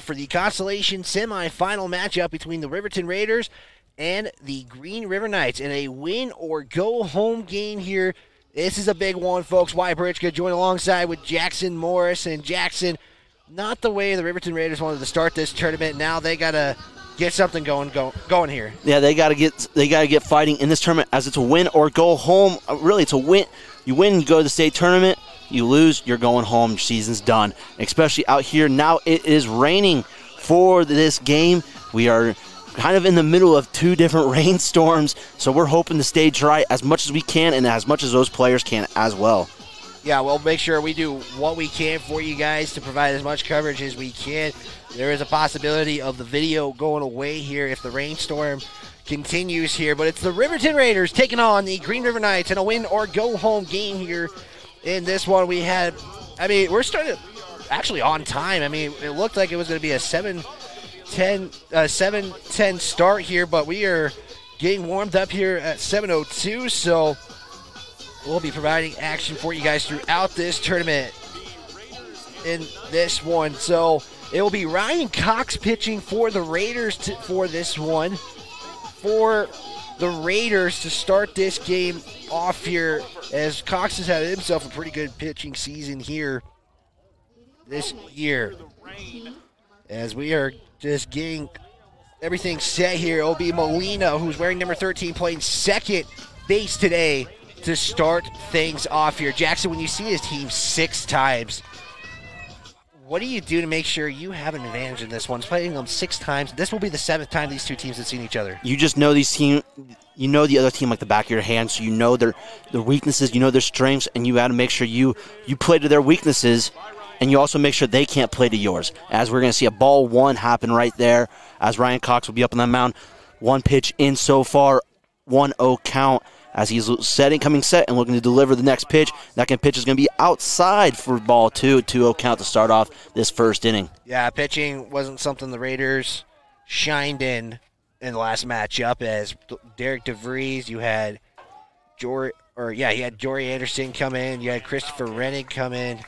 for the consolation semifinal matchup between the Riverton Raiders and the Green River Knights in a win-or-go-home game here. This is a big one, folks. Wyatt Britchka join alongside with Jackson Morris. And Jackson, not the way the Riverton Raiders wanted to start this tournament. Now they got to get something going here. Yeah, they got to get fighting in this tournament, as it's a win or go home. Really, it's a win. You win, you go to the state tournament. You lose, you're going home. Your season's done. Especially out here now, it is raining for this game. We are kind of in the middle of two different rainstorms, so we're hoping to stay dry as much as we can and as much as those players can as well. Yeah, we'll make sure we do what we can for you guys to provide as much coverage as we can. There is a possibility of the video going away here if the rainstorm continues here, but it's the Riverton Raiders taking on the Green River Knights in a win-or-go-home game here. In this one, we're starting actually on time. I mean, it looked like it was going to be a 7:10 start here, but we are getting warmed up here at 7:02, so we'll be providing action for you guys throughout this tournament in this one. So it will be Ryan Cox pitching for the Raiders for this one. For the Raiders to start this game off here, as Cox has had himself a pretty good pitching season here this year. As we are just getting everything set here, it'll be Molina, who's wearing number 13, playing second base today to start things off here. Jackson, when you see his team 6 times, what do you do to make sure you have an advantage in this one? It's playing them 6 times. This will be the 7th time these two teams have seen each other. You just know these teams. You know the other team like the back of your hand, so you know their weaknesses, you know their strengths, and you got to make sure you play to their weaknesses, and you also make sure they can't play to yours. As we're going to see a ball 1 happen right there, as Ryan Cox will be up on that mound. 1 pitch in so far, 1-0 count. As he's coming set and looking to deliver the next pitch. That pitch is going to be outside for ball 2, 2-0 count to start off this first inning. Yeah, pitching wasn't something the Raiders shined in the last matchup. As Derek DeVries, you had Jory Anderson come in. You had Christopher Rennig come in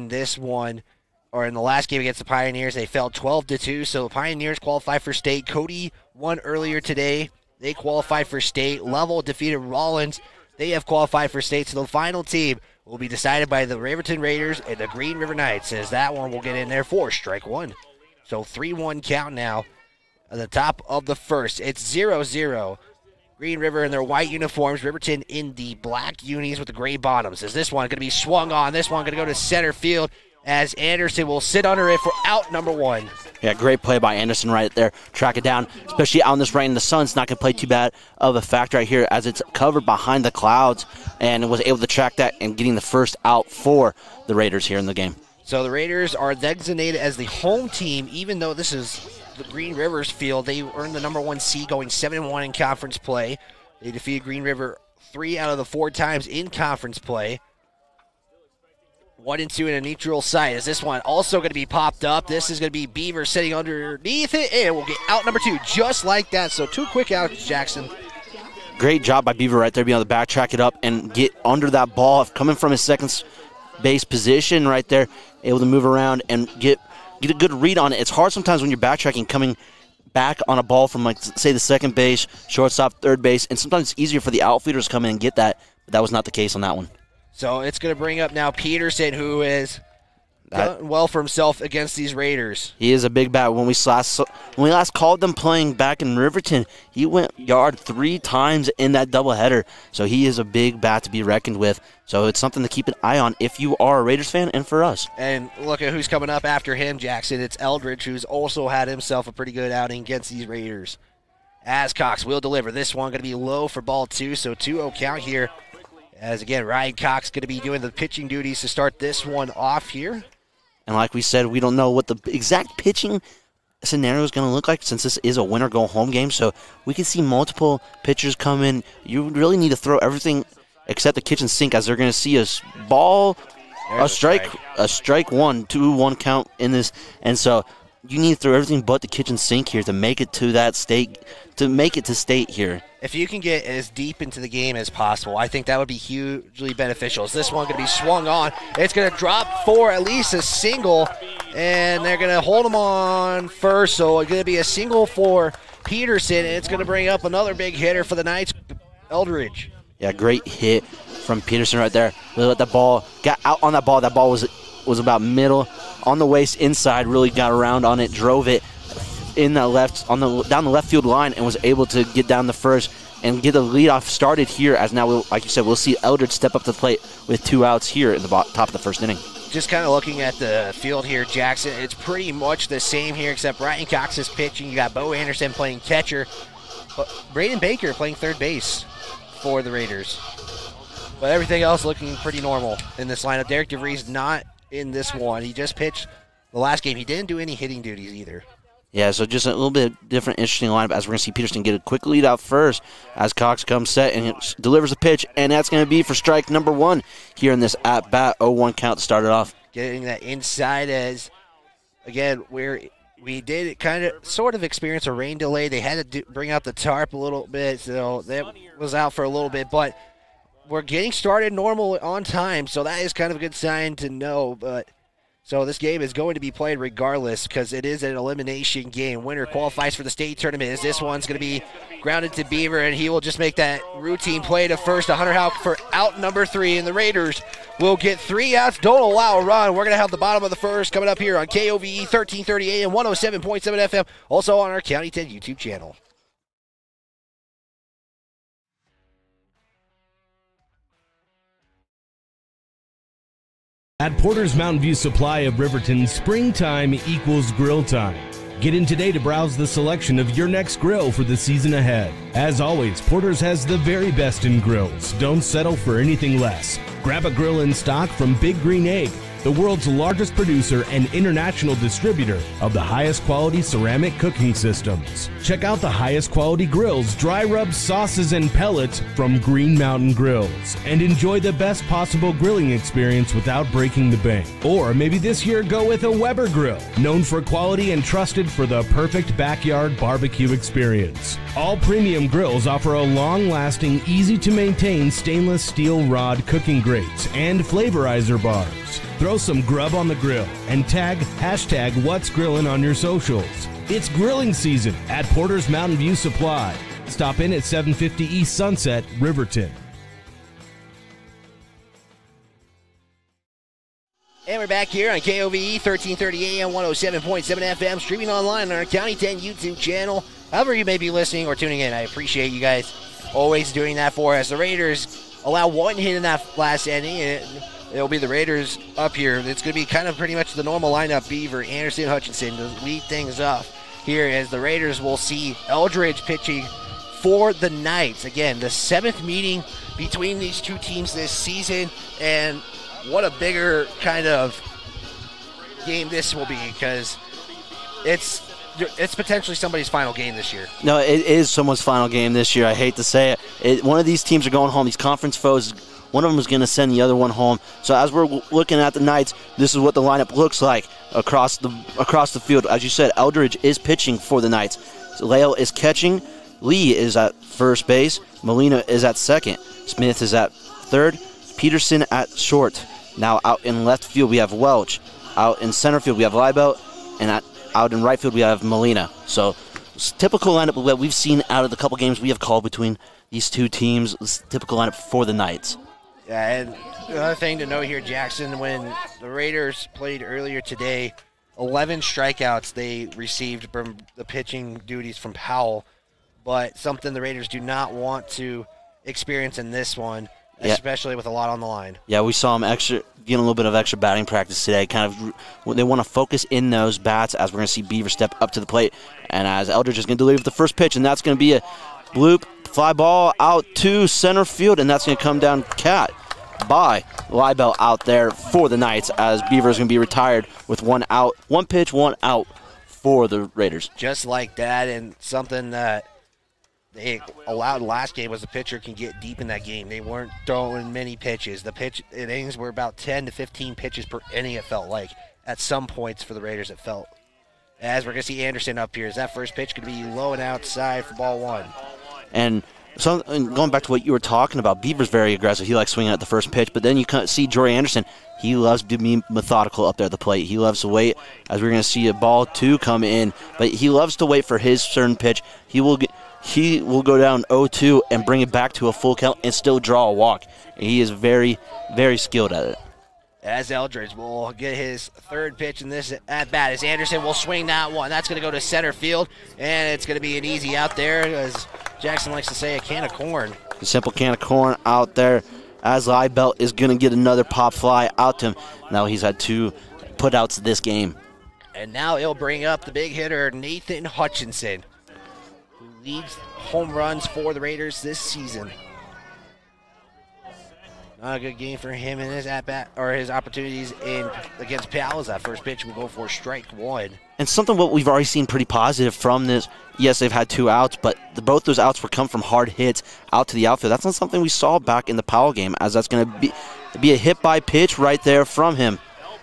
this one. Or in the last game against the Pioneers, they fell 12-2. So the Pioneers qualified for state. Cody won earlier today. They qualified for state. Level defeated Rollins. They have qualified for state. So the final team will be decided by the Riverton Raiders and the Green River Knights, as that one will get in there for strike 1. So 3-1 count now at the top of the first. It's 0-0. Green River in their white uniforms. Riverton in the black unis with the gray bottoms. Is this one going to be swung on? This one going to go to center field, as Anderson will sit under it for out number 1. Yeah, great play by Anderson right there. Track it down, especially out in this rain. The sun's not going to play too bad of a factor right here, as it's covered behind the clouds, and was able to track that and getting the first out for the Raiders here in the game. So the Raiders are designated as the home team, even though this is the Green River's field. They earned the number 1 seed, going 7-1 in conference play. They defeated Green River 3 out of the 4 times in conference play. 1-2 in a neutral site. Is this one also going to be popped up? This is going to be Beaver sitting underneath it, and we'll get out number 2 just like that. So 2 quick outs, Jackson. Great job by Beaver right there, being able to backtrack it up and get under that ball, coming from his second base position right there, able to move around and get a good read on it. It's hard sometimes when you're backtracking, coming back on a ball from, like, say, the second base, shortstop, third base, and sometimes it's easier for the outfielders to come in and get that, but that was not the case on that one. So it's going to bring up now Peterson, who is done well for himself against these Raiders. He is a big bat. When we last called them playing back in Riverton, he went yard 3 times in that doubleheader. So he is a big bat to be reckoned with. So it's something to keep an eye on if you are a Raiders fan and for us. And look at who's coming up after him, Jackson. It's Eldridge, who's also had himself a pretty good outing against these Raiders. As Cox will deliver. This one going to be low for ball 2, so 2-0 count here. As, again, Ryan Cox going to be doing the pitching duties to start this one off here. And like we said, we don't know what the exact pitching scenario is going to look like, since this is a winner-go-home game. So we can see multiple pitchers come in. You really need to throw everything except the kitchen sink, as they're going to see a ball, a strike 1, 2-1 count in this. And so you need to throw everything but the kitchen sink here to make it to that state, to make it to state here. If you can get as deep into the game as possible, I think that would be hugely beneficial. Is this one going to be swung on? It's going to drop for at least a single, and they're going to hold him on first, so it's going to be a single for Peterson, and it's going to bring up another big hitter for the Knights, Eldridge. Yeah, great hit from Peterson right there. Really let the ball, got out on that ball. That ball was about middle, on the waist, inside, really got around on it, drove it in the left, down the left field line, and was able to get down the first and get the leadoff started here, as now, like you said, we'll see Eldridge step up to the plate with 2 outs here in the top of the first inning. Just kind of looking at the field here, Jackson, it's pretty much the same here, except Ryan Cox is pitching. You got Bo Anderson playing catcher, but Braden Baker playing third base for the Raiders. But everything else looking pretty normal in this lineup. Derek DeVries not in this one. He just pitched the last game. He didn't do any hitting duties either. Yeah, so just a little bit different, interesting lineup, as we're going to see Peterson get a quick lead out first as Cox comes set and delivers a pitch, and that's going to be for strike number 1 here in this at-bat. 0-1 count to start it off. Getting that inside, as, again, we did kind of sort of experience a rain delay. They had to bring out the tarp a little bit, so that was out for a little bit, but we're getting started normal on time, so that is kind of a good sign to know. But so this game is going to be played regardless, because it is an elimination game. Winner qualifies for the state tournament, as this one's going to be grounded to Beaver, and he will just make that routine play to first to Hunter Houck for out number 3, and the Raiders will get 3 outs. Don't allow a run. We're going to have the bottom of the first coming up here on KOVE 1330 AM 107.7 FM, also on our County 10 YouTube channel. At Porter's Mountain View Supply of Riverton, springtime equals grill time. Get in today to browse the selection of your next grill for the season ahead. As always, Porter's has the very best in grills. Don't settle for anything less. Grab a grill in stock from Big Green Egg, the world's largest producer and international distributor of the highest quality ceramic cooking systems. Check out the highest quality grills, dry rubs, sauces, and pellets from Green Mountain Grills, and enjoy the best possible grilling experience without breaking the bank. Or maybe this year go with a Weber grill, known for quality and trusted for the perfect backyard barbecue experience. All premium grills offer a long-lasting, easy-to-maintain stainless steel rod cooking grates and flavorizer bars. Throw some grub on the grill and tag #What'sGrillin' on your socials. It's grilling season at Porter's Mountain View Supply. Stop in at 750 East Sunset, Riverton. And we're back here on KOVE 1330 AM 107.7 FM, streaming online on our County 10 YouTube channel. However you may be listening or tuning in, I appreciate you guys always doing that for us. The Raiders allow 1 hit in that last inning, and it'll be the Raiders up here. It's going to be kind of pretty much the normal lineup. Beaver, Anderson, Hutchinson to lead things up here, as the Raiders will see Eldridge pitching for the Knights. Again, the 7th meeting between these two teams this season, and what a bigger kind of game this will be, because it's potentially somebody's final game this year. No, it is someone's final game this year. I hate to say it. One of these teams are going home. These conference foes, one of them is going to send the other one home. So as we're looking at the Knights, this is what the lineup looks like across the field. As you said, Eldridge is pitching for the Knights. So Lale is catching. Lee is at first base. Molina is at second. Smith is at third. Peterson at short. Now out in left field we have Welch. Out in center field we have Liebelt. And out in right field we have Molina. So typical lineup that we've seen out of the couple games we have called between these two teams. Typical lineup for the Knights. Yeah, and another thing to note here, Jackson, when the Raiders played earlier today, 11 strikeouts they received from the pitching duties from Powell, but something the Raiders do not want to experience in this one, especially with a lot on the line. Yeah, we saw them getting a little bit of extra batting practice today. Kind of, they want to focus in those bats, as we're going to see Beaver step up to the plate, and as Eldridge is going to deliver the first pitch, and that's going to be a bloop. Fly ball out to center field, and that's going to come down cat by Liebelt out there for the Knights, as Beaver is going to be retired with 1 out. 1 pitch, 1 out for the Raiders. Just like that, and something that they allowed last game was the pitcher can get deep in that game. They weren't throwing many pitches. The pitch innings were about 10 to 15 pitches per inning, it felt like. At some points for the Raiders, it felt. As we're going to see Anderson up here. Is that first pitch going to be low and outside for ball one? And so, going back to what you were talking about, Beaver's very aggressive. He likes swinging at the first pitch, but then you see Jory Anderson. He loves to be methodical up there at the plate. He loves to wait, as we're going to see a ball two come in, but he loves to wait for his certain pitch. He will go down 0-2 and bring it back to a full count and still draw a walk. He is very, very skilled at it. As Eldridge will get his third pitch in this at-bat, as Anderson will swing that one. That's going to go to center field, and it's going to be an easy out there, as Jackson likes to say, a can of corn. A simple can of corn out there, as Liebelt is going to get another pop fly out to him. Now he's had 2 putouts this game. And now he'll bring up the big hitter, Nathan Hutchinson, who leads home runs for the Raiders this season. Not a good game for him in his at-bat, or his opportunities against Pals. That first pitch will go for strike one. And something what we've already seen pretty positive from this. Yes, they've had 2 outs, but both those outs were come from hard hits out to the outfield. That's not something we saw back in the Powell game, as that's going to be a hit-by pitch right there from him,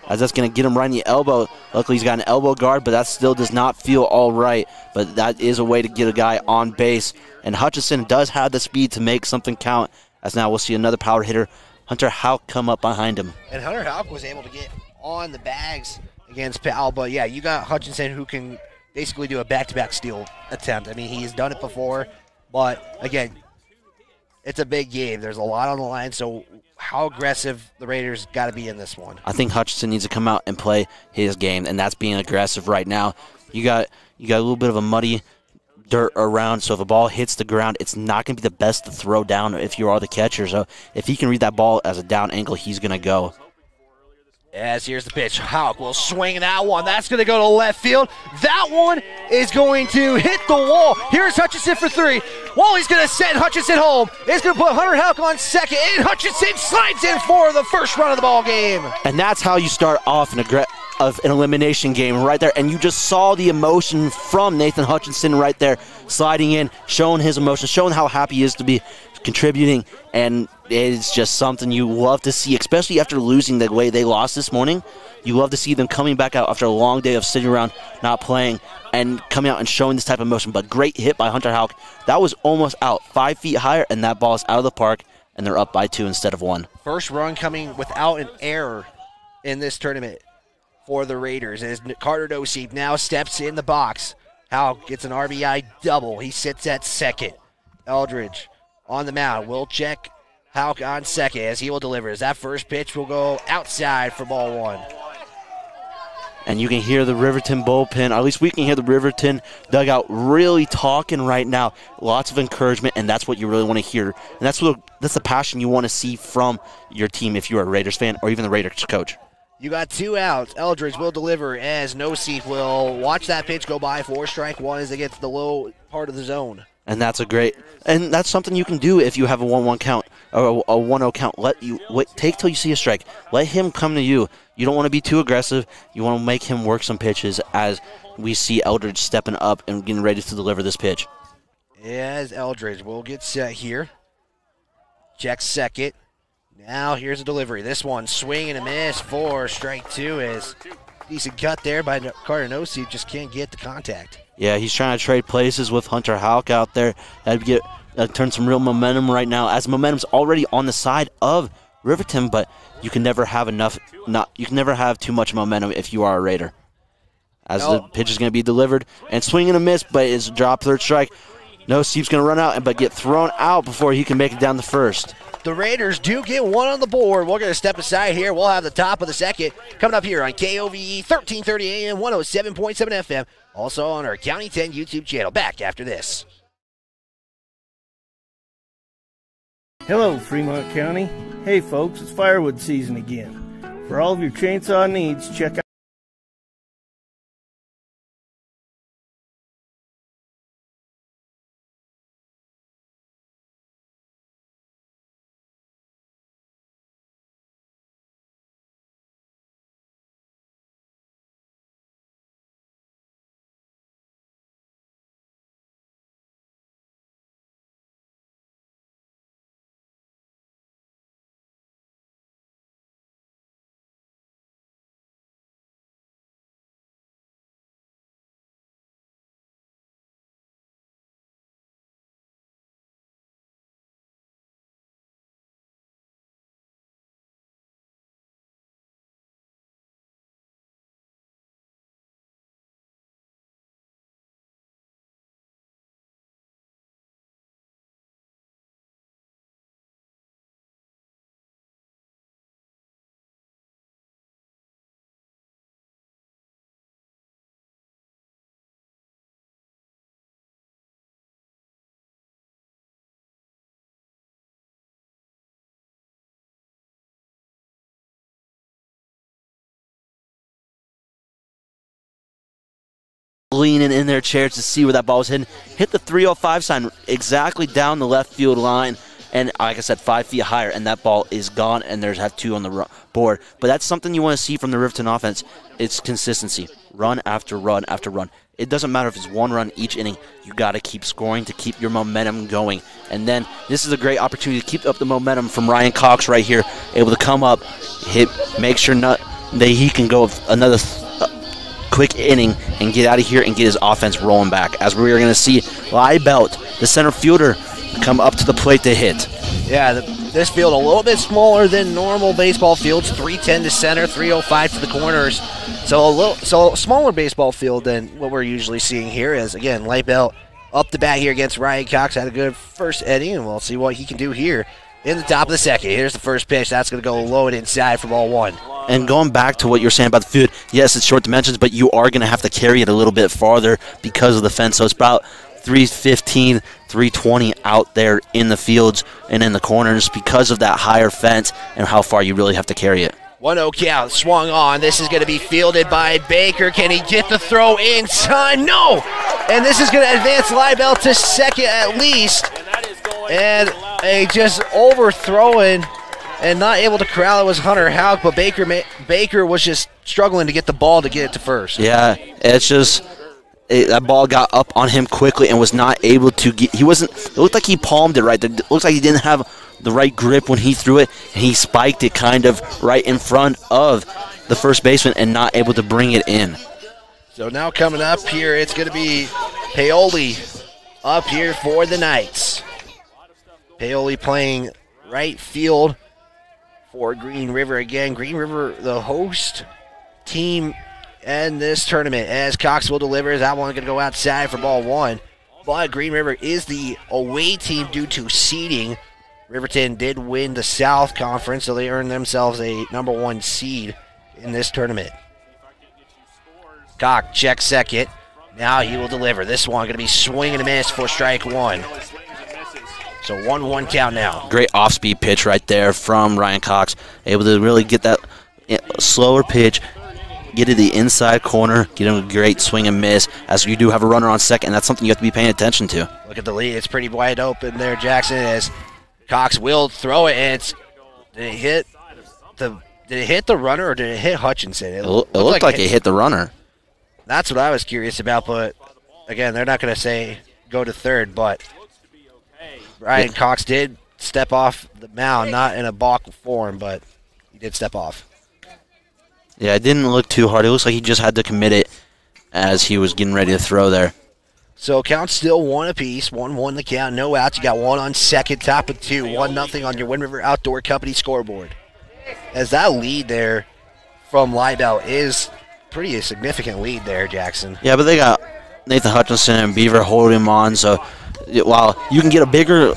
as that's going to get him right in the elbow. Luckily, he's got an elbow guard, but that still does not feel all right. But that is a way to get a guy on base. And Hutchinson does have the speed to make something count, as now we'll see another power hitter, Hunter Houck, come up behind him. And Hunter Houck was able to get on the bags against Powell. But, yeah, you got Hutchinson who can basically do a back-to-back steal attempt. I mean, he's done it before. But, again, it's a big game. There's a lot on the line. So how aggressive the Raiders got to be in this one? I think Hutchinson needs to come out and play his game, and that's being aggressive right now. You got a little bit of a muddy dirt around, so if a ball hits the ground, it's not going to be the best to throw down if you are the catcher. So if he can read that ball as a down angle, he's going to go. As here's the pitch. Houck will swing that one. That's going to go to left field. That one is going to hit the wall. Here's Hutchinson for 3. Wally's going to send Hutchinson home. It's going to put Hunter Houck on second, and Hutchinson slides in for the first run of the ball game. And that's how you start off of an elimination game right there. And you just saw the emotion from Nathan Hutchinson right there, sliding in, showing his emotion, showing how happy he is to be contributing. And it's just something you love to see, especially after losing the way they lost this morning. You love to see them coming back out after a long day of sitting around not playing and coming out and showing this type of emotion. But great hit by Hunter Houck. That was almost out, 5 feet higher, and that ball is out of the park, and they're up by 2 instead of 1. First run coming without an error in this tournament for the Raiders, as Carter Doseep now steps in the box. Houck gets an RBI double. He sits at second. Eldridge on the mound. Will check Houck on second as he will deliver. As that first pitch will go outside for ball one. And you can hear the Riverton bullpen, or at least we can hear the Riverton dugout really talking right now. Lots of encouragement, and that's what you really want to hear. And that's the passion you want to see from your team if you're a Raiders fan or even the Raiders coach. You got 2 outs. Eldridge will deliver as Noseef will watch that pitch go by for strike one as they get to the low part of the zone. And that's something you can do if you have a 1-1 count or a 1-0 count. Take till you see a strike. Let him come to you. You don't want to be too aggressive. You want to make him work some pitches as we see Eldridge stepping up and getting ready to deliver this pitch. As Eldridge will get set here. Check second. Now here's a delivery. This one swing and a miss for strike 2 is decent cut there by Carter Noseef. Just can't get the contact. Yeah, he's trying to trade places with Hunter Houck out there. That'd turn some real momentum right now, as momentum's already on the side of Riverton, but you can never have you can never have too much momentum if you are a Raider. As the pitch is going to be delivered and swing and a miss, but it's a drop, third strike. Noseef's going to run out but get thrown out before he can make it down the first. The Raiders do get 1 on the board. We're going to step aside here. We'll have the top of the second coming up here on KOVE 1330 AM, 107.7 FM. Also on our County 10 YouTube channel. Back after this. Hello, Fremont County. Hey, folks, it's firewood season again. For all of your chainsaw needs, check out leaning in their chairs to see where that ball was hidden. Hit the 305 sign exactly down the left field line. And like I said, 5 feet higher, and that ball is gone, and there's have 2 on the board. But that's something you want to see from the Riverton offense. It's consistency, run after run after run. It doesn't matter if it's 1 run each inning. You got to keep scoring to keep your momentum going. And then this is a great opportunity to keep up the momentum from Ryan Cox right here, able to come up, hit, make sure that he can go another quick inning and get out of here and get his offense rolling back. As we are going to see Liebelt, the center fielder, come up to the plate to hit. Yeah, this field a little bit smaller than normal baseball fields. 310 to center, 305 to the corners. So a smaller baseball field than what we're usually seeing here. As again, Liebelt up the bat here against Ryan Cox, had a good first inning, and we'll see what he can do here in the top of the second. Here's the first pitch. That's going to go low and inside for ball 1. And going back to what you're saying about the field, yes, it's short dimensions, but you are going to have to carry it a little bit farther because of the fence. So it's about 315, 320 out there in the fields and in the corners because of that higher fence and how far you really have to carry it. 1-0 count, swung on. This is going to be fielded by Baker. Can he get the throw in time? No! And this is going to advance Liebelt to second at least. And a just overthrowing and not able to corral it was Hunter Houck, but Baker was just struggling to get the ball to get it to first. Yeah, it's just that ball got up on him quickly and was not able to get. It looked like he palmed it right. It looks like he didn't have the right grip when he threw it, and he spiked it kind of right in front of the first baseman and not able to bring it in. So now coming up here, it's going to be Paoli up here for the Knights. Paoli playing right field for Green River again. Green River, the host team in this tournament, as Cox will deliver. That one going to go outside for ball 1. But Green River is the away team due to seeding. Riverton did win the South Conference, so they earned themselves a number 1 seed in this tournament. Cox checks second. Now he will deliver. This one going to be swing and a miss for strike 1. So 1-1 count now. Great off-speed pitch right there from Ryan Cox. Able to really get that slower pitch, get to the inside corner, get him a great swing and miss, as you do have a runner on second. That's something you have to be paying attention to. Look at the lead. It's pretty wide open there, Jackson, as Cox will throw it, and did it hit the runner or did it hit Hutchinson? It looked like it hit the runner. That's what I was curious about, but again, they're not going to say go to third, but Ryan Cox did step off the mound, not in a balk form, but he did step off. Yeah, it didn't look too hard. It looks like he just had to commit it as he was getting ready to throw there. So count still 1 apiece, 1-1 the count, no outs. You got 1 on second, top of 2, 1-0 on your Wind River Outdoor Company scoreboard. As that lead there from Liebelt is pretty a significant lead there, Jackson. Yeah, but they got Nathan Hutchinson and Beaver holding him on, so while you can get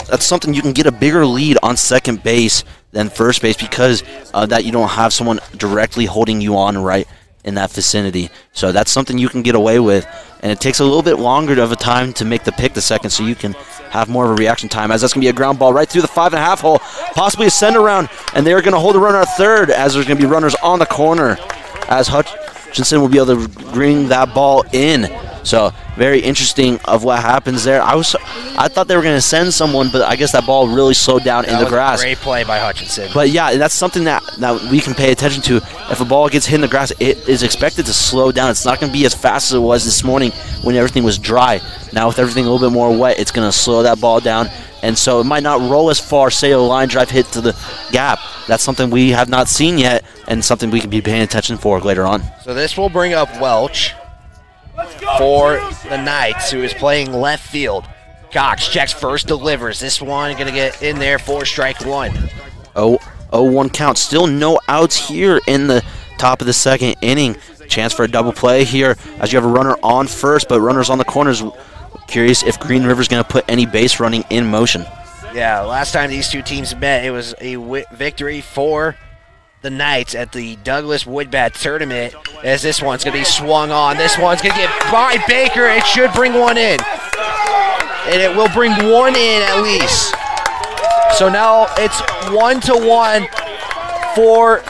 that's something you can get a bigger lead on second base than first base because that you don't have someone directly holding you on right in that vicinity. So that's something you can get away with, and it takes a little bit longer of a time to make the pick to second, so you can have more of a reaction time, as that's going to be a ground ball right through the 5.5 hole, possibly a send around, and they're going to hold a runner at third, as there's going to be runners on the corner, as Hutchinson will be able to bring that ball in. So very interesting of what happens there. I thought they were going to send someone, but I guess that ball really slowed down in the grass. Great play by Hutchinson. But yeah, that's something that we can pay attention to. If a ball gets hit in the grass, it is expected to slow down. It's not going to be as fast as it was this morning when everything was dry. Now with everything a little bit more wet, it's going to slow that ball down. And so it might not roll as far, say a line drive hit to the gap. That's something we have not seen yet and something we can be paying attention for later on. So this will bring up Welch for the Knights, who is playing left field. Cox checks first, delivers. This one going to get in there for strike 1. 0-1 count. Still no outs here in the top of the second inning. Chance for a double play here as you have a runner on first, but runners on the corners. Curious if Green River's going to put any base running in motion. Yeah, last time these two teams met, it was a victory for the Knights at the Douglas Woodbat Tournament, as this one's going to be swung on. This one's going to get by Baker. It should bring one in. And it will bring one in at least. So now it's 1-1 for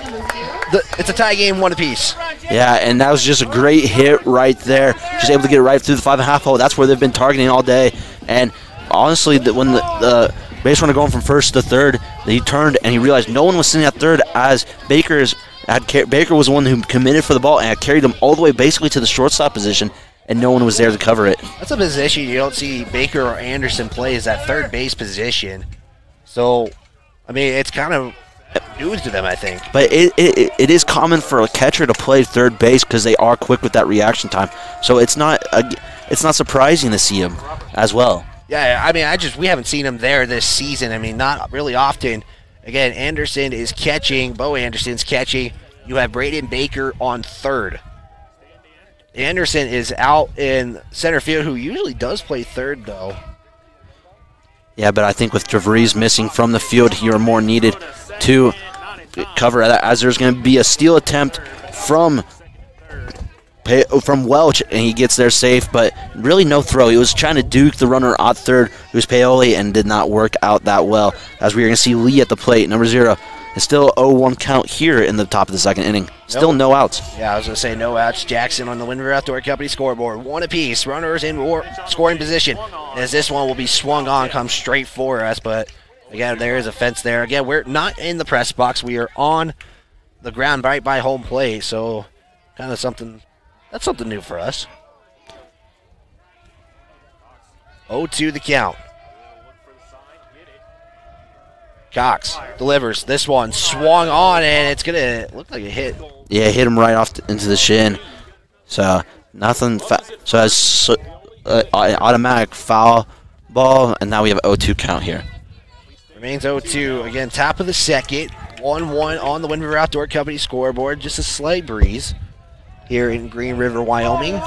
it's a tie game, 1 apiece. Yeah, and that was just a great hit right there. Just able to get it right through the 5.5 hole. That's where they've been targeting all day. And honestly, when the base runner going from first to third, he turned and he realized no one was sitting at third, as Baker was the one who committed for the ball and had carried him all the way basically to the shortstop position, and no one was there to cover it. That's a position you don't see Baker or Anderson play, is that third base position. So, I mean, it's kind of news to them, I think. But it is common for a catcher to play third base because they are quick with that reaction time. So it's not surprising to see him as well. Yeah, I mean, we haven't seen him there this season. I mean, not really often. Again, Anderson is catching. Bo Anderson's catching. You have Braden Baker on third. Anderson is out in center field, who usually does play third, though. Yeah, but I think with DeVries missing from the field, you're more needed to cover that, as there's going to be a steal attempt from Welch, and he gets there safe, but really no throw. He was trying to duke the runner at third, who was Paoli, and did not work out that well, as we are going to see Lee at the plate, number 0. It's still 0-1 count here in the top of the second inning. Still no outs. Yeah, I was going to say no outs. Jackson on the Wind River Outdoor Company scoreboard. 1 apiece. Runners in scoring position, as this one will be swung on, come straight for us, but again, there is a fence there. Again, we're not in the press box. We are on the ground right by home plate, so kind of something. That's something new for us. 0-2 the count. Cox delivers. This one swung on, and it's going to look like a hit. Yeah, hit him right off into the shin. So nothing. So as automatic foul ball, and now we have 0-2 count here. Remains 0-2. Again, top of the second. 1-1 on the Wind River Outdoor Company scoreboard. Just a slight breeze here in Green River, Wyoming.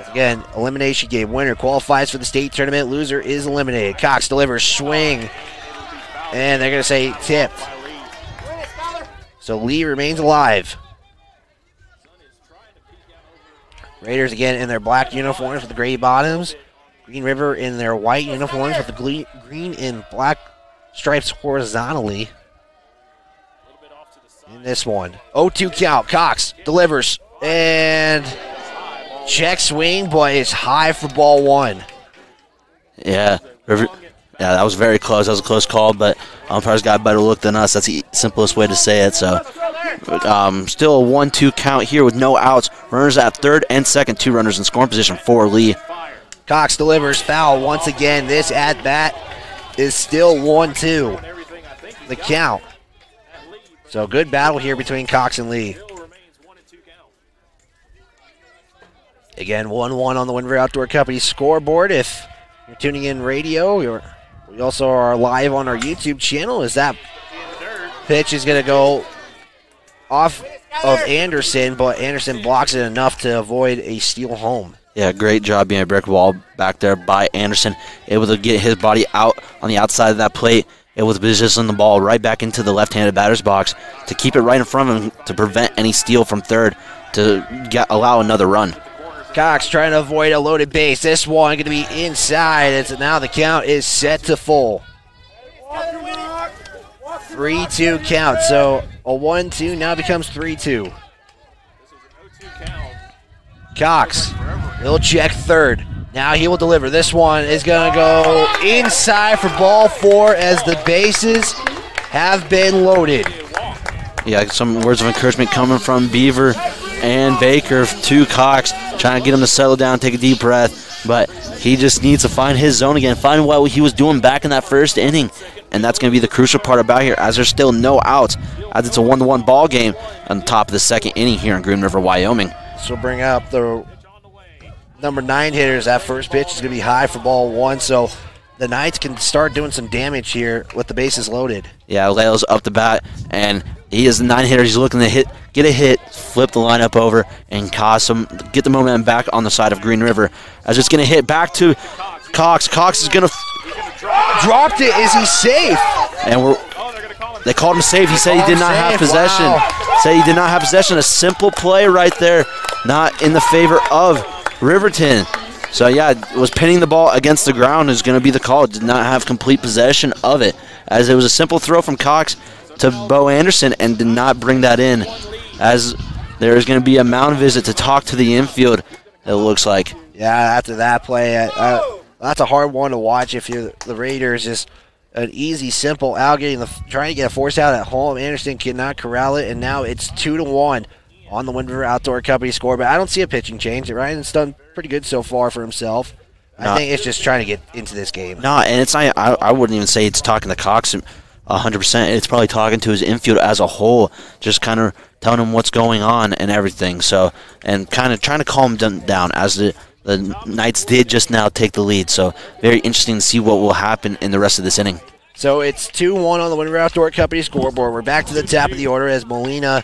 Again, elimination game. Winner qualifies for the state tournament. Loser is eliminated. Cox delivers, swing, and they're going to say tipped. So Lee remains alive. Raiders again in their black uniforms with the gray bottoms. Green River in their white uniforms with the green and black stripes horizontally. In this one, 0-2 count. Cox delivers, and check swing, but it's high for ball 1. Yeah, that was very close. That was a close call, but umpires got a better look than us. That's the simplest way to say it. So, still a 1-2 count here with no outs. Runners at third and second, 2 runners in scoring position for Lee. Cox delivers, foul once again. This at bat is still 1-2. The count. So good battle here between Cox and Lee. Again, 1-1 on the Wind River Outdoor Company scoreboard. If you're tuning in radio, we also are live on our YouTube channel, as that pitch is going to go off of Anderson, but Anderson blocks it enough to avoid a steal home. Yeah, great job being a brick wall back there by Anderson, able to get his body out on the outside of that plate, able to position the ball right back into the left-handed batter's box to keep it right in front of him to prevent any steal from third to allow another run. Cox trying to avoid a loaded base. This one going to be inside, and so now the count is set to full. 3-2 count, so a 1-2 now becomes 3-2. Cox, he'll check third. Now he will deliver. This one is going to go inside for ball 4, as the bases have been loaded. Yeah, some words of encouragement coming from Beaver and Baker to Cox, trying to get him to settle down, take a deep breath, but he just needs to find his zone again, find what he was doing back in that first inning, and that's going to be the crucial part about here, as there's still no outs, as it's a 1-1 ball game on the top of the second inning here in Green River, Wyoming. This will bring up the number 9 hitters. That first pitch is going to be high for ball 1, so the Knights can start doing some damage here with the bases loaded. Yeah, Leo's up the bat, and he is the 9 hitter. He's looking to get a hit, flip the lineup over, and get the momentum back on the side of Green River. As it's going to hit back to Cox. Cox is going to dropped it. Is he safe? And they called him safe. He said he did not have possession. Wow. Said he did not have possession. A simple play right there, not in the favor of Riverton. So, yeah, was pinning the ball against the ground is going to be the call. Did not have complete possession of it, as it was a simple throw from Cox to Bo Anderson and did not bring that in, as there's going to be a mound visit to talk to the infield, it looks like. Yeah, after that play, that's a hard one to watch if you're the Raiders. Just an easy, simple out, trying to get a force out at home. Anderson cannot corral it, and now it's 2-1 on the Wind River Outdoor Company score. But I don't see a pitching change. Ryan's done pretty good so far for himself. I think it's just trying to get into this game. No, and it's not. I wouldn't even say it's talking to Cox 100%. It's probably talking to his infield as a whole, just kind of telling him what's going on and everything. So, and kind of trying to calm them down as the Knights did just now take the lead. So, very interesting to see what will happen in the rest of this inning. So it's 2-1 on the Wind River Outdoor Company scoreboard. We're back to the top of the order as Molina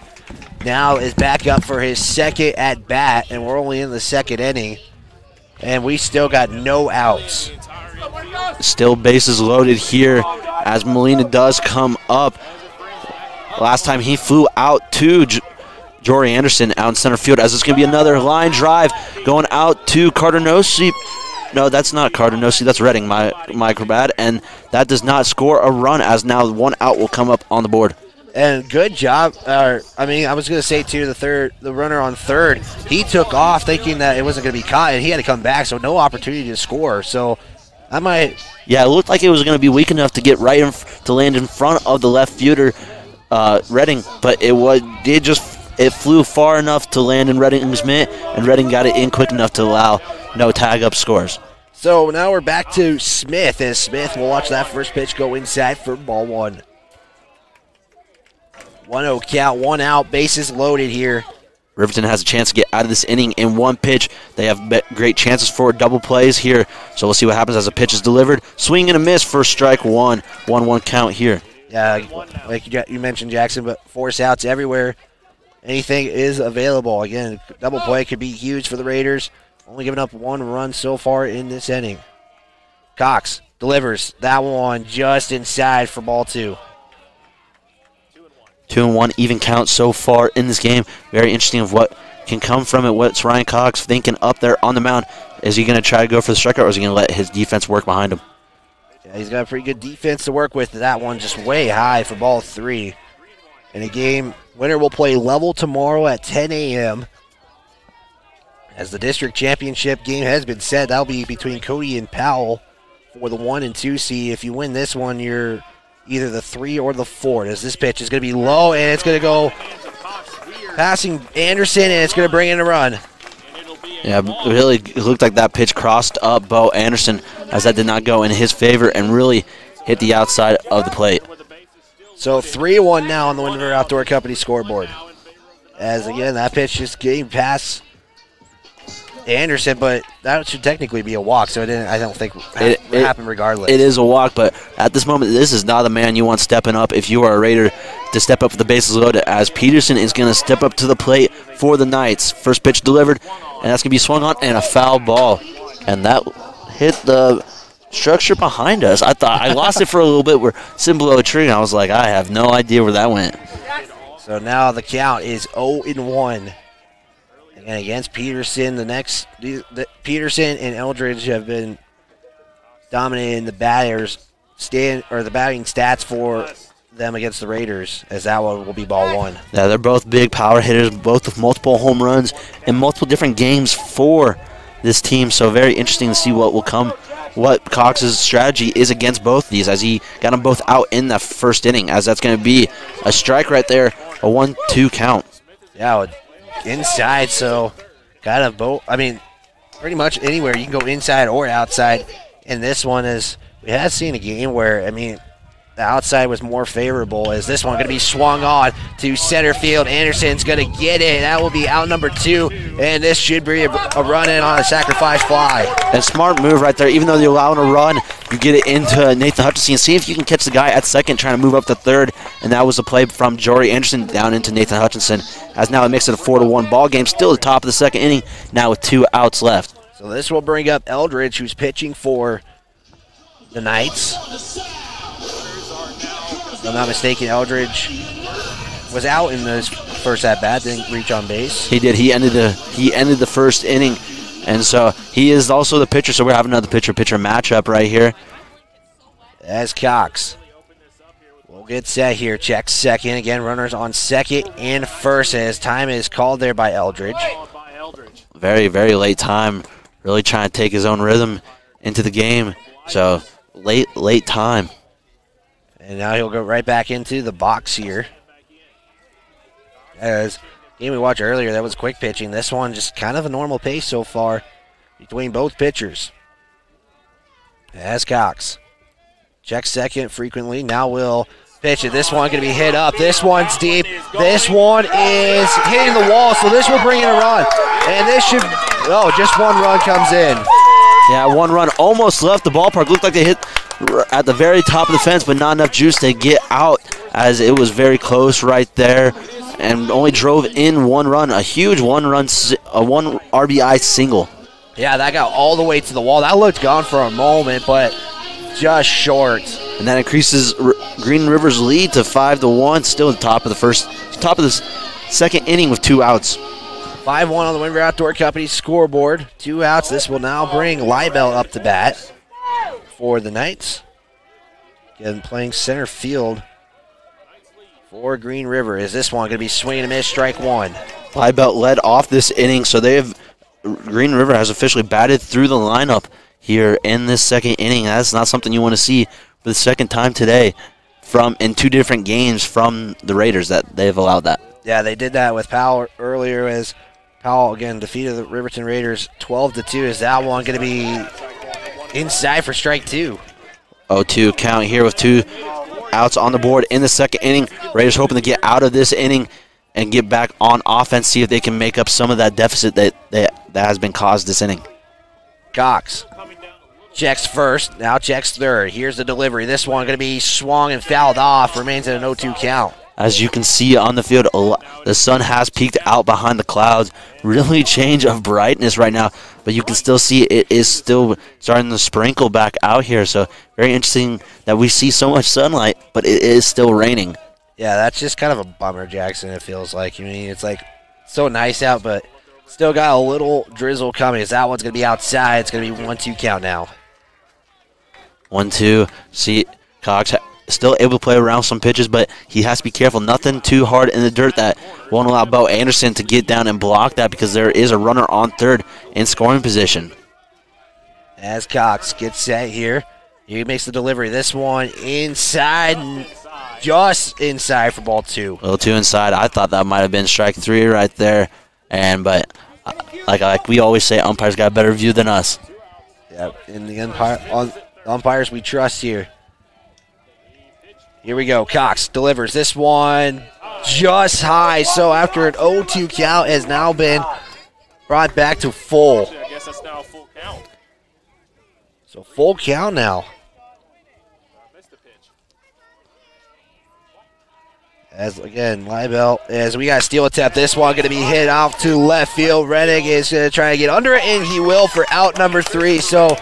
now is back up for his second at bat, and we're only in the second inning. And we still got no outs. Still bases loaded here as Molina does come up. Last time he flew out to Jory Anderson out in center field, as it's going to be another line drive going out to Cardonosi. No, that's not Cardonosi. That's Redding, my bad. And that does not score a run, as now one out will come up on the board. And good job. I was going to say, too, the runner on third, he took off thinking that it wasn't going to be caught, and he had to come back, so no opportunity to score. So I might. Yeah, it looked like it was going to be weak enough to get to land in front of the left fielder, Redding, but it flew far enough to land in Redding's mitt, and Redding got it in quick enough to allow no tag-up scores. So now we're back to Smith, and Smith will watch that first pitch go inside for ball one. 1-0 count, one out, bases loaded here. Riverton has a chance to get out of this inning in one pitch. They have great chances for double plays here, so we'll see what happens as the pitch is delivered. Swing and a miss for strike one. 1-1 count here. Yeah, like you mentioned, Jackson, but force outs everywhere. Anything is available. Again, double play could be huge for the Raiders. Only giving up one run so far in this inning. Cox delivers that one just inside for ball two. 2-1 even count so far in this game. Very interesting of what can come from it. What's Ryan Cox thinking up there on the mound? Is he going to try to go for the strikeout, or is he going to let his defense work behind him? Yeah, he's got a pretty good defense to work with. That one just way high for ball three. In a game, winner will play level tomorrow at 10 a.m. As the district championship game has been set, that'll be between Cody and Powell for the 1 and 2 seed. If you win this one, you're either the 3 or the 4. As this pitch is going to be low, and it's going to go passing Anderson, and it's going to bring in a run. Yeah, really it looked like that pitch crossed up Bo Anderson, as that did not go in his favor and really hit the outside of the plate. So 3-1 now on the Wind River Outdoor Company scoreboard. As again, that pitch just getting past Anderson, but that should technically be a walk, so I don't think it happened regardless. It is a walk, but at this moment, this is not the man you want stepping up if you are a Raider to step up with the bases loaded, as Peterson is going to step up to the plate for the Knights. First pitch delivered, and that's going to be swung on, and a foul ball. And that hit the structure behind us. I thought I lost it for a little bit. We're sitting below a tree, and I was like, I have no idea where that went. So now the count is 0-1. And against Peterson, Peterson and Eldridge have been dominating the batting stats for them against the Raiders, as that one will be ball one. Yeah, they're both big power hitters, both with multiple home runs in multiple different games for this team. So very interesting to see what will come, what Cox's strategy is against both of these, as he got them both out in the first inning, as that's going to be a strike right there, a 1-2 count. Yeah, inside, so kind of both. I mean, pretty much anywhere you can go inside or outside. And this one is, we have seen a game where, I mean, the outside was more favorable, as this one going to be swung on to center field. Anderson's going to get it. That will be out number 2, and this should be a run in on a sacrifice fly. A smart move right there. Even though you're allowing a run, you get it into Nathan Hutchinson. See if you can catch the guy at second trying to move up to third, and that was a play from Jory Anderson down into Nathan Hutchinson, as now it makes it a 4-1 ball game. Still the top of the second inning, now with 2 outs left. So this will bring up Eldridge, who's pitching for the Knights. If I'm not mistaken, Eldridge was out in this first at-bat, didn't reach on base. He did. He ended the first inning, and so he is also the pitcher, so we're having another pitcher-pitcher matchup right here. As Cox We'll get set here. Check second. Again, runners on second and first as time is called there by Eldridge. Very, very late time. Really trying to take his own rhythm into the game. So, late time. And now he'll go right back into the box here. As game we watched earlier, that was quick pitching. This one just kind of a normal pace so far between both pitchers. As Cox checks second frequently. Now will pitch it. This one going to be hit up. This one's deep. This one is hitting the wall, so this will bring in a run. And this should, just one run comes in. Yeah, one run almost left the ballpark. Looked like they hit at the very top of the fence, but not enough juice to get out as it was very close right there and only drove in one run. A huge one RBI single. Yeah, that got all the way to the wall. That looked gone for a moment, but just short. And that increases Green River's lead to 5-1. Still at the top of the second inning with 2 outs. 5-1 on the Winter Outdoor Company scoreboard. 2 outs. This will now bring Leibelt up to bat for the Knights. Again, playing center field for Green River. Is this one going to be swing and a miss, strike one? Leibelt led off this inning, so Green River has officially batted through the lineup here in this second inning. That's not something you want to see for the second time today in 2 different games from the Raiders that they've allowed that. Yeah, they did that with Powell earlier as Powell, again, defeated the Riverton Raiders 12-2. Is that one going to be inside for strike 2? 0-2 count here with 2 outs on the board in the second inning. Raiders hoping to get out of this inning and get back on offense, see if they can make up some of that deficit that has been caused this inning. Cox checks first, now checks third. Here's the delivery. This one going to be swung and fouled off. Remains at an 0-2 count. As you can see on the field, the sun has peeked out behind the clouds. Really change of brightness right now, but you can still see it is still starting to sprinkle back out here. So very interesting that we see so much sunlight, but it is still raining. Yeah, that's just kind of a bummer, Jackson, it feels like. I mean, it's like so nice out, but still got a little drizzle coming. As that one's going to be outside. It's going to be 1-2 count now. 1-2. See, Cox still able to play around some pitches, but he has to be careful. Nothing too hard in the dirt that won't allow Bo Anderson to get down and block that because there is a runner on third in scoring position. As Cox gets set here, he makes the delivery. This one inside, just inside for ball 2. A little too inside. I thought that might have been strike 3 right there, but like we always say, umpires got a better view than us. Yeah, in the umpires we trust here. Here we go. Cox delivers this one just high. So after an 0-2 count has now been brought back to full. I guess that's now a full count. So full count now. As again, Leibelt, as we got steel tap. This one going to be hit off to left field. Rennig is going to try to get under it, and he will for out number 3. So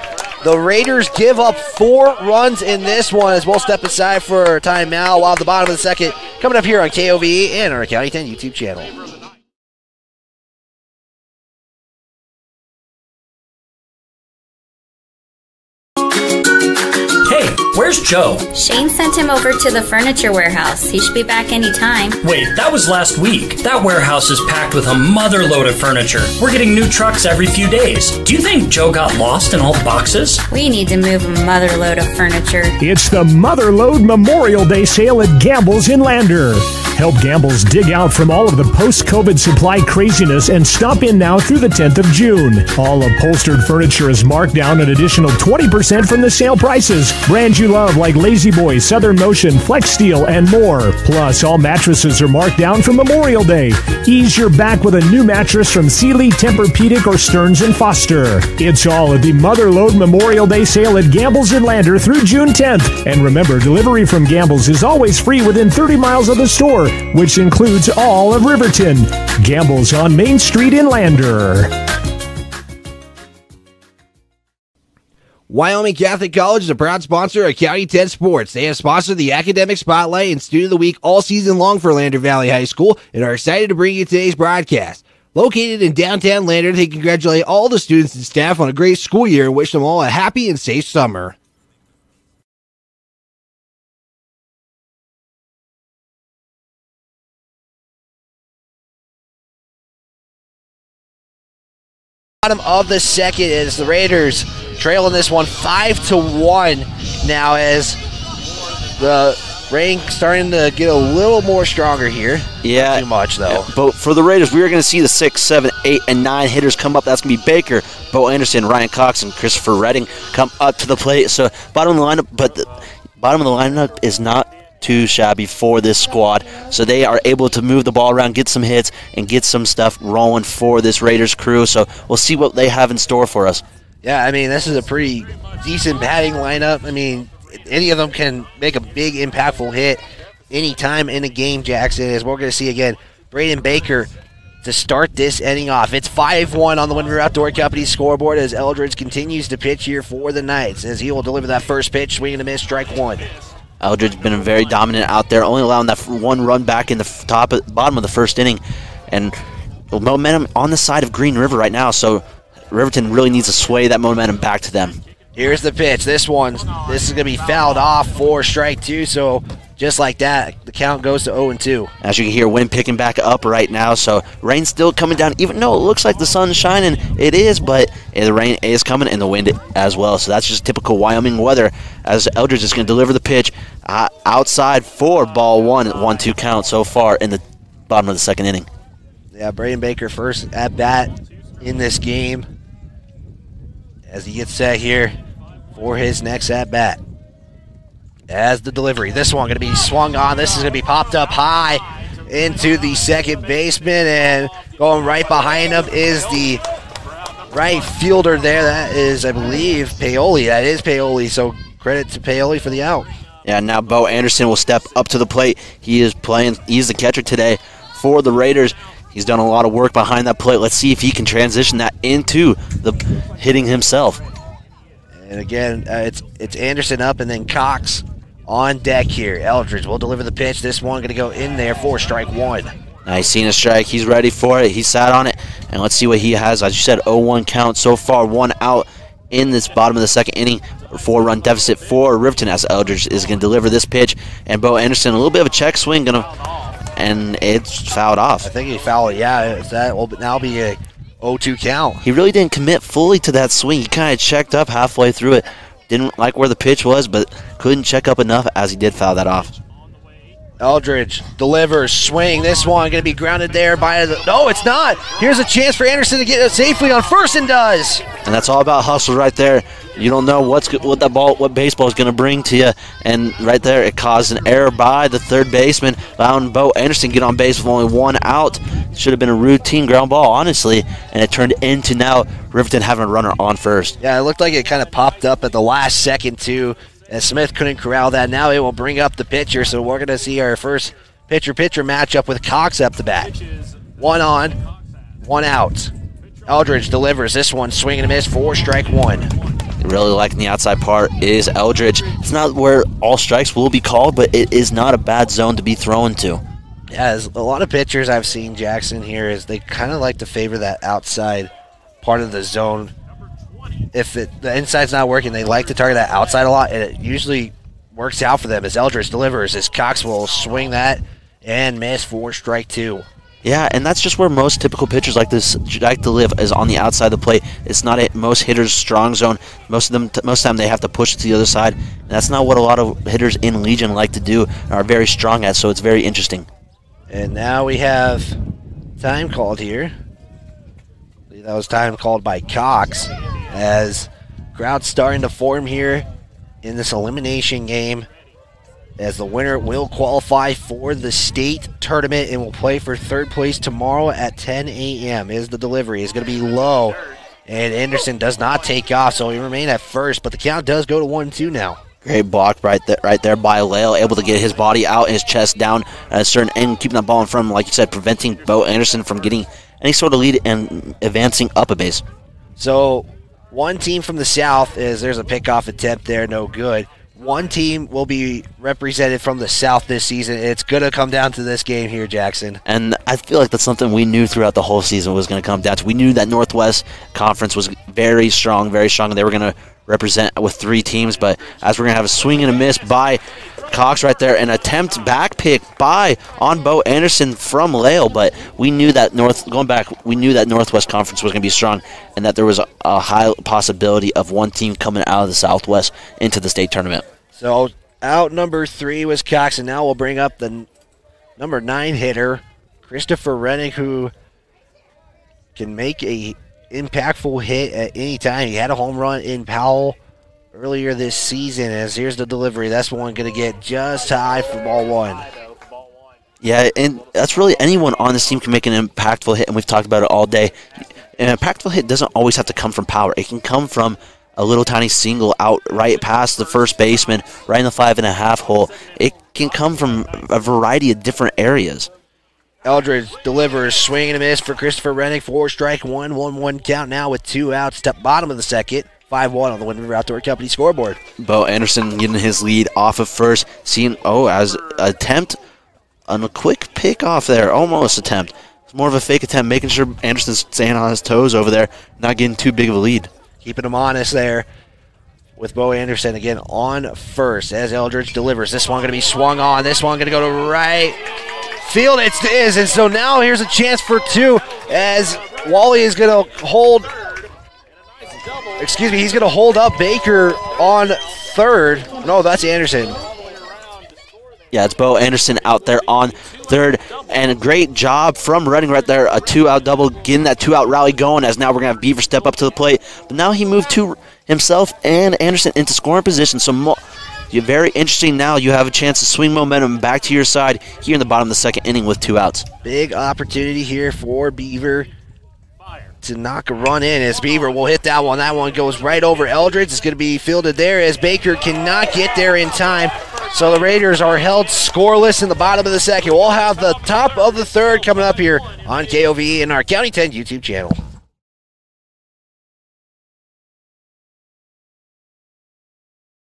the Raiders give up 4 runs in this one as we'll step aside for timeout while at the bottom of the second coming up here on KOVE and our County 10 YouTube channel. Hey, where's Joe? Shane sent him over to the furniture warehouse. He should be back any time. Wait, that was last week. That warehouse is packed with a mother load of furniture. We're getting new trucks every few days. Do you think Joe got lost in all the boxes? We need to move a mother load of furniture. It's the Motherlode Memorial Day sale at Gamble's in Lander. Help Gamble's dig out from all of the post-COVID supply craziness and stop in now through the 10th of June. All upholstered furniture is marked down an additional 20% from the sale prices. Brands you love like Lazy Boy, Southern Motion, Flex Steel, and more. Plus, all mattresses are marked down for Memorial Day. Ease your back with a new mattress from Sealy, Tempur-Pedic, or Stearns & Foster. It's all at the Motherlode Memorial Day sale at Gamble's in Lander through June 10th. And remember, delivery from Gamble's is always free within 30 miles of the store, which includes all of Riverton. Gamble's on Main Street in Lander. Wyoming Catholic College is a proud sponsor of County 10 Sports. They have sponsored the Academic Spotlight and Student of the Week all season long for Lander Valley High School and are excited to bring you today's broadcast. Located in downtown Lander, they congratulate all the students and staff on a great school year and wish them all a happy and safe summer. bottom of the second as the Raiders trail in this one 5-1 now, as the rain starting to get a little more stronger here. Yeah. Not too much, though. Yeah, but for the Raiders, we are going to see the 6, 7, 8, and 9 hitters come up. That's going to be Baker, Bo Anderson, Ryan Cox, and Christopher Redding come up to the plate. So bottom of the lineup, but the bottom of the lineup is not too shabby for this squad. So they are able to move the ball around, get some hits, and get some stuff rolling for this Raiders crew. So we'll see what they have in store for us. Yeah, I mean, this is a pretty decent batting lineup. I mean, any of them can make a big, impactful hit anytime in a game, Jackson, as we're going to see again. Braden Baker to start this inning off. It's 5-1 on the Wind River Outdoor Company scoreboard as Eldridge continues to pitch here for the Knights, as he will deliver that first pitch, swing and a miss, strike one. Eldridge has been very dominant out there, only allowing that one run back in the bottom of the first inning. And momentum on the side of Green River right now, so Riverton really needs to sway that momentum back to them. Here's the pitch. This is going to be fouled off for strike two, so just like that, the count goes to 0-2. As you can hear, wind picking back up right now, so rain's still coming down. Even though it looks like the sun's shining, it is, but the rain is coming and the wind as well. So that's just typical Wyoming weather, as Eldridge is going to deliver the pitch outside for ball one, 1-2 count so far in the bottom of the second inning. Yeah, Braden Baker first at bat in this game as he gets set here for his next at bat. As the delivery, this one going to be swung on. This is going to be popped up high into the second baseman, and going right behind him is the right fielder there. That is, I believe, Paoli. That is Paoli, so credit to Paoli for the out. Yeah, now Bo Anderson will step up to the plate. He's the catcher today for the Raiders. He's done a lot of work behind that plate. Let's see if he can transition that into the hitting himself. And again, it's Anderson up and then Cox on deck here. Eldridge will deliver the pitch. This one going to go in there for strike one. Nice, seen a strike. He's ready for it. He sat on it. And let's see what he has. As you said, 0-1 count so far. One out in this bottom of the second inning. 4-run deficit for Riverton, as Eldridge is going to deliver this pitch. And Bo Anderson, a little bit of a check swing, and it's fouled off. I think he fouled it. Yeah, that will now be a 0-2 count. He really didn't commit fully to that swing. He kind of checked up halfway through it. Didn't like where the pitch was, but couldn't check up enough, as he did foul that off. Eldridge delivers, swing. This one going to be grounded there by the... No, it's not. Here's a chance for Anderson to get it safely on first, and does. And that's all about hustle right there. You don't know what baseball is going to bring to you. And right there, it caused an error by the third baseman, allowing Bo Anderson to get on base with only one out. Should have been a routine ground ball, honestly, and it turned into now Riverton having a runner on first. Yeah, it looked like it kind of popped up at the last second, too, as Smith couldn't corral that. Now it will bring up the pitcher, so we're going to see our first pitcher-pitcher matchup with Cox up the bat. One on, one out. Eldridge delivers this one, swing and a miss for strike one. Really liking the outside part is Eldridge. It's not where all strikes will be called, but it is not a bad zone to be thrown to. Yeah, as a lot of pitchers I've seen, Jackson, here, is they kind of like to favor that outside part of the zone. If the inside's not working, they like to target that outside a lot, and it usually works out for them as Eldridge delivers, as Cox will swing that and miss for strike two. Yeah, and that's just where most typical pitchers like to live, is on the outside of the plate. It's not most hitters' strong zone. Most of the time they have to push it to the other side. And that's not what a lot of hitters in Legion like to do and are very strong at, so it's very interesting. And now we have time called here. I believe that was time called by Cox, as crowd's starting to form here in this elimination game, as the winner will qualify for the state tournament and will play for third place tomorrow at 10 a.m. Is the delivery is going to be low, and Anderson does not take off, so he remain at first, but the count does go to 1-2 now. Great block right there by Lale, able to get his body out and his chest down at a certain end, keeping that ball in front of him, like you said, preventing Bo Anderson from getting any sort of lead and advancing up a base. So one team from the south, there's a pickoff attempt there, no good. One team will be represented from the south this season. It's going to come down to this game here, Jackson. And I feel like that's something we knew throughout the whole season was going to come down to. We knew that Northwest Conference was very strong, and they were going to represent with 3 teams. But as we're going to have a swing and a miss by Cox right there, an attempt back pick on Bo Anderson from Lale, but we knew that Northwest Conference was going to be strong and that there was a high possibility of one team coming out of the Southwest into the state tournament. So out number 3 was Cox, and now we'll bring up the number 9 hitter, Christopher Rennick, who can make a impactful hit at any time. He had a home run in Powell earlier this season, as here's the delivery. That's one going to get just high for ball 1. Yeah, and that's really anyone on this team can make an impactful hit, and we've talked about it all day. An impactful hit doesn't always have to come from power. It can come from a little tiny single out right past the first baseman, right in the 5.5 hole. It can come from a variety of different areas. Eldridge delivers, swing and a miss for Christopher Rennick. 4 strike, 1-1-1 count now with 2 outs. Bottom of the second. 5-1 on the Wind River Outdoor Company scoreboard. Bo Anderson getting his lead off of first. Seeing, as attempt on a quick pick off there. Almost attempt. It's more of a fake attempt, making sure Anderson's staying on his toes over there, not getting too big of a lead. Keeping him honest there with Bo Anderson again on first as Eldridge delivers. This one going to be swung on. This one going to go to right field. It is, and so now here's a chance for 2 as Wally is going to hold... he's going to hold up Baker on third. No, that's Anderson. Yeah, it's Bo Anderson out there on third. And a great job from Redding right there. A 2-out double, getting that 2-out rally going, as now we're going to have Beaver step up to the plate. But now he moved himself and Anderson into scoring position. So you're very interesting now. You have a chance to swing momentum back to your side here in the bottom of the second inning with 2 outs. Big opportunity here for Beaver to knock a run in, as Beaver will hit that one. That one goes right over Eldridge. It's going to be fielded there as Baker cannot get there in time. So the Raiders are held scoreless in the bottom of the second. We'll have the top of the third coming up here on KOVE and our County 10 YouTube channel.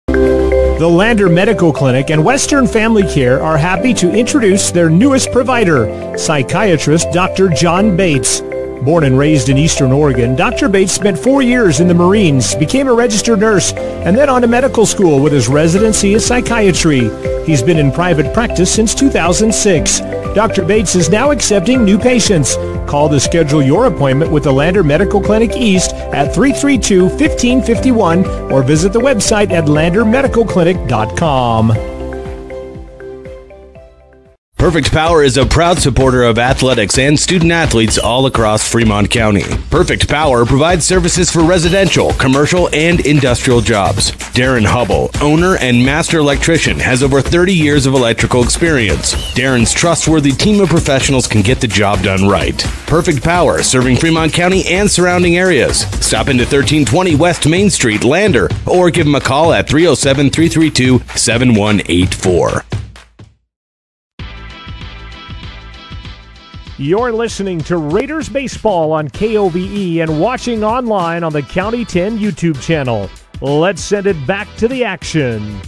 The Lander Medical Clinic and Western Family Care are happy to introduce their newest provider, psychiatrist Dr. John Bates. Born and raised in Eastern Oregon, Dr. Bates spent 4 years in the Marines, became a registered nurse, and then on to medical school with his residency in psychiatry. He's been in private practice since 2006. Dr. Bates is now accepting new patients. Call to schedule your appointment with the Lander Medical Clinic East at 332-1551 or visit the website at landermedicalclinic.com. Perfect Power is a proud supporter of athletics and student athletes all across Fremont County. Perfect Power provides services for residential, commercial, and industrial jobs. Darren Hubble, owner and master electrician, has over 30 years of electrical experience. Darren's trustworthy team of professionals can get the job done right. Perfect Power, serving Fremont County and surrounding areas. Stop into 1320 West Main Street, Lander, or give him a call at 307-332-7184. You're listening to Raiders Baseball on KOVE and watching online on the County 10 YouTube channel. Let's send it back to the action.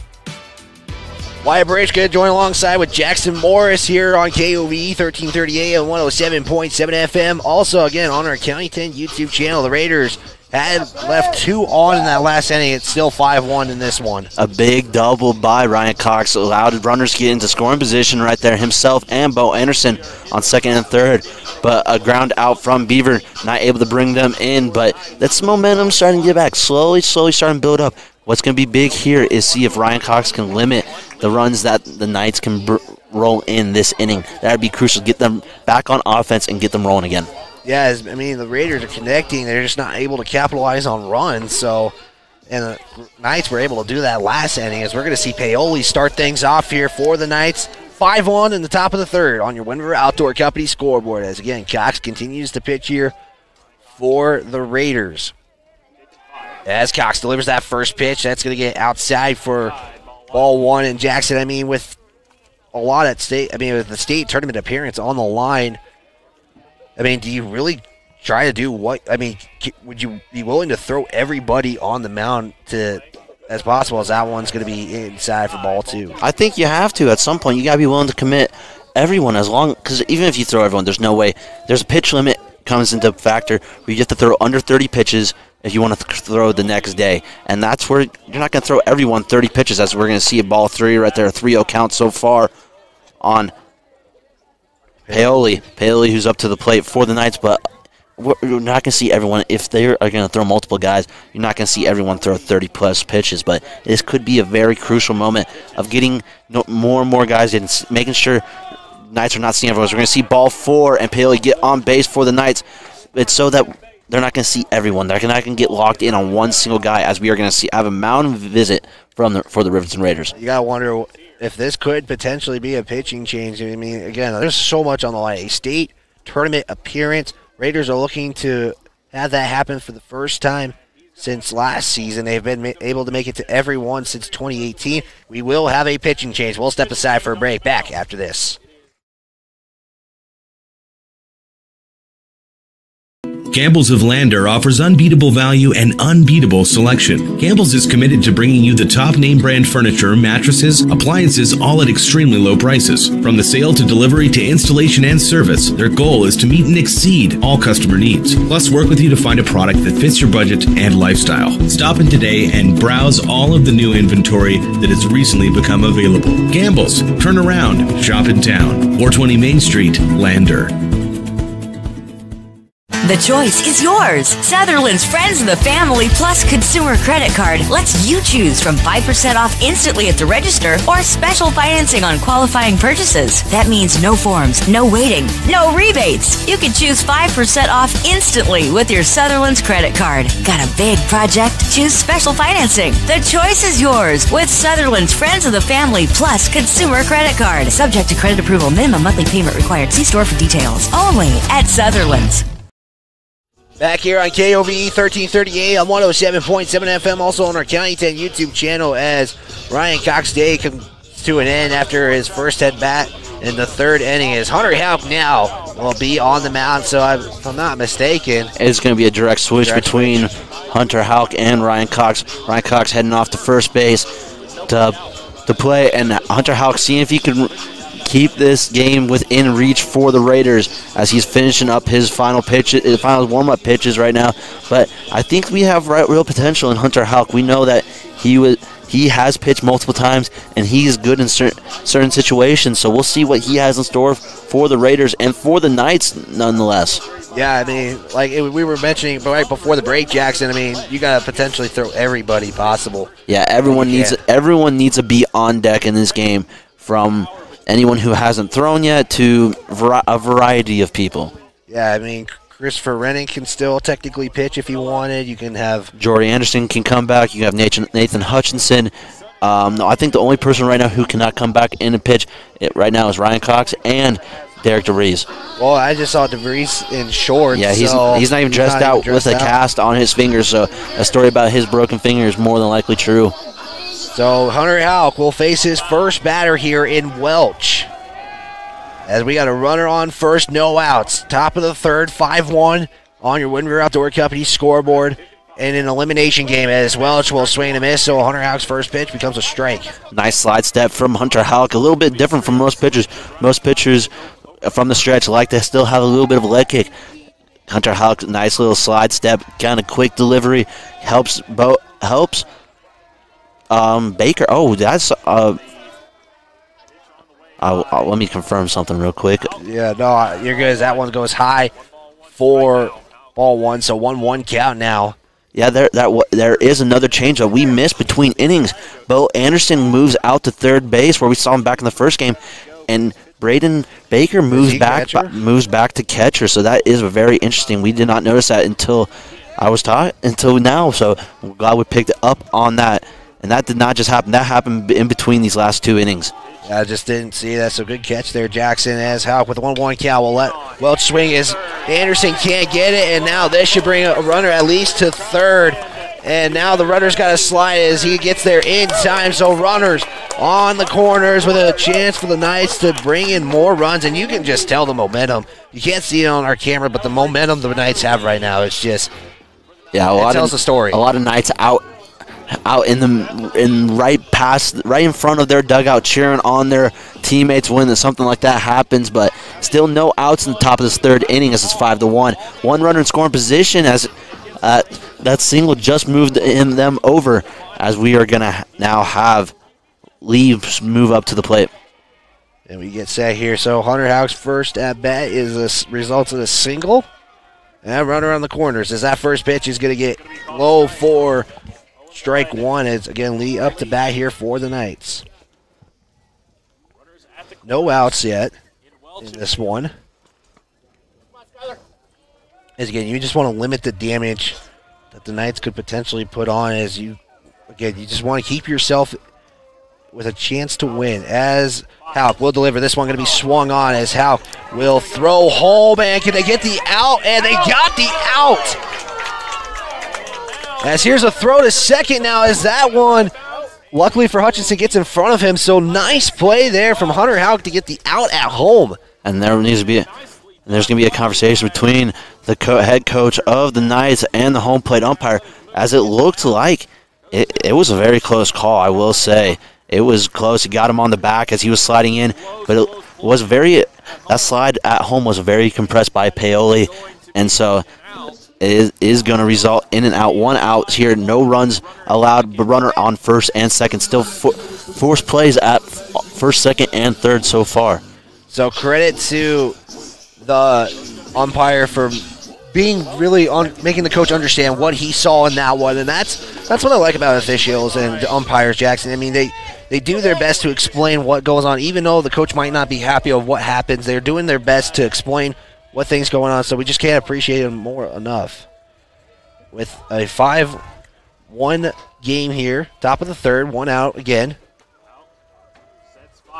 Wyatt Bridge going to join alongside with Jackson Morris here on KOVE 1330 AM 107.7 FM. Also, again, on our County 10 YouTube channel, the Raiders had left 2 on in that last inning. It's still 5-1 in this one. A big double by Ryan Cox allowed runners to get into scoring position right there, himself and Bo Anderson on second and third. But a ground out from Beaver, not able to bring them in. But that's momentum starting to get back, slowly starting to build up. What's going to be big here is see if Ryan Cox can limit the runs that the Knights can roll in this inning. That would be crucial. Get them back on offense and get them rolling again. Yeah, I mean, the Raiders are connecting. They're just not able to capitalize on runs. So, and the Knights were able to do that last inning, as we're going to see Paoli start things off here for the Knights. 5-1 in the top of the third on your Wind River Outdoor Company scoreboard. As, again, Cox continues to pitch here for the Raiders. As Cox delivers that first pitch, that's going to get outside for ball 1. And Jackson, I mean, with a lot at stake, with the state tournament appearance on the line, do you really try to do what? Would you be willing to throw everybody on the mound as possible, as that one's going to be inside for ball 2? I think you have to. At some point, you got to be willing to commit everyone, because even if you throw everyone, there's no way. There's a pitch limit comes into factor where you have to throw under 30 pitches. if you want to throw the next day. And that's where you're not going to throw everyone 30 pitches, as we're going to see a ball 3 right there, 3-0 count so far on Paoli. Paoli, who's up to the plate for the Knights, but you're not going to see everyone. If they are going to throw multiple guys, you're not going to see everyone throw 30-plus pitches. But this could be a very crucial moment of getting more and more guys in, making sure Knights are not seeing everyone. We're going to see ball 4 and Paoli get on base for the Knights. It's so that they're not going to see everyone. They're not going to get locked in on one single guy, as we are going to have a mound visit for the Riverton Raiders. You got to wonder if this could potentially be a pitching change. I mean, again, there's so much on the line. A state tournament appearance. Raiders are looking to have that happen for the first time since last season. They've been able to make it to every one since 2018. We will have a pitching change. We'll step aside for a break. Back after this. Campbell's of Lander offers unbeatable value and unbeatable selection. Campbell's is committed to bringing you the top name brand furniture, mattresses, appliances, all at extremely low prices. From the sale to delivery to installation and service, their goal is to meet and exceed all customer needs. Plus, work with you to find a product that fits your budget and lifestyle. Stop in today and browse all of the new inventory that has recently become available. Campbell's, turn around, shop in town. 420 Main Street, Lander. The choice is yours. Sutherland's Friends of the Family Plus Consumer Credit Card lets you choose from 5% off instantly at the register or special financing on qualifying purchases. That means no forms, no waiting, no rebates. You can choose 5% off instantly with your Sutherland's credit card. Got a big project? Choose special financing. The choice is yours with Sutherland's Friends of the Family Plus Consumer Credit Card. Subject to credit approval. Minimum monthly payment required. See store for details. Only at Sutherland's. Back here on KOVE 1338 on 107.7 FM, also on our County 10 YouTube channel, as Ryan Cox Day comes to an end after his first at-bat in the third inning, as Hunter Houck now will be on the mound. So if I'm not mistaken, it's going to be a direct switch between Hunter Houck and Ryan Cox. Ryan Cox heading off to first base to play, and Hunter Houck seeing if he can keep this game within reach for the Raiders as he's finishing up his final warm-up pitches right now. But I think we have real potential in Hunter Houck. We know that he has pitched multiple times, and he is good in certain situations. So we'll see what he has in store for the Raiders and for the Knights, nonetheless. Yeah, I mean, like we were mentioning right before the break, Jackson, I mean, you got to potentially throw everybody possible. Yeah, everyone needs to be on deck in this game, from anyone who hasn't thrown yet to a variety of people. Yeah, I mean, Christopher Renning can still technically pitch if he wanted. You can have Jordy Anderson can come back. You have Nathan Hutchinson. No, I think the only person right now who cannot come back in and pitch right now is Ryan Cox and Derek DeVries. Well, I just saw DeVries in shorts. Yeah, he's not even dressed out with a cast on his fingers, so a story about his broken finger is more than likely true. So Hunter Houck will face his first batter here in Welch, as we got a runner on first, no outs. Top of the third, 5-1 on your Wind River Outdoor Company scoreboard. And an elimination game, as Welch will swing and miss, so Hunter Houck's first pitch becomes a strike. Nice slide step from Hunter Houck, a little bit different from most pitchers. Most pitchers from the stretch like to still have a little bit of a leg kick. Hunter Houck, nice little slide step, kind of quick delivery, helps Baker. Oh, that's let me confirm something real quick. Yeah, no, you're good. That one goes high for ball one, so 1-1 count now. Yeah, there is another change that we missed between innings. Bo Anderson moves out to third base, where we saw him back in the first game, and Braden Baker moves back to catcher. So that is very interesting. We did not notice that until now. So I'm glad we picked up on that. And that did not just happen. That happened in between these last two innings. I just didn't see that. So good catch there, Jackson, as Houck with a 1-1 count will let Welch swing as Anderson can't get it. And now this should bring a runner at least to third. And now the runner's got to slide as he gets there in time. So runners on the corners with a chance for the Knights to bring in more runs. And you can just tell the momentum. You can't see it on our camera, but the momentum the Knights have right now, it's just, it tells the story. A lot of Knights out right in front of their dugout cheering on their teammates when something like that happens, but still no outs in the top of this third inning as it's 5-1. One runner in scoring position as That single just moved them over, as we are going to now have Leaves move up to the plate. And we get set here. So Hunter Houck's first at bat results in a single. And runner on the corners as that first pitch is going to get low for strike one. It's again Lee up to bat here for the Knights. No outs yet in this one. As again, you just want to limit the damage that the Knights could potentially put on as you just want to keep yourself with a chance to win. As Houck will deliver. This one going to be swung on as Houck will throw home. And can they get the out? And they got the out. As here's a throw to second now as that one, luckily for Hutchinson, gets in front of him. So nice play there from Hunter Houck to get the out at home. And there needs to be there's going to be a conversation between the head coach of the Knights and the home plate umpire, as it looked like it was a very close call, I will say. It was close. He got him on the back as he was sliding in, but it was that slide at home was very compressed by Paoli, and so it is going to result in an out. One out here, no runs allowed, but runner on first and second. Still force plays at first, second, and third so far. So credit to the umpire for being really making the coach understand what he saw in that one, and that's what I like about officials and umpires, Jackson. I mean, they do their best to explain what goes on, even though the coach might not be happy of what happens. They're doing their best to explain what things going on, so we just can't appreciate them more enough. With a 5-1 game here, top of the third, one out again.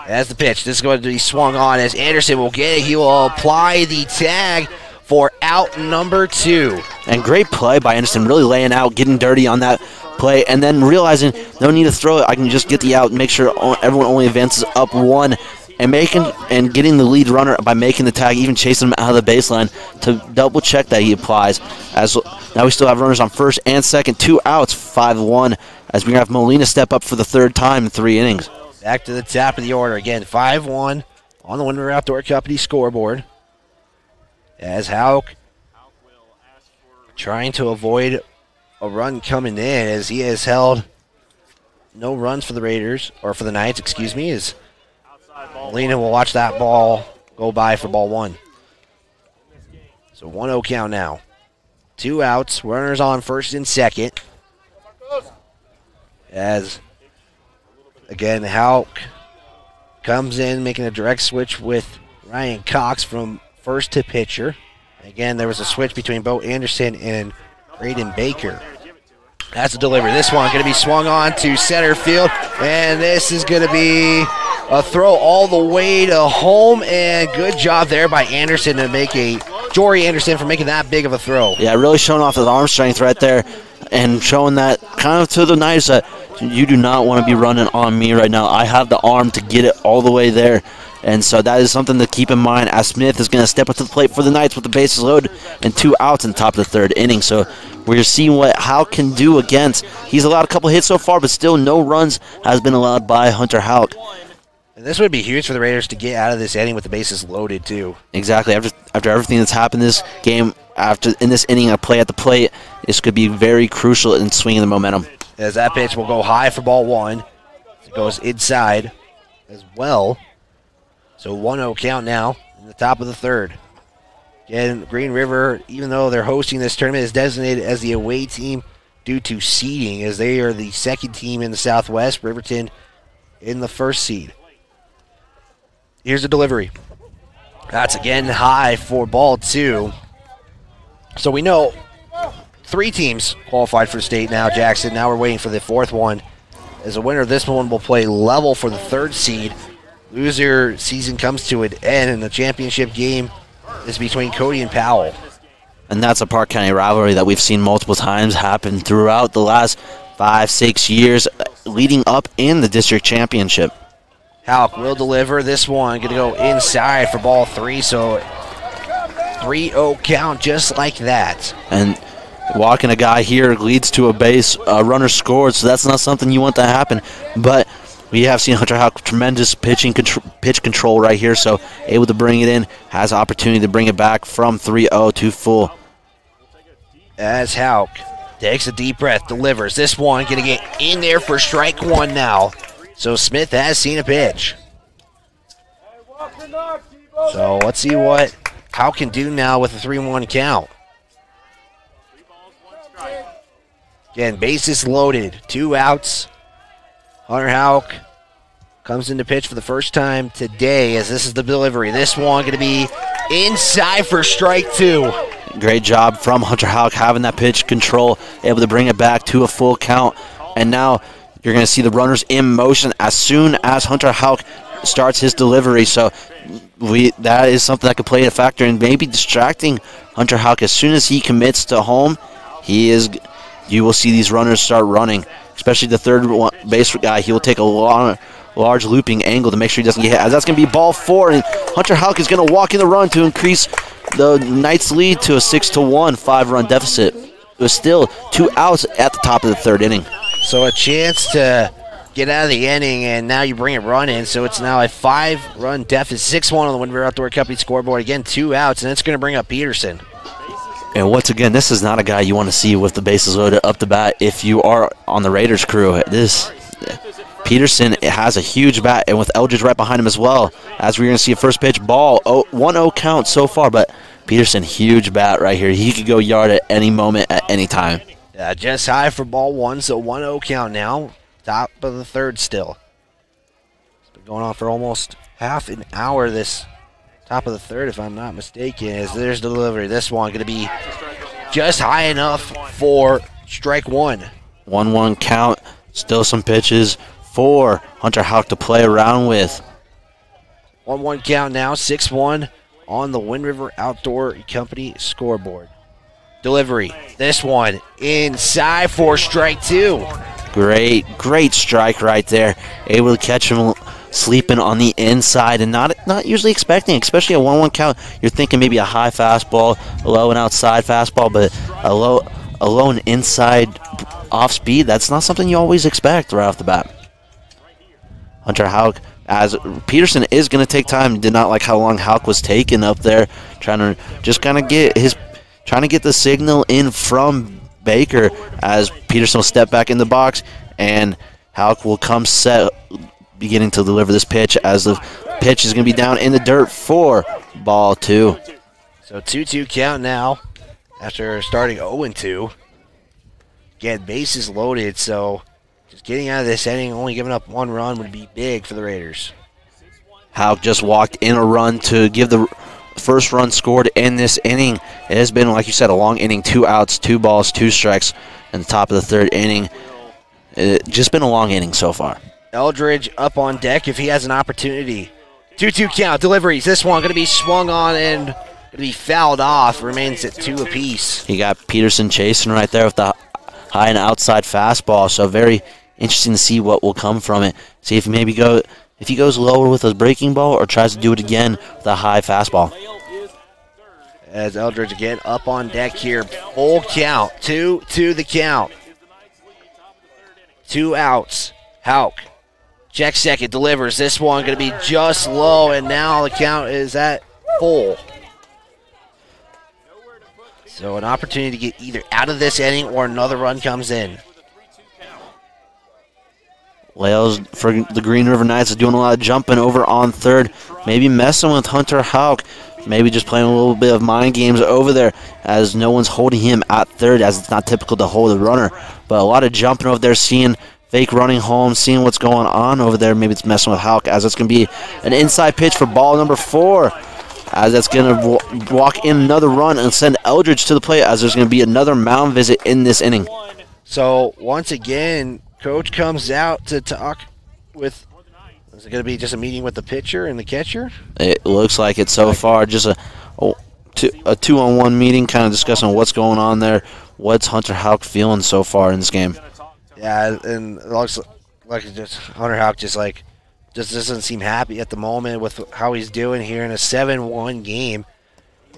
As the pitch, this is going to be swung on as Anderson will get it. He will apply the tag for out number 2. And great play by Anderson, really laying out, getting dirty on that play, and then realizing no need to throw it. I can just get the out, make sure everyone only advances up one, and getting the lead runner by making the tag, even chasing him out of the baseline to double check that he applies. As now we still have runners on first and second, 2 outs, 5-1, as we're going to have Molina step up for the third time in 3 innings. Back to the top of the order again, 5-1 on the Wind River Outdoor Company scoreboard. As Houck trying to avoid a run coming in, as he has held no runs for the Raiders, or for the Knights, excuse me, as Molina will watch that ball go by for ball 1. So 1-0 count now. 2 outs, runners on first and second. As, again, Houck comes in, making a direct switch with Ryan Cox from first to pitcher. Again, there was a switch between Bo Anderson and Braden Baker. That's a delivery. This one going to be swung on to center field, and this is going to be a throw all the way to home, and good job there by Anderson to make Jory Anderson for making that big of a throw. Yeah, really showing off his arm strength right there and showing that kind of to the Knights that you do not want to be running on me right now. I have the arm to get it all the way there. And so that is something to keep in mind as Smith is going to step up to the plate for the Knights with the bases loaded and 2 outs in the top of the third inning. So we're seeing what Houck can do against. He's allowed a couple hits so far, but still no runs has been allowed by Hunter Houck. And this would be huge for the Raiders to get out of this inning with the bases loaded too. Exactly. After everything that's happened in this game, in this inning, a play at the plate, this could be very crucial in swinging the momentum. As that pitch will go high for ball 1. It goes inside as well. So 1-0 count now in the top of the third. Again, Green River, even though they're hosting this tournament, is designated as the away team due to seeding, as they are the second team in the Southwest. Riverton in the first seed. Here's the delivery. That's again high for ball 2. So we know 3 teams qualified for state now, Jackson. Now we're waiting for the 4th one. As a winner of this one will play level for the 3rd seed. Loser season comes to an end, and the championship game is between Cody and Powell. And that's a Park County rivalry that we've seen multiple times happen throughout the last 5-6 years leading up in the district championship. Houck will deliver this one. Going to go inside for ball 3, so 3-0 count just like that. And walking a guy here leads to a base. A runner scored, so that's not something you want to happen. But we have seen Hunter Houck tremendous pitch control right here, so able to bring it in, has opportunity to bring it back from 3-0 to full. as Hauk takes a deep breath, delivers. This one going to get in there for strike one now. So Smith has seen a pitch. So let's see what Hauk can do now with a 3-1 count. Again, bases loaded, 2 outs. Hunter Hauk comes into pitch for the first time today as this is the delivery. This one going to be inside for strike 2. Great job from Hunter Hauk having that pitch control, able to bring it back to a full count. And now you're going to see the runners in motion as soon as Hunter Hauk starts his delivery. So that is something that could play a factor in maybe distracting Hunter Hauk. As soon as he commits to home, you will see these runners start running, especially the third base guy. He will take a large looping angle to make sure he doesn't get hit. As that's going to be ball 4, and Hunter Hauk is going to walk in the run to increase the Knights' lead to a 6-1 5-run deficit. There's still 2 outs at the top of the 3rd inning. So a chance to get out of the inning, and now you bring a run in. So it's now a 5-run deficit, 6-1 on the Wind River Outdoor Company scoreboard. Again, 2 outs, and it's going to bring up Peterson. And once again, this is not a guy you want to see with the bases loaded up the bat if you are on the Raiders crew. Peterson has a huge bat, and with Eldridge right behind him as well, as we're going to see a first pitch ball, 1-0 count so far, but Peterson, huge bat right here. He could go yard at any moment, at any time. Yeah, just high for ball 1, so 1-0 count now. Top of the 3rd still. It's been going on for almost half an hour, this top of the 3rd, if I'm not mistaken, as there's the delivery. This one going to be just high enough for strike 1. 1-1 count, still some pitches for Hunter Hauk to play around with. 1-1 count now, 6-1 on the Wind River Outdoor Company scoreboard. Delivery. This one inside for strike 2. Great strike right there. Able to catch him sleeping on the inside and not usually expecting, especially a 1-1 count. You're thinking maybe a high fastball, a low and outside fastball, but a low and inside off speed, that's not something you always expect right off the bat. Hunter Hauk, as Peterson is going to take time. Did not like how long Hauk was taking up there, trying to just kind of get the signal in from Baker as Peterson will step back in the box, and Hauk will come set, beginning to deliver this pitch as the pitch is going to be down in the dirt for ball 2. So 2-2 count now after starting 0-2. Again, bases loaded, so just getting out of this inning, only giving up 1 run would be big for the Raiders. Hauk just walked in a run to give the first run scored in this inning. It has been, like you said, a long inning, 2 outs, 2 balls, 2 strikes in the top of the 3rd inning. It's just been a long inning so far. Eldridge up on deck if he has an opportunity. 2-2 count, deliveries. This one going to be swung on and going to be fouled off. Remains at 2 apiece. You got Peterson chasing right there with the high and outside fastball, so very interesting to see what will come from it. See if he goes lower with a breaking ball or tries to do it again with a high fastball. As Eldridge again up on deck here. Full count. 2-2 the count. 2 outs. Hauk. Check second. Delivers. This one going to be just low, and now the count is at full. So an opportunity to get either out of this inning or another run comes in. Lales for the Green River Knights is doing a lot of jumping over on 3rd. Maybe messing with Hunter Hauk. Maybe just playing a little bit of mind games over there as no one's holding him at 3rd, as it's not typical to hold a runner. But a lot of jumping over there, seeing fake running home, seeing what's going on over there. Maybe it's messing with Hauk, as it's going to be an inside pitch for ball number 4. As that's going to walk in another run and send Eldridge to the plate, as there's going to be another mound visit in this inning. So once again, Coach comes out to talk with, is it going to be just a meeting with the pitcher and the catcher? It looks like it so far. Just a 2-on-1 meeting, kind of discussing what's going on there. What's Hunter Hauk feeling so far in this game? Yeah, and it looks like Hunter Hauk just doesn't seem happy at the moment with how he's doing here in a 7-1 game,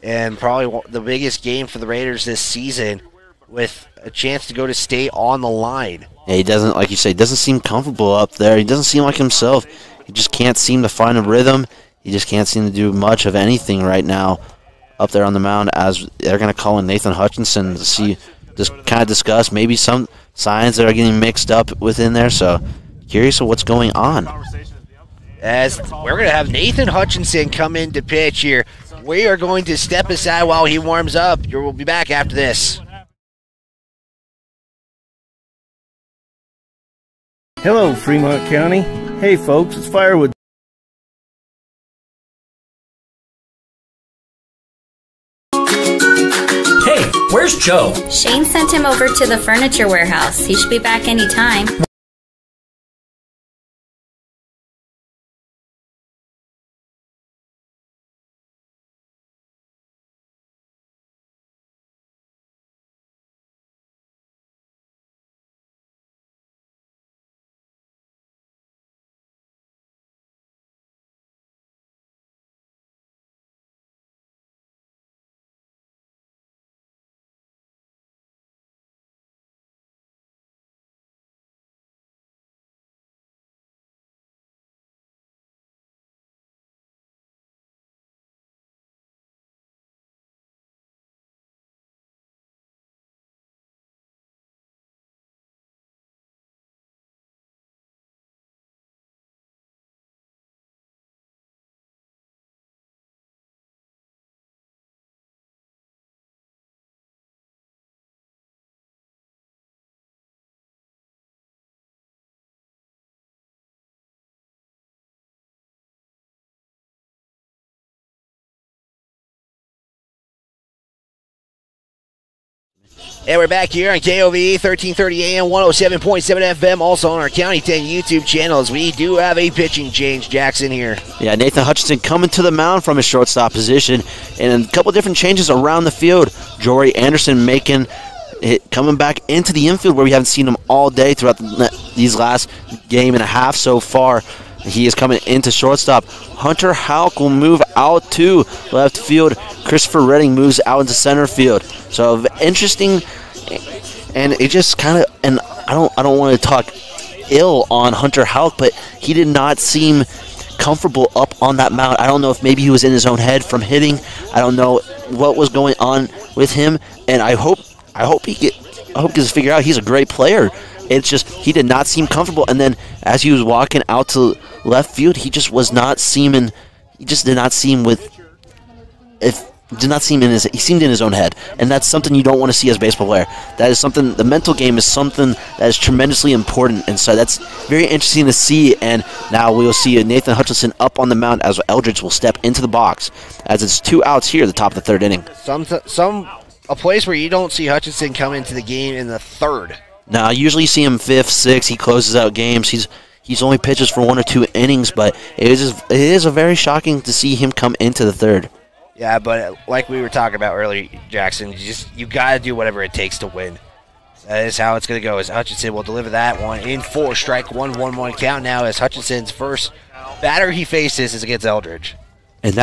and probably the biggest game for the Raiders this season, with a chance to go to state on the line. Yeah, he doesn't, like you say, doesn't seem comfortable up there. He doesn't seem like himself. He just can't seem to find a rhythm. He just can't seem to do much of anything right now up there on the mound as they're going to call in Nathan Hutchinson to see, just kind of discuss maybe some signs that are getting mixed up within there. So curious of what's going on. As we're going to have Nathan Hutchinson come in to pitch here. We are going to step aside while he warms up. We'll be back after this. Hello, Fremont County. Hey, folks, it's Firewood. Hey, where's Joe? Shane sent him over to the furniture warehouse. He should be back anytime. And we're back here on KOVE 1330 AM, 107.7 FM, also on our County 10 YouTube channels. We do have a pitching change, Jackson, here. Yeah, Nathan Hutchinson coming to the mound from his shortstop position, and a couple different changes around the field. Jory Anderson making it, coming back into the infield where we haven't seen him all day throughout these last game and a half so far. He is coming into shortstop. Hunter Houck will move out to left field. Christopher Redding moves out into center field. So interesting, and it just kind of, and I don't want to talk ill on Hunter Houck, but he did not seem comfortable up on that mound. I don't know if maybe he was in his own head from hitting. I don't know what was going on with him, and I hope he gets figured out. He's a great player. It's just he did not seem comfortable, and then as he was walking out to left field, he just was not seeming. He just did not seem he seemed in his own head, and that's something you don't want to see as a baseball player. That is something. The mental game is something that is tremendously important, and so that's very interesting to see. And now we will see Nathan Hutchinson up on the mound as Eldridge will step into the box as it's 2 outs here at the top of the third inning. A place where you don't see Hutchinson come into the game in the third. Now, usually you see him fifth, sixth. He closes out games. He's only pitches for 1 or 2 innings, but it is a very shocking to see him come into the third. Yeah, but like we were talking about earlier, Jackson, you got to do whatever it takes to win. That is how it's going to go. As Hutchinson will deliver that one in 4, strike 1, 1-1 count now. As Hutchinson's first batter he faces is against Eldridge, and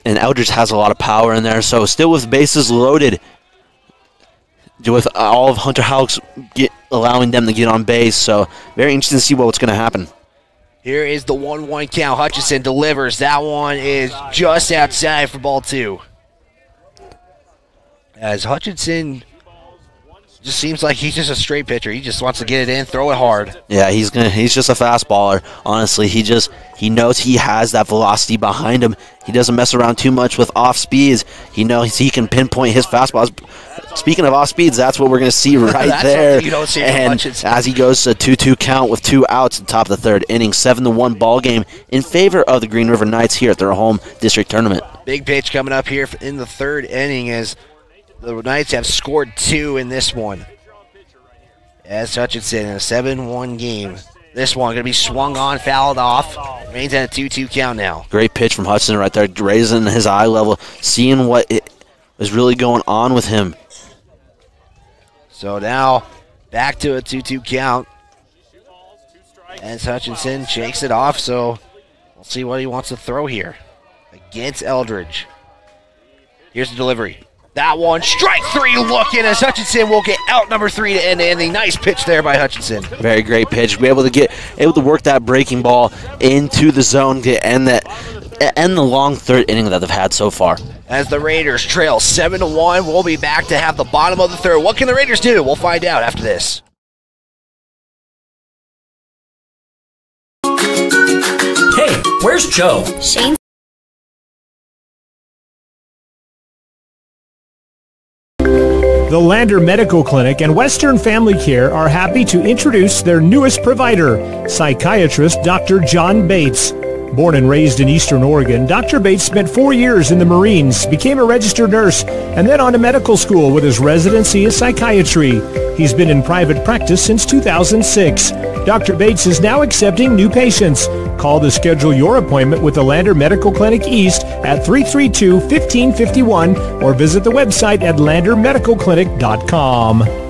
Eldridge has a lot of power in there. So still with bases loaded, with all of Hunter Houck's allowing them to get on base. So very interesting to see what's going to happen. Here is the 1-1 count. Hutchinson delivers. That one is just outside for ball 2. As Hutchinson just seems like he's just a straight pitcher. He just wants to get it in, throw it hard. Yeah, he's just a fastballer. Honestly, he knows he has that velocity behind him. He doesn't mess around too much with off speeds. He knows he can pinpoint his fastballs. Speaking of off speeds, that's what we're going to see right there. You don't see and as he goes to 2-2 count with 2 outs at the top of the third inning, 7-1 ball game in favor of the Green River Knights here at their home district tournament. Big pitch coming up here in the third inning as the Knights have scored 2 in this one. As Hutchinson in a 7-1 game. This one going to be swung on, fouled off. Remains at a 2-2 count now. Great pitch from Hutchinson right there, raising his eye level, seeing what is really going on with him. So now back to a 2-2 count. As Hutchinson shakes it off, so we'll see what he wants to throw here against Eldridge. Here's the delivery. That one, strike 3 looking as Hutchinson will get out number 3 to end the inning. Nice pitch there by Hutchinson. Very great pitch. Be able to work that breaking ball into the zone to end that end the long third inning that they've had so far. As the Raiders trail 7-1, we'll be back to have the bottom of the third. What can the Raiders do? We'll find out after this. Hey, where's Joe? Shane. The Lander Medical Clinic and Western Family Care are happy to introduce their newest provider, psychiatrist Dr. John Bates. Born and raised in Eastern Oregon, Dr. Bates spent 4 years in the Marines, became a registered nurse, and then on to medical school with his residency in psychiatry. He's been in private practice since 2006. Dr. Bates is now accepting new patients. Call to schedule your appointment with the Lander Medical Clinic East at 332-1551 or visit the website at landermedicalclinic.com.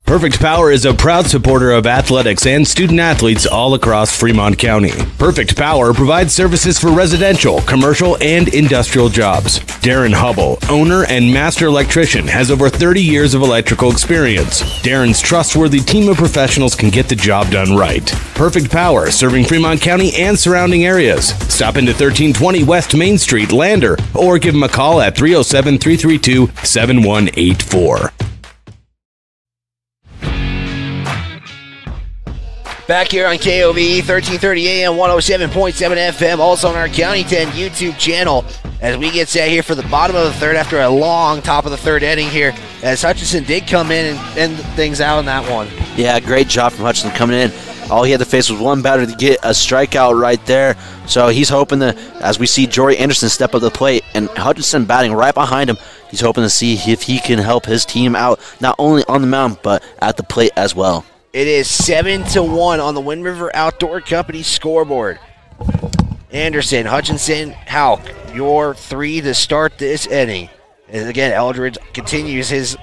Perfect Power is a proud supporter of athletics and student athletes all across Fremont County. Perfect Power provides services for residential, commercial, and industrial jobs. Darren Hubble, owner and master electrician, has over 30 years of electrical experience. Darren's trustworthy team of professionals can get the job done right. Perfect Power, serving Fremont County and surrounding areas. Stop into 1320 West Main Street, Lander, or give him a call at 307-332-7184. Back here on KOV 1330 AM, 107.7 FM, also on our County 10 YouTube channel, as we get set here for the bottom of the third after a long top of the third inning here, as Hutchinson did come in and end things out in that one. Yeah, great job from Hutchinson coming in. All he had to face was one batter to get a strikeout right there. So he's hoping to, as we see Jory Anderson step up the plate and Hutchinson batting right behind him, he's hoping to see if he can help his team out, not only on the mound, but at the plate as well. It is 7-1 on the Wind River Outdoor Company scoreboard. Anderson, Hutchinson, Hauk, your three to start this inning. And again, Eldridge continues his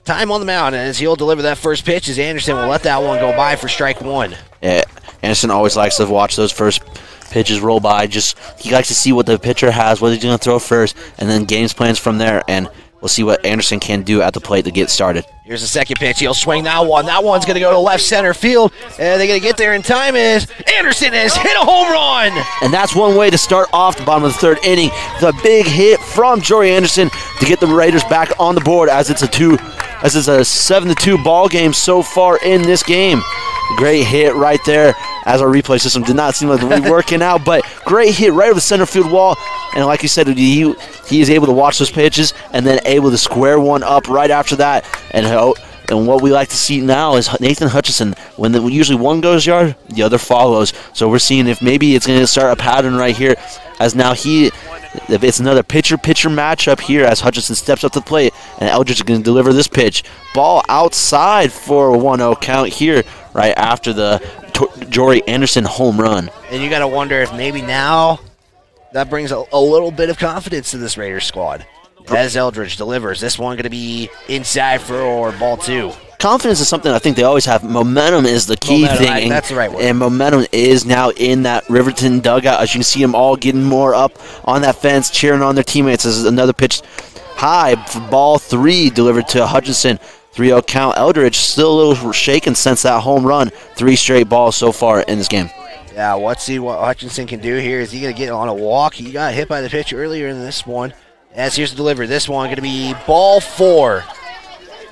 time on the mound, and as he'll deliver that first pitch, as Anderson will let that one go by for strike one. Yeah, Anderson always likes to watch those first pitches roll by. Just he likes to see what the pitcher has, what he's going to throw first, and then games plans from there. And we'll see what Anderson can do at the plate to get started. Here's the second pitch. He'll swing that one. That one's going to go to left center field. And they're going to get there in time as Anderson has hit a home run. And that's one way to start off the bottom of the third inning. The big hit from Jory Anderson to get the Raiders back on the board as it's a 7-2 ball game so far in this game. Great hit right there, as our replay system did not seem like to be working out, but great hit right over the center field wall. And like you said, he is able to watch those pitches and then able to square one up right after that. And what we like to see now is Nathan Hutchinson, when usually one goes yard, the other follows. So we're seeing if maybe it's going to start a pattern right here, as now it's another pitcher-pitcher matchup here as Hutchinson steps up to the plate, and Eldridge is going to deliver this pitch. Ball outside for a 1-0 count here right after the Jory Anderson home run. And you got to wonder if maybe now that brings a little bit of confidence to this Raiders squad. As Eldridge delivers, this one going to be inside for ball two. Confidence is something I think they always have. Momentum is the key thing. That's the right word. And momentum is now in that Riverton dugout. As you can see them all getting more up on that fence, cheering on their teammates. This is another pitch high for ball three delivered to Hutchinson. 3-0 count. Eldridge still a little shaken since that home run. 3 straight balls so far in this game. Yeah, let's see what Hutchinson can do here. Is he going to get on a walk? He got hit by the pitch earlier in this one. As here's the delivery. This one going to be ball 4.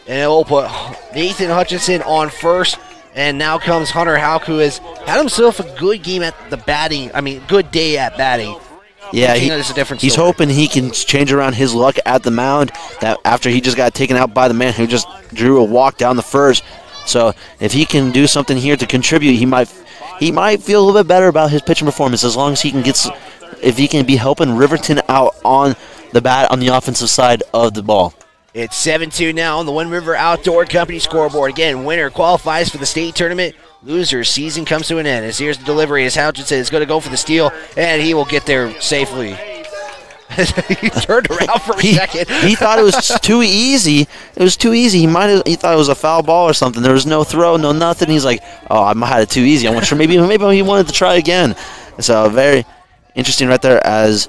And it will put Nathan Hutchinson on first. And now comes Hunter Hauk, who has had himself a good game at the batting. Good day at batting. Yeah, he's hoping he can change around his luck at the mound that after he just got taken out by the man who just drew a walk down the first. So if he can do something here to contribute, he might feel a little bit better about his pitching performance as long as he can if he can be helping Riverton out on the bat on the offensive side of the ball. It's 7-2 now on the Wind River Outdoor Company scoreboard. Again, winner qualifies for the state tournament. Loser season comes to an end. As here's the delivery, as Hutchinson is going to go for the steal, and he will get there safely. He turned around for a second. He thought it was too easy. It was too easy. He thought it was a foul ball or something. There was no throw, no nothing. He's like, oh, I had it too easy. I wasn't sure. Maybe he wanted to try again. So very interesting right there as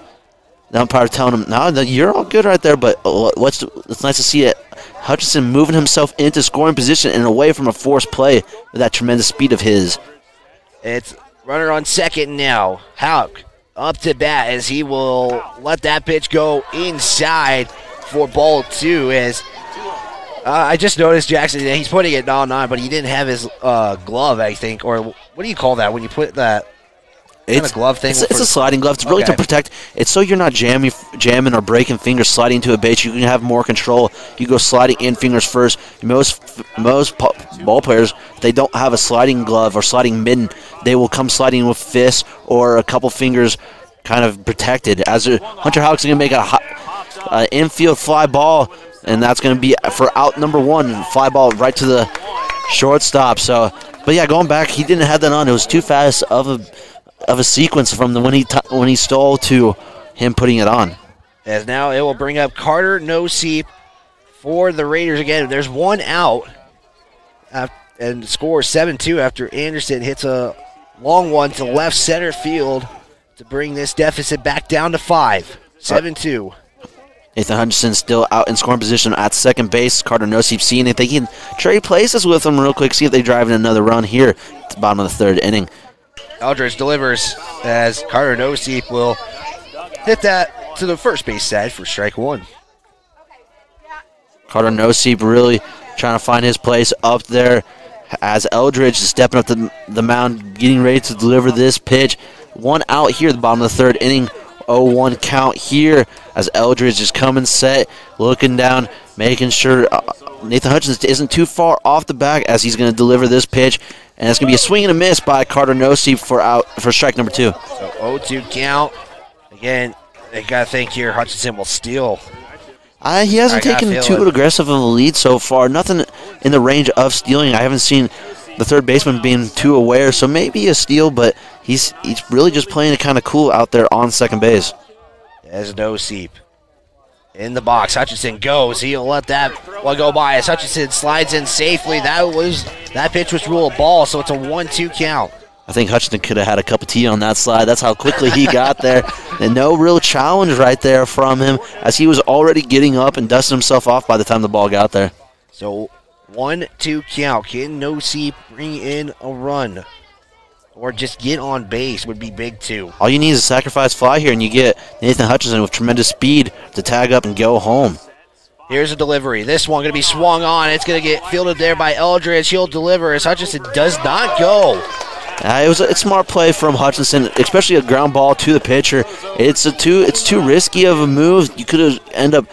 the umpire telling him, no, you're all good right there, but it's nice to see it. Hutchinson moving himself into scoring position and away from a forced play with that tremendous speed of his. It's Runner on second now. Hauk up to bat as he will let that pitch go inside for ball 2. As I just noticed Jackson, he's putting it on, but he didn't have his glove, I think. Or what do you call that when you put that kind of glove thing? It's a sliding glove. It's really to protect. It's so you're not jamming or breaking fingers sliding into a base. You can have more control. You go sliding in fingers first. Most ball players, they don't have a sliding glove or sliding mitten. They will come sliding with fists or a couple fingers kind of protected. As Hunter Hauk's going to make an infield fly ball, and that's going to be for out number 1, fly ball right to the shortstop. So, but yeah, going back, he didn't have that on. It was too fast of a sequence from when he stole to him putting it on. As now it will bring up Carter Noseep for the Raiders again. There's one out and scores 7-2 after Anderson hits a long one to left center field to bring this deficit back down to 5. 7-2. Nathan Hutchinson still out in scoring position at second base. Carter Noseep seeing if they can trade places with him real quick, see if they drive in another run here at the bottom of the 3rd inning. Eldridge delivers as Carter Noseep will hit that to the first base side for strike 1. Carter Noseep really trying to find his place up there as Eldridge is stepping up the mound, getting ready to deliver this pitch. One out here at the bottom of the 3rd inning. 0-1 count here as Eldridge is coming set, looking down, making sure Nathan Hutchinson isn't too far off the back as he's going to deliver this pitch. And it's going to be a swing and a miss by Carter Noseep for strike number 2. So 0-2 count. Again, they got to think here Hutchinson will steal. He hasn't taken too aggressive of a lead so far. Nothing in the range of stealing. I haven't seen the third baseman being too aware, so maybe a steal, but he's really just playing it kind of cool out there on second base. As Noseep in the box, Hutchinson goes. He'll let that one go by as Hutchinson slides in safely. That pitch was ruled a ball, so it's a 1-2 count. I think Hutchinson could have had a cup of tea on that slide. That's how quickly he got there. And no real challenge right there from him as he was already getting up and dusting himself off by the time the ball got there. So 1-2 count. Can Noseep bring in a run? Or just get on base would be big too. All you need is a sacrifice fly here, and you get Nathan Hutchinson with tremendous speed to tag up and go home. Here's a delivery. This one going to be swung on. It's going to get fielded there by Eldridge. He'll deliver as Hutchinson does not go. It was a smart play from Hutchinson, especially a ground ball to the pitcher. It's too risky of a move. You could have end up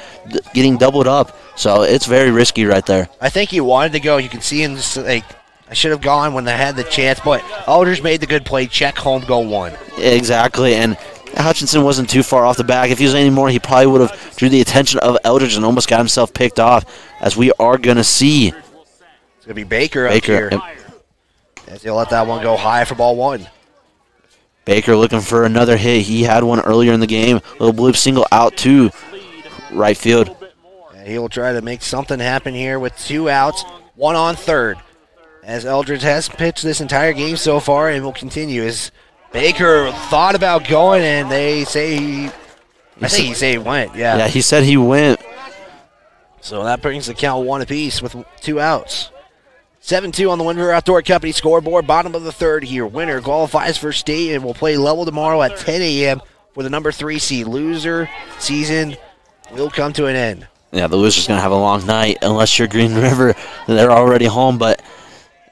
getting doubled up, so it's very risky right there. I think he wanted to go. You can see him just like, I should have gone when I had the chance, but Eldridge made the good play. Check home, go 1. Exactly, and Hutchinson wasn't too far off the back. If he was any more, he probably would have drew the attention of Eldridge and almost got himself picked off, as we are going to see. It's going to be Baker up here. Yep. As he'll let that one go high for ball 1. Baker looking for another hit. He had one earlier in the game. Little bloop single out to right field. And he will try to make something happen here with 2 outs, 1 on third. As Eldridge has pitched this entire game so far and will continue. As Baker thought about going, and they say he went. Yeah, he said he went. So that brings the count 1 apiece with 2 outs. 7-2 on the Winter Outdoor Company scoreboard. Bottom of the 3rd here. Winner qualifies for state and will play level tomorrow at 10 a.m. for the number 3 seed. Loser season will come to an end. Yeah, the loser's going to have a long night unless you're Green River. They're already home, but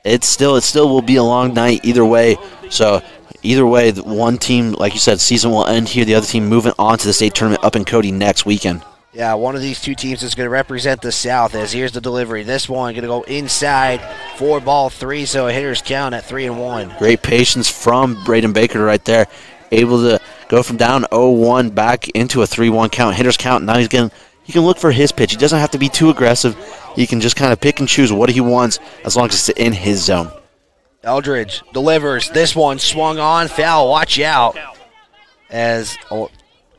it still will be a long night either way. So either way, the one team, like you said, season will end here. The other team moving on to the state tournament up in Cody next weekend. Yeah, one of these 2 teams is going to represent the South. As here's the delivery. This one going to go inside for ball 3, so a hitter's count at 3-1. Great patience from Braden Baker right there. Able to go from down 0-1 back into a 3-1 count. Hitter's count. Now he can look for his pitch. He doesn't have to be too aggressive. He can just kind of pick and choose what he wants as long as it's in his zone. Eldridge delivers. This one swung on, foul. Watch out. As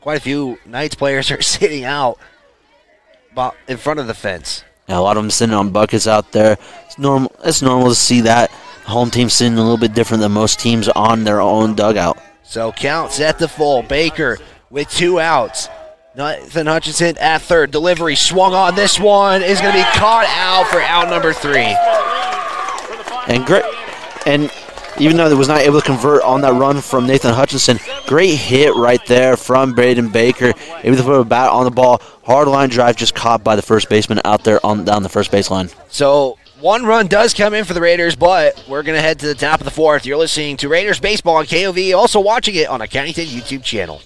quite a few Knights players are sitting out in front of the fence. Yeah, a lot of them sitting on buckets out there. It's normal to see that. The home team sitting a little bit different than most teams on their own dugout. So count set to full. Baker with 2 outs. Nathan Hutchinson at third. Delivery swung on. This one is going to be caught out for out number 3. And great. And even though they was not able to convert on that run from Nathan Hutchinson, great hit right there from Braden Baker. Able to put a bat on the ball. Hard line drive just caught by the first baseman out there down the first baseline. So 1 run does come in for the Raiders, but we're going to head to the top of the 4th. You're listening to Raiders Baseball on KOV, also watching it on a County 10 YouTube channel.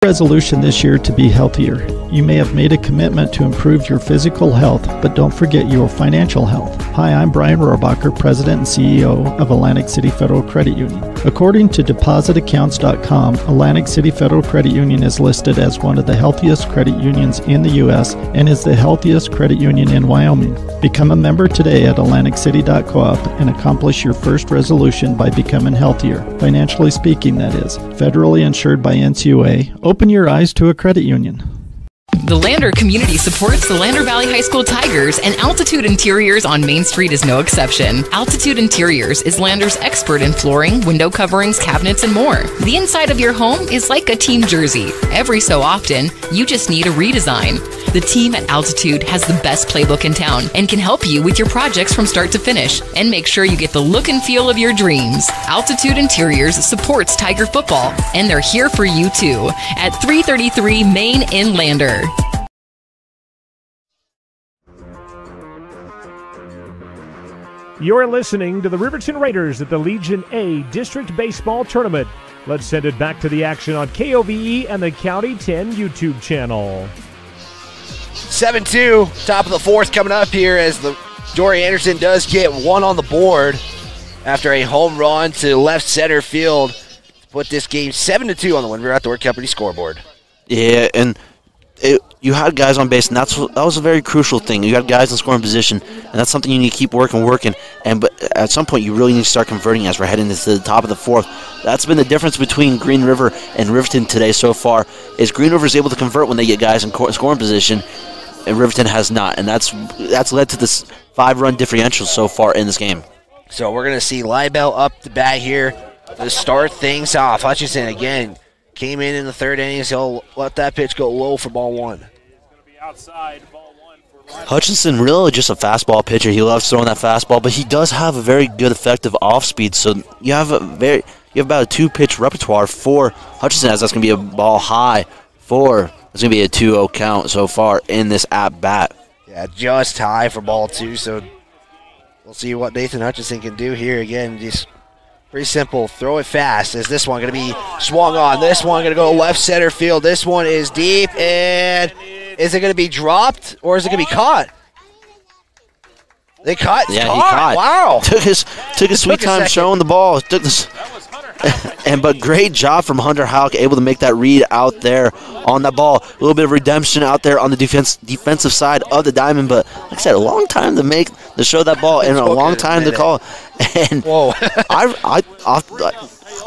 Resolution this year to be healthier. You may have made a commitment to improve your physical health, but don't forget your financial health. Hi, I'm Brian Rohrabacher, President and CEO of Atlantic City Federal Credit Union. According to depositaccounts.com, Atlantic City Federal Credit Union is listed as one of the healthiest credit unions in the U.S. and is the healthiest credit union in Wyoming. Become a member today at atlanticcity.coop and accomplish your first resolution by becoming healthier. Financially speaking, that is. Federally insured by NCUA. Open your eyes to a credit union. The Lander community supports the Lander Valley High School Tigers, and Altitude Interiors on Main Street is no exception. Altitude Interiors is Lander's expert in flooring, window coverings, cabinets, and more. The inside of your home is like a team jersey. Every so often, you just need a redesign. The team at Altitude has the best playbook in town and can help you with your projects from start to finish and make sure you get the look and feel of your dreams. Altitude Interiors supports Tiger football, and they're here for you too at 333 Main in Lander. You're listening to the Riverton Raiders at the Legion A District Baseball Tournament. Let's send it back to the action on KOVE and the County 10 YouTube channel. 7-2, top of the 4th coming up here as the Jory Anderson does get 1 on the board after a home run to left center field to put this game 7-2 on the Winter Outdoor Company scoreboard. Yeah, and you had guys on base, and that was a very crucial thing. You had guys in scoring position, and that's something you need to keep working. But at some point, you really need to start converting as we're heading to the top of the 4th. That's been the difference between Green River and Riverton today so far, is Green River is able to convert when they get guys in scoring position, and Riverton has not. And that's led to this 5-run differential so far in this game. So we're going to see Leibel up the bat here to start things off. Hutchinson again came in the 3rd inning. He'll let that pitch go low for ball 1. Hutchinson really just a fastball pitcher. He loves throwing that fastball, but he does have a very good effective off speed. So you have about a 2-pitch repertoire for Hutchinson, as that's going to be a ball high for. It's going to be a 2-0 count so far in this at bat. Yeah, just high for ball 2. So we'll see what Nathan Hutchinson can do here. Again, just pretty simple. Throw it fast. Is this one going to be swung on? This one going to go left center field. This one is deep, and is it going to be dropped or is it going to be caught? They caught. Yeah, he caught. Wow. Took his sweet time showing the ball. But great job from Hunter Houck, able to make that read out there on that ball. A little bit of redemption out there on the defensive side of the diamond, but like I said, a long time to show that ball and a long time to call. And whoa.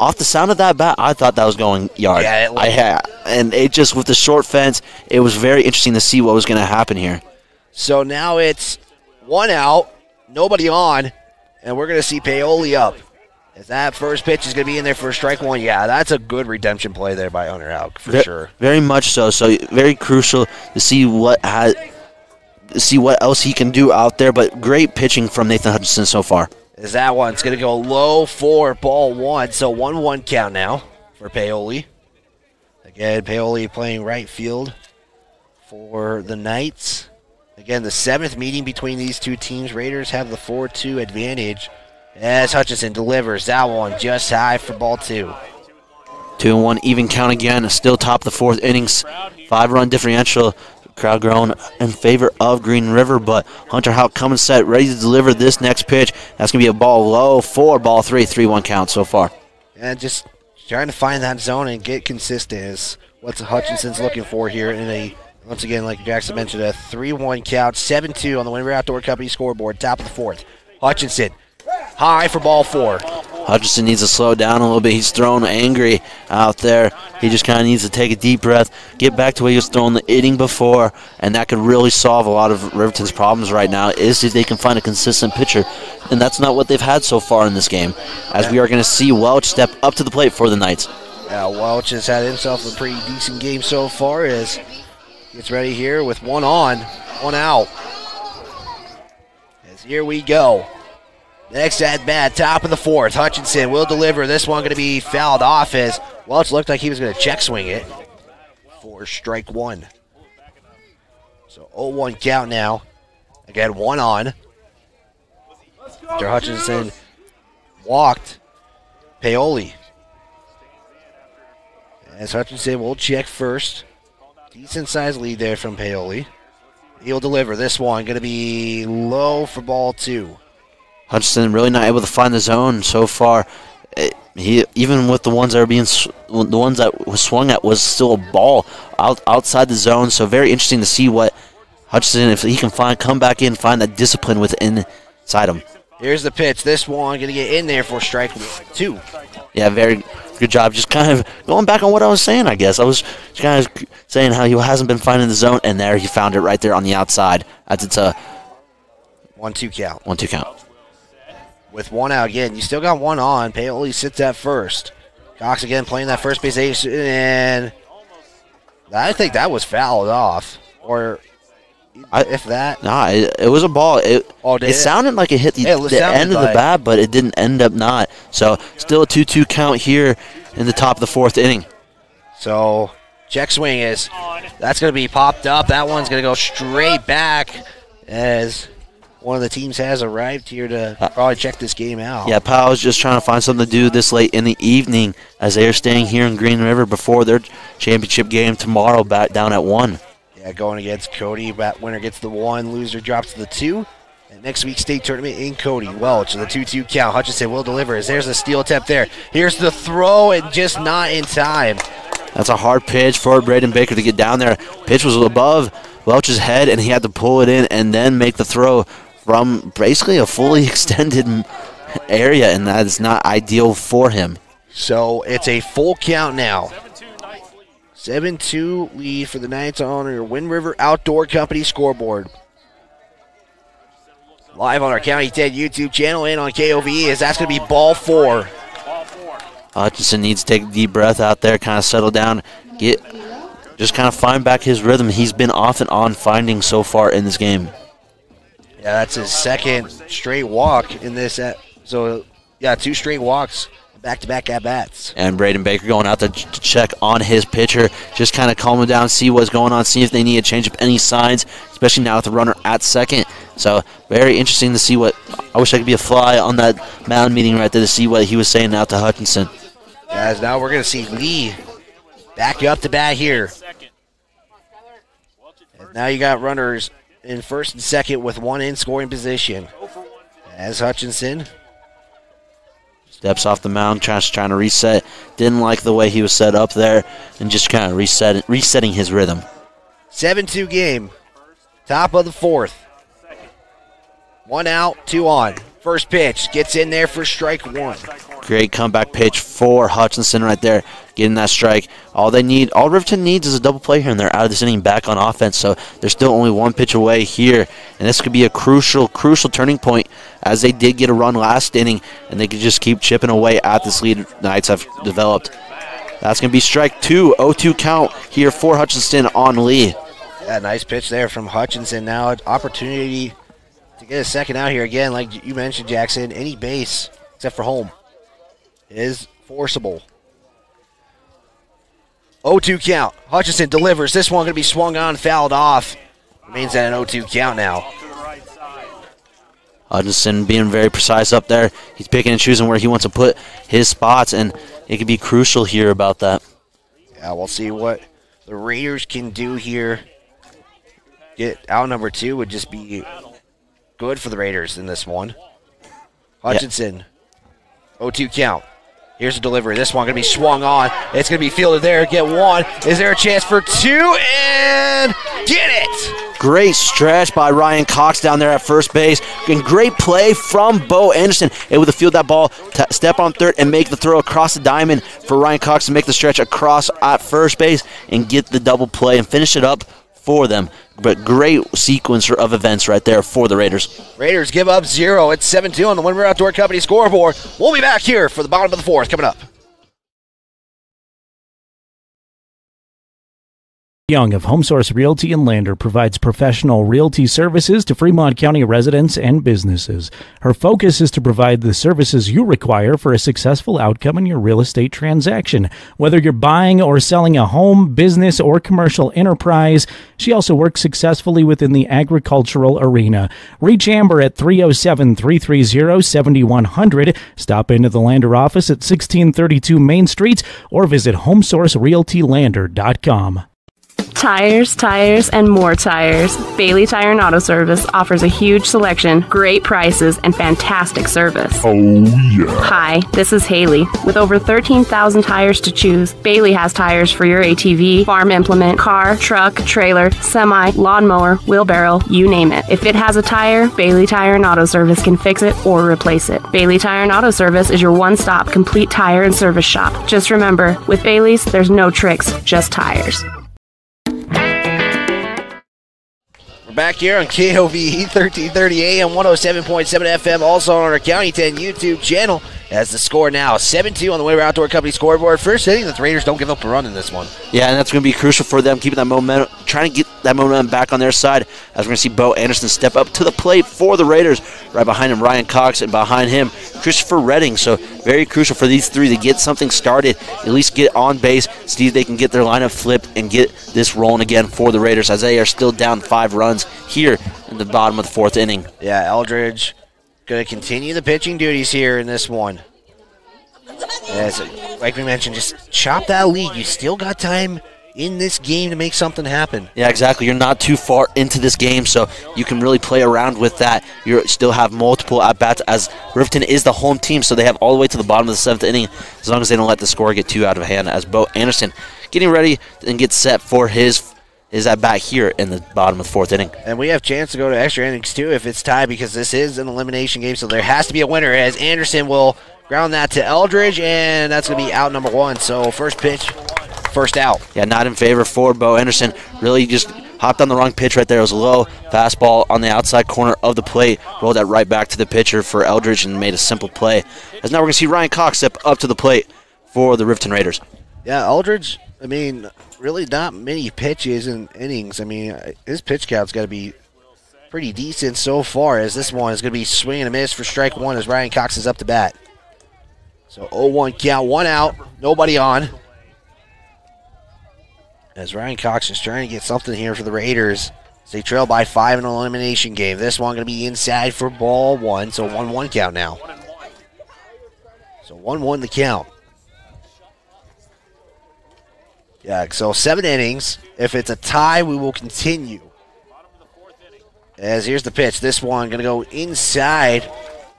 off the sound of that bat, I thought that was going yard. Yeah, and it just with the short fence, it was very interesting to see what was going to happen here. So now it's 1 out, nobody on, and we're going to see Paoli up. If that first pitch is going to be in there for strike 1, yeah, that's a good redemption play there by Hunter Houck for sure. Very much so. So very crucial to see what else he can do out there. But great pitching from Nathan Hutchinson so far. Is that one? It's going to go low for ball 1. So 1-1 count now for Paoli. Again, Paoli playing right field for the Knights. Again, the 7th meeting between these two teams. Raiders have the 4-2 advantage. As Hutchinson delivers that one just high for ball 2. 2-1 even count again. Still top of the 4th innings. 5-run differential. Crowd growing in favor of Green River, but Hunter Houck coming set, ready to deliver this next pitch. That's going to be a ball low for ball 3. 3-1 count so far. And just trying to find that zone and get consistent is what Hutchinson's looking for here in a, once again, like Jackson mentioned, a 3-1 count. 7-2 on the Winter Outdoor Company scoreboard. Top of the 4th. Hutchinson. High for ball 4. Hutchinson needs to slow down a little bit. He's thrown angry out there. He just kind of needs to take a deep breath, get back to where he was throwing the inning before, and that could really solve a lot of Riverton's problems right now, is if they can find a consistent pitcher. And that's not what they've had so far in this game, as we are going to see Welch step up to the plate for the Knights. Yeah, Welch has had himself a pretty decent game so far as he gets ready here with 1 on, 1 out. As here we go. Next at bat, top of the fourth. Hutchinson will deliver. This one going to be fouled off as Welch looked like he was going to check swing it for strike one. So 0-1 count now. Again, 1 on. After Hutchinson walked Paoli. As Hutchinson will check first. Decent sized lead there from Paoli. He'll deliver. This one going to be low for ball 2. Hutchinson really not able to find the zone so far. He even with the ones that are the ones that was swung at was still a ball outside the zone. So very interesting to see what Hutchinson, if he can come back in, find that discipline within inside him. Here's the pitch. This one going to get in there for strike 2. Yeah, very good job. Just kind of going back on what I was saying, I guess. I was just kind of saying how he hasn't been finding the zone, and there he found it right there on the outside. It's a 1-2 count. 1-2 count. With 1 out again, you still got 1 on. Paoli sits at first. Cox again playing that first base ace, and I think that was fouled off. Or if that. Nah, it was a ball. It sounded like it hit the end of the bat, but it didn't end up not. So still a 2-2 count here in the top of the 4th inning. So check swing that's going to be popped up. That one's going to go straight back as one of the teams has arrived here to probably check this game out. Yeah, Powell's just trying to find something to do this late in the evening as they are staying here in Green River before their championship game tomorrow back down at 1. Yeah, going against Cody. Winner gets the 1, loser drops to the 2. And next week's state tournament in Cody. Welch, the 2-2 count. Hutchinson will deliver as there's a steal attempt there. Here's the throw and just not in time. That's a hard pitch for Braden Baker to get down there. Pitch was above Welch's head, and he had to pull it in and then make the throw from basically a fully extended area, and that is not ideal for him. So it's a full count now. 7-2 lead for the Knights on your Wind River Outdoor Company scoreboard. Live on our County 10 YouTube channel and on KOVE as that's going to be ball 4. Hutchinson needs to take a deep breath out there, kind of settle down, just kind of find back his rhythm he's been off and on finding so far in this game. Yeah, that's his second straight walk in this. So, yeah, 2 straight walks, back-to-back at-bats. And Braden Baker going out to check on his pitcher, just kind of calm him down, see what's going on, see if they need to change up any signs, especially now with the runner at second. So, very interesting to see what – I wish I could be a fly on that mound meeting right there to see what he was saying out to Hutchinson. Guys, now we're going to see Lee back up to bat here. And now you got runners in first and second with 1 in scoring position. As Hutchinson steps off the mound, trying to reset. Didn't like the way he was set up there, and just kind of resetting his rhythm. 7-2 game. Top of the 4th. 1 out, 2 on. First pitch gets in there for strike 1. Great comeback pitch for Hutchinson right there, getting that strike. All Riverton needs is a double play here, and they're out of this inning back on offense. So they're still only 1 pitch away here, and this could be a crucial turning point as they did get a run last inning, and they could just keep chipping away at this lead the Knights have developed. That's going to be strike 2, 0-2 count here for Hutchinson on Lee. Yeah, nice pitch there from Hutchinson. Now an opportunity to get a second out here again, like you mentioned, Jackson. Any base except for home is forcible. 0-2 count. Hutchinson delivers. This one going to be swung on, fouled off. Remains at an 0-2 count now. Hutchinson being very precise up there. He's picking and choosing where he wants to put his spots, and it could be crucial here about that. Yeah, we'll see what the Raiders can do here. Get out number 2 would just be good for the Raiders in this one. Hutchinson, 0-2 count. Here's a delivery. This one going to be swung on. It's going to be fielded there. Get 1. Is there a chance for 2? And get it! Great stretch by Ryan Cox down there at first base. And great play from Bo Anderson. Able to field that ball, step on third, and make the throw across the diamond for Ryan Cox to make the stretch across at first base and get the double play and finish it up for them. But great sequence of events right there for the Raiders. Raiders give up 0. It's 7-2 on the Wind River Outdoor Company scoreboard. We'll be back here for the bottom of the 4th coming up. Young of HomeSource Realty in Lander provides professional realty services to Fremont County residents and businesses. Her focus is to provide the services you require for a successful outcome in your real estate transaction. Whether you're buying or selling a home, business, or commercial enterprise, she also works successfully within the agricultural arena. Reach Amber at 307-330-7100. Stop into the Lander office at 1632 Main Street or visit HomeSourceRealtyLander.com. Tires, and more tires. Bailey Tire and Auto Service offers a huge selection, great prices, and fantastic service. Oh, yeah. Hi, this is Haley. With over 13,000 tires to choose, Bailey has tires for your ATV, farm implement, car, truck, trailer, semi, lawnmower, wheelbarrow, you name it. If it has a tire, Bailey Tire and Auto Service can fix it or replace it. Bailey Tire and Auto Service is your one-stop complete tire and service shop. Just remember, with Bailey's, there's no tricks, just tires. Back here on KOVE 1330 AM, 107.7 FM, also on our County 10 YouTube channel. As the score now 7-2 on the Winter Outdoor Company scoreboard. First inning, the Raiders don't give up a run in this one. Yeah, and that's going to be crucial for them, keeping that momentum, trying to get that momentum back on their side. As we're going to see Bo Anderson step up to the plate for the Raiders. Right behind him, Ryan Cox, and behind him, Christopher Redding. So very crucial for these three to get something started, at least get on base, see if they can get their lineup flipped and get this rolling again for the Raiders, as they are still down 5 runs here in the bottom of the 4th inning. Yeah, Eldridge going to continue the pitching duties here in this one. As, like we mentioned, just chop that lead. You still got time in this game to make something happen. Yeah, exactly. You're not too far into this game, so you can really play around with that. You still have multiple at-bats, as Riverton is the home team, so they have all the way to the bottom of the 7th inning, as long as they don't let the score get too out of hand, as Bo Anderson getting ready and get set for his at-bat here in the bottom of the 4th inning. And we have a chance to go to extra innings, too, if it's tied, because this is an elimination game, so there has to be a winner, as Anderson will ground that to Eldridge, and that's going to be out number 1. So first pitch, first out. Yeah, not in favor for Bo Anderson. Really just hopped on the wrong pitch right there. It was a low fastball on the outside corner of the plate. Rolled that right back to the pitcher for Eldridge and made a simple play. As now we're going to see Ryan Cox step up to the plate for the Riverton Raiders. Yeah, Eldridge, I mean, really not many pitches and innings. I mean, his pitch count's got to be pretty decent so far, as this one is going to be swing and a miss for strike 1 as Ryan Cox is up to bat. So 0-1 count, 1 out, nobody on. As Ryan Cox is trying to get something here for the Raiders. As they trail by 5 in an elimination game. This one going to be inside for ball 1, so 1-1 count now. So 1-1 the count. Yeah, so 7 innings. If it's a tie, we will continue. As here's the pitch. This one going to go inside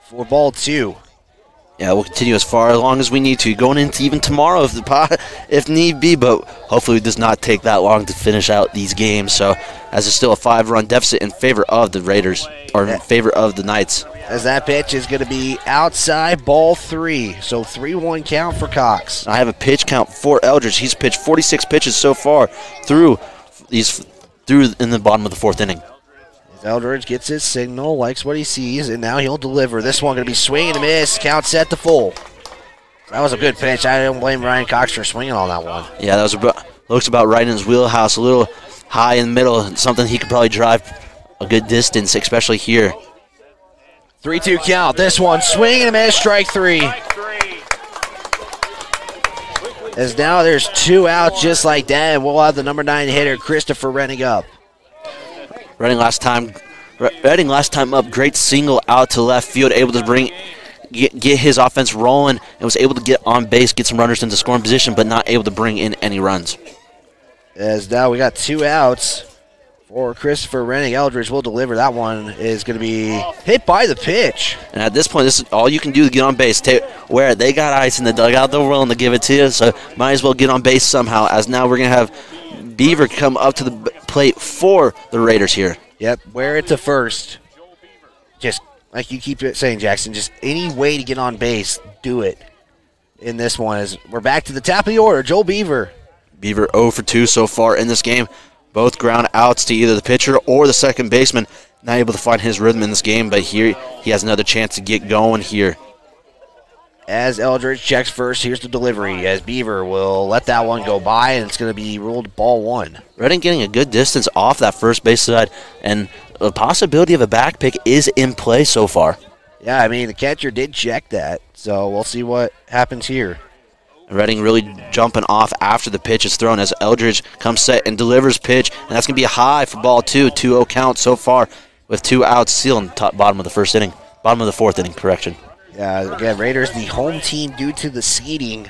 for ball 2. Yeah, we'll continue as far along as we need to, going into even tomorrow if need be, but hopefully it does not take that long to finish out these games. So, as it's still a 5-run deficit in favor of the Raiders, or in favor of the Knights. As that pitch is going to be outside, ball 3. So 3-1 count for Cox. I have a pitch count for Eldridge. He's pitched 46 pitches so far through in the bottom of the 4th inning. Eldridge gets his signal, likes what he sees, and now he'll deliver. This one going to be swing and a miss. Count set to full. That was a good pitch. I don't blame Ryan Cox for swinging on that one. Yeah, that was looks about right in his wheelhouse. A little high in the middle, something he could probably drive a good distance, especially here. 3-2 count. This one swing and a miss. Strike 3. As now there's 2 out just like that, and we'll have the number 9 hitter, Christopher Renning up. Redding last time up, great single out to left field, able to get his offense rolling, and was able to get on base, get some runners into scoring position, but not able to bring in any runs. As now we got 2 outs for Christopher Renning. Eldridge will deliver. That one is going to be hit by the pitch. And at this point, this is all you can do to get on base. Where they got ice in the dugout, they're willing to give it to you, so might as well get on base somehow, as now we're going to have Beaver come up to the plate for the Raiders here. Yep, wear it to first. Just like you keep saying, Jackson, just any way to get on base, do it. In this one, as we're back to the top of the order, Joel Beaver. Beaver 0 for 2 so far in this game. Both ground outs to either the pitcher or the second baseman. Not able to find his rhythm in this game, but here he has another chance to get going here. As Eldridge checks first, here's the delivery as Beaver will let that one go by, and it's going to be ruled ball 1. Reading getting a good distance off that first base side, and the possibility of a back pick is in play so far. Yeah, I mean, the catcher did check that, so we'll see what happens here. Reading really jumping off after the pitch is thrown as Eldridge comes set and delivers pitch, and that's going to be a high for ball 2, 2-0 count so far with 2 outs still in the bottom of the fourth inning, correction. Yeah, again, Raiders the home team due to the seeding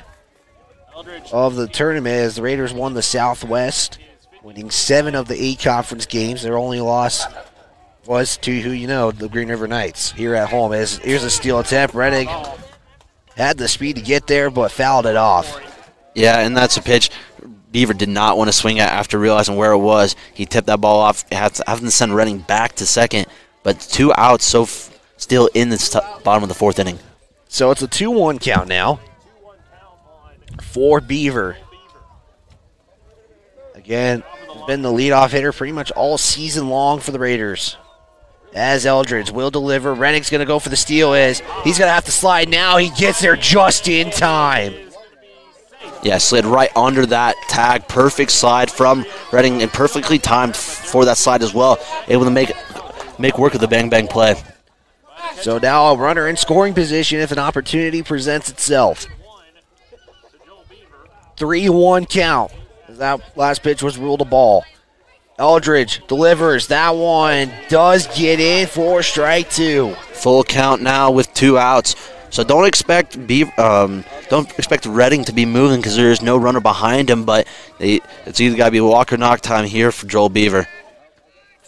of the tournament as the Raiders won the Southwest, winning 7 of the 8 conference games. Their only loss was to the Green River Knights here at home. Here's a steal attempt. Reading had the speed to get there, but fouled it off. Yeah, and that's a pitch Beaver did not want to swing at after realizing where it was. He tipped that ball off, having to send Reading back to second, but 2 outs still in the bottom of the 4th inning. So it's a 2-1 count now for Beaver. Again, has been the leadoff hitter pretty much all season long for the Raiders. As Eldridge will deliver. Redding's going to go for the steal. He's going to have to slide now. He gets there just in time. Yeah, slid right under that tag. Perfect slide from Reading and perfectly timed for that slide as well. Able to make work of the bang-bang play. So now a runner in scoring position if an opportunity presents itself. 3-1 count. That last pitch was ruled a ball. Eldridge delivers. That one does get in for strike 2. Full count now with 2 outs. So don't expect Reading to be moving because there is no runner behind him, but it's either got to be walk or knock time here for Joel Beaver.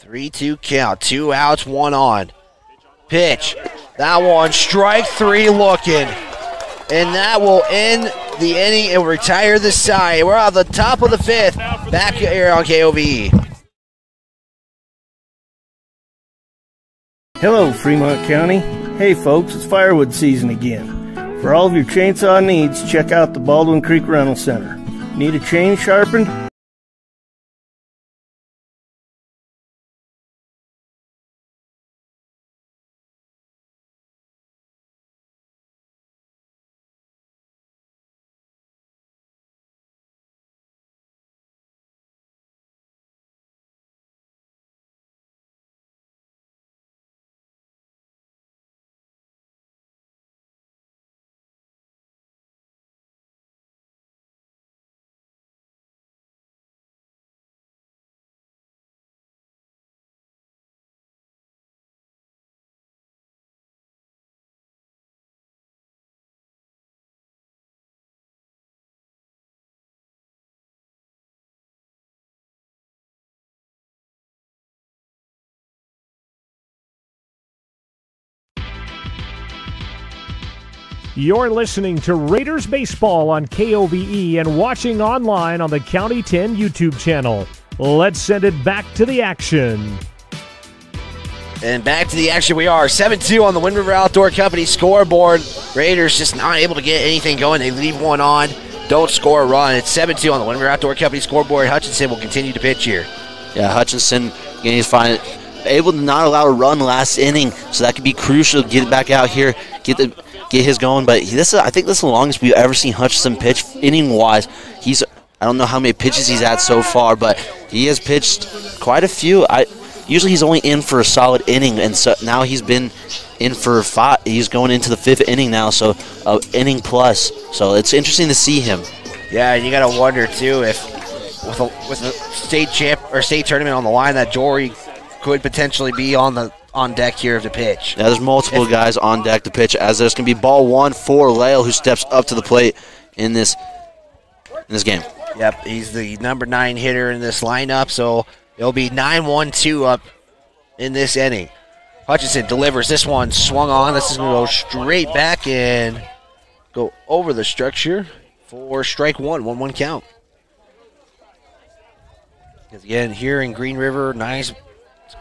3-2 count. 2 outs, 1 on. Pitch. That one, strike 3 looking. And that will end the inning and retire the side. We're at the top of the 5th. Back here on KOVE. Hello, Fremont County. Hey, folks, it's firewood season again. For all of your chainsaw needs, check out the Baldwin Creek Rental Center. Need a chain sharpened? You're listening to Raiders Baseball on KOVE and watching online on the County 10 YouTube channel. Let's send it back to the action. And back to the action we are. 7-2 on the Wind River Outdoor Company scoreboard. Raiders just not able to get anything going. They leave one on. Don't score a run. It's 7-2 on the Wind River Outdoor Company scoreboard. Hutchinson will continue to pitch here. Yeah, Hutchinson he's fine. Able to not allow a run last inning, so that could be crucial to get it back out here, get his going. But I think this is the longest we've ever seen Hutchinson pitch inning-wise. I don't know how many pitches he's had so far, but he has pitched quite a few. Usually he's only in for a solid inning, and so now he's been in for 5. He's going into the 5th inning now, so inning plus. So it's interesting to see him. Yeah, and you got to wonder too if with the state tournament on the line, that Jory could potentially be on deck here to pitch. Yeah, there's multiple guys on deck to pitch, as there's going to be ball 1 for Lale, who steps up to the plate in this game. Yep, he's the number 9 hitter in this lineup, so it'll be 9-1-2 up in this inning. Hutchinson delivers this one, swung on. This is going to go straight back and go over the structure for strike 1, 1-1 count. Because again, here in Green River, nice,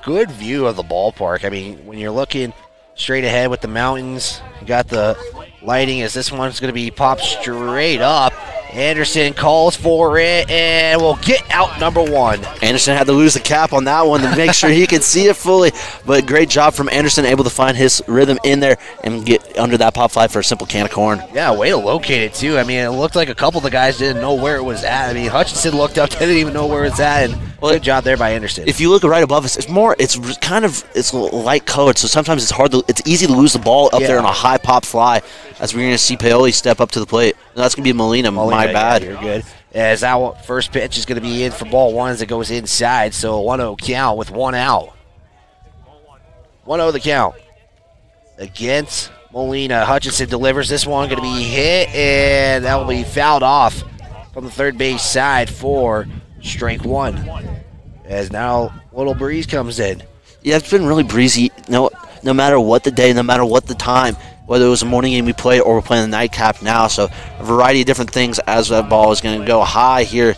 good view of the ballpark. I mean, when you're looking straight ahead with the mountains, you got the lighting as this one's going to be popped straight up. Anderson calls for it and will get out number 1. Anderson had to lose the cap on that one to make sure he could see it fully, but great job from Anderson, able to find his rhythm in there and get under that pop fly for a simple can of corn. Yeah, way to locate it too. I mean, it looked like a couple of the guys didn't know where it was at. I mean, Hutchinson looked up, didn't even know where it's at, and good job there by Anderson. If you look right above us, it's light colored, so sometimes it's easy to lose the ball up there on a high pop fly, as we're going to see Paoli step up to the plate. No, that's going to be Molina. My bad. Yeah, you're good. As that first pitch is going to be in for ball 1 as it goes inside, so 1-0 count with 1 out. 1-0 the count against Molina. Hutchinson delivers this one, going to be hit, and that will be fouled off from the third base side for strike 1. As now little breeze comes in. Yeah, it's been really breezy. No matter what the day, no matter what the time, whether it was a morning game we played or we're playing the nightcap now. So a variety of different things as that ball is going to go high here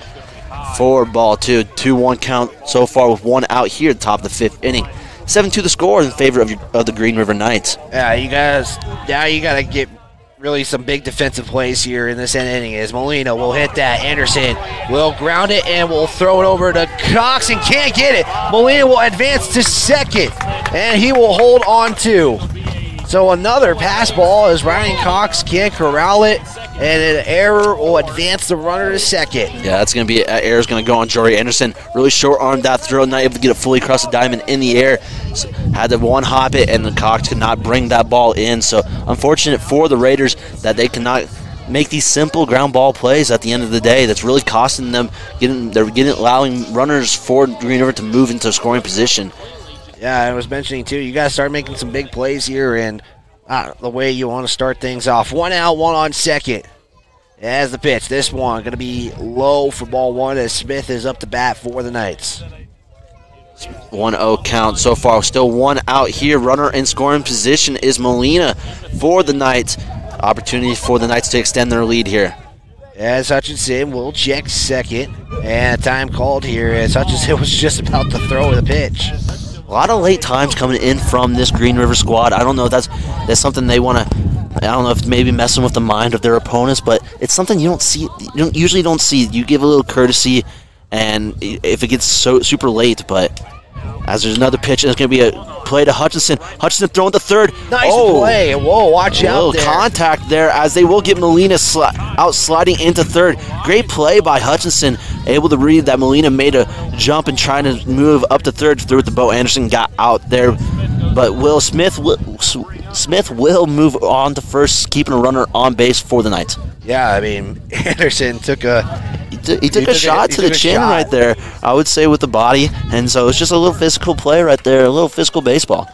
for ball 2. 2-1 count so far with 1 out here at the top of the 5th inning. 7-2 the score in favor of the Green River Knights. Yeah, you guys, now you got to get really some big defensive plays here in this inning as Molina will hit that. Anderson will ground it and will throw it over to Cox and can't get it. Molina will advance to second and he will hold on to. So another pass ball as Ryan Cox can't corral it, and an error will advance the runner to second. Yeah, that's going to be an error is going to go on Jory Anderson. Really short-armed that throw, not able to get it fully across the diamond in the air. So had to one-hop it, and the Cox could not bring that ball in. So unfortunate for the Raiders that they cannot make these simple ground ball plays at the end of the day. That's really costing them. Allowing runners for Green River to move into a scoring position. Yeah, I was mentioning, too, you got to start making some big plays here, and the way you want to start things off. 1 out, 1 on second. As the pitch, this one going to be low for ball 1 as Smith is up to bat for the Knights. 1-0 count so far. Still 1 out here. Runner in scoring position is Molina for the Knights. Opportunity for the Knights to extend their lead here. As Hutchinson will check second, and a time called here as Hutchinson was just about to throw the pitch. A lot of late times coming in from this Green River squad. I don't know if that's something they want to. I don't know if it's maybe messing with the mind of their opponents, but it's something you usually don't see. You give a little courtesy, and if it gets so super late, but as there's another pitch, and it's going to be a play to Hutchinson. Hutchinson throwing the third. Nice play. Whoa, watch out there. Contact there as they will get Molina out sliding into third. Great play by Hutchinson. Able to read that Molina made a jump and trying to move up to third. Threw it to Bo Anderson. Got out there. But Smith will move on to first, keeping a runner on base for the Knights. Yeah, I mean, Anderson took a... He took a shot to the chin right there, I would say, with the body. And so it's just a little physical play right there, a little physical baseball.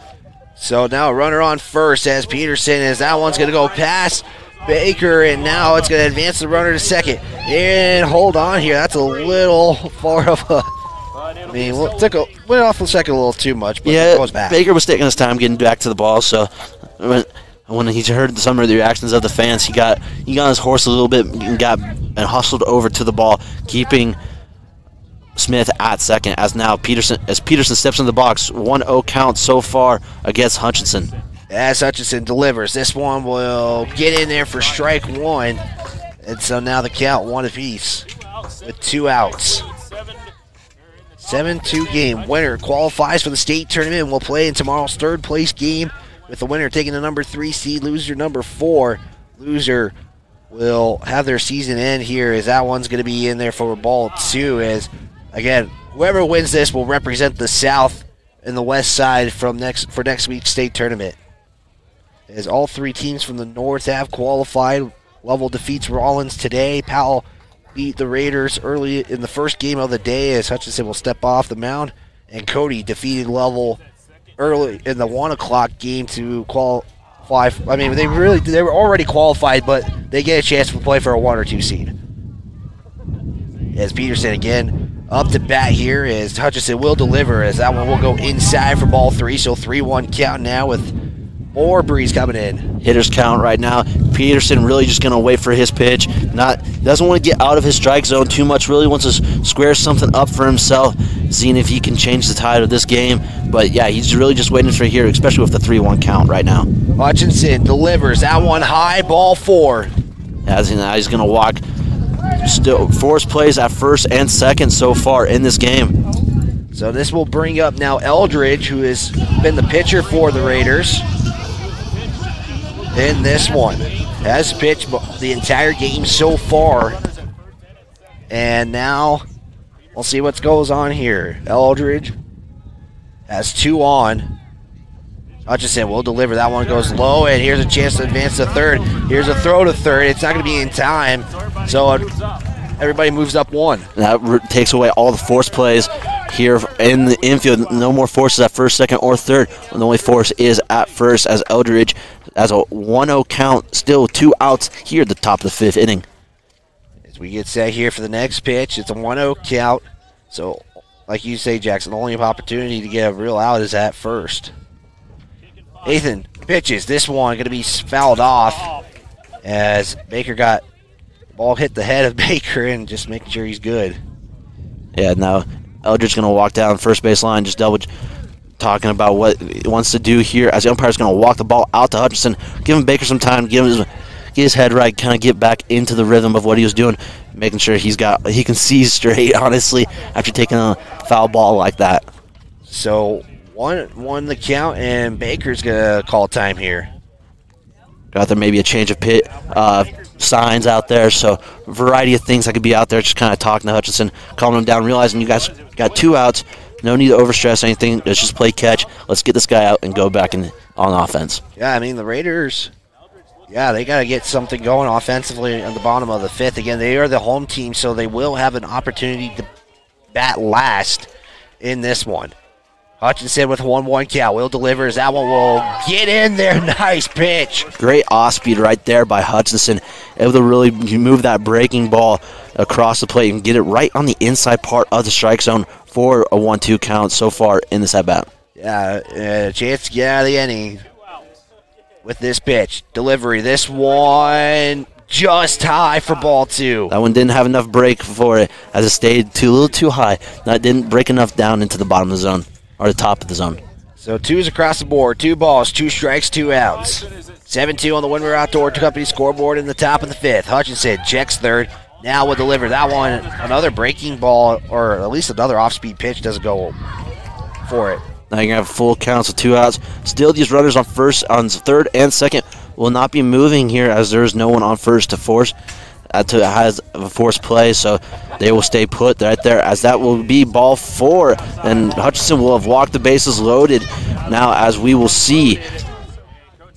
So now a runner on first as Peterson, as that one's going to go past Baker, and now it's going to advance the runner to second. And hold on here. That's a little far of a... I mean, went off the second a little too much, but it goes back. Baker was taking his time getting back to the ball, so... When he heard some of the reactions of the fans, he got on his horse a little bit and hustled over to the ball, keeping Smith at second. As Peterson steps in the box, 1-0 count so far against Hutchinson. As Hutchinson delivers, this one will get in there for strike 1, and so now the count 1 apiece with 2 outs. 7-2 game. Winner qualifies for the state tournament and will play in tomorrow's third place game, with the winner taking the number 3 seed, loser number 4. Loser will have their season end here, as that one's going to be in there for ball 2. As, again, whoever wins this will represent the South and the West side for next week's state tournament. As all 3 teams from the North have qualified. Lovell defeats Rollins today. Powell beat the Raiders early in the first game of the day, as Hutchinson will step off the mound. And Cody defeated Lovell early in the 1 o'clock game to qualify. I mean, they were already qualified, but they get a chance to play for a 1 or 2 seed. As Peterson again up to bat here, as Hutchinson will deliver, as that one will go inside for ball 3. So 3-1 count now with more breeze coming in. Hitters count right now. Peterson really just going to wait for his pitch. Doesn't want to get out of his strike zone too much. Really wants to square something up for himself, seeing if he can change the tide of this game. But yeah, he's really just waiting for here, especially with the 3-1 count right now. Hutchinson delivers that one high, ball 4. As he's going to walk still force plays at first and second so far in this game. So this will bring up now Eldridge, who has been the pitcher for the Raiders in this one. Has pitched the entire game so far. And now we'll see what goes on here. Eldridge has 2 on. Hutchinson will deliver. That one goes low, and here's a chance to advance to third. Here's a throw to third. It's not going to be in time, so everybody moves up 1. That takes away all the force plays here in the infield. No more forces at first, second, or third. The only force is at first as Eldridge has a 1-0 count. Still 2 outs here at the top of the 5th inning. As we get set here for the next pitch, it's a 1-0 count. So, like you say, Jackson, the only opportunity to get a real out is at first. Ethan pitches. This one going to be fouled off as Baker got the ball hit the head of Baker and just making sure he's good. Yeah, now Eldridge going to walk down first base line, just double talking about what he wants to do here as the umpire's going to walk the ball out to Hutchinson, giving Baker some time, get his head right, kind of get back into the rhythm of what he was doing, making sure he can see straight, honestly, after taking a foul ball like that. So 1-1 the count, and Baker's going to call time here. Got there maybe a change of pit signs out there, so a variety of things that could be out there, just kind of talking to Hutchinson, calming him down, realizing you guys got 2 outs, no need to overstress anything, let's just play catch, let's get this guy out and go back on offense. Yeah, I mean, the Raiders, yeah, they got to get something going offensively at the bottom of the 5th. Again, they are the home team, so they will have an opportunity to bat last in this one. Hutchinson with 1-1 count. Will delivers. That one will get in there. Nice pitch. Great off speed right there by Hutchinson. Able to really move that breaking ball across the plate and get it right on the inside part of the strike zone for a 1-2 count so far in this at-bat. Yeah, a chance to get out of the inning with this pitch. Delivery. This one just high for ball 2. That one didn't have enough break for it as it stayed a little too high. That didn't break enough down into the bottom of the zone. Or the top of the zone. So 2s across the board, 2 balls, 2 strikes, 2 outs. 7-2 on the Windward Outdoor Company scoreboard in the top of the 5th. Hutchinson checks third. Now will deliver that one. Another breaking ball, or at least another off-speed pitch doesn't go for it. Now you're going to have full counts with 2 outs. Still, these runners on third, and second will not be moving here as there is no one on first to force. Has a forced play, so they will stay put right there as that will be ball 4, and Hutchinson will have walked the bases loaded. Now as we will see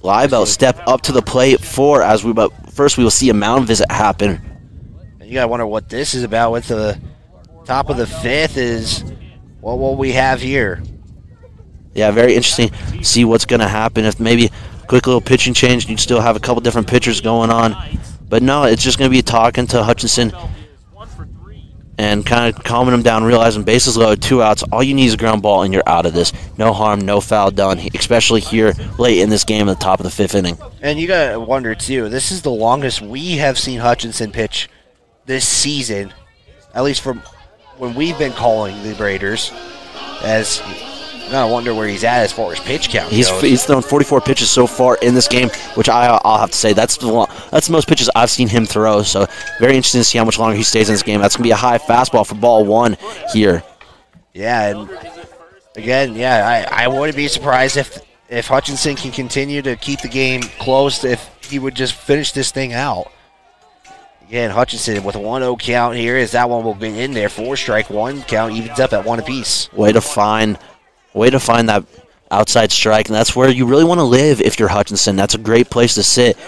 Liebelt step up to the plate but first we will see a mound visit happen. And you gotta wonder what this is about with the top of the 5th is what will we have here. Yeah, very interesting. See what's gonna happen. If maybe a quick little pitching change, you'd still have a couple different pitchers going on. But no, it's just going to be talking to Hutchinson and kind of calming him down, realizing bases loaded, 2 outs. All you need is a ground ball, and you're out of this. No harm, no foul done, especially here late in this game at the top of the 5th inning. And you got to wonder, too, this is the longest we have seen Hutchinson pitch this season, at least from when we've been calling the Raiders, as you got to wonder where he's at as far as pitch count goes. He's thrown 44 pitches so far in this game, which I'll have to say that's the most pitches I've seen him throw. So very interesting to see how much longer he stays in this game. That's going to be a high fastball for ball 1 here. Yeah, and again, yeah, I wouldn't be surprised if Hutchinson can continue to keep the game close, if he would just finish this thing out. Again, Hutchinson with a 1-0 count here, as that one will get in there. 4-strike-1 count evens up at 1 apiece. Way to find that outside strike, and that's where you really want to live if you're Hutchinson. That's a great place to sit.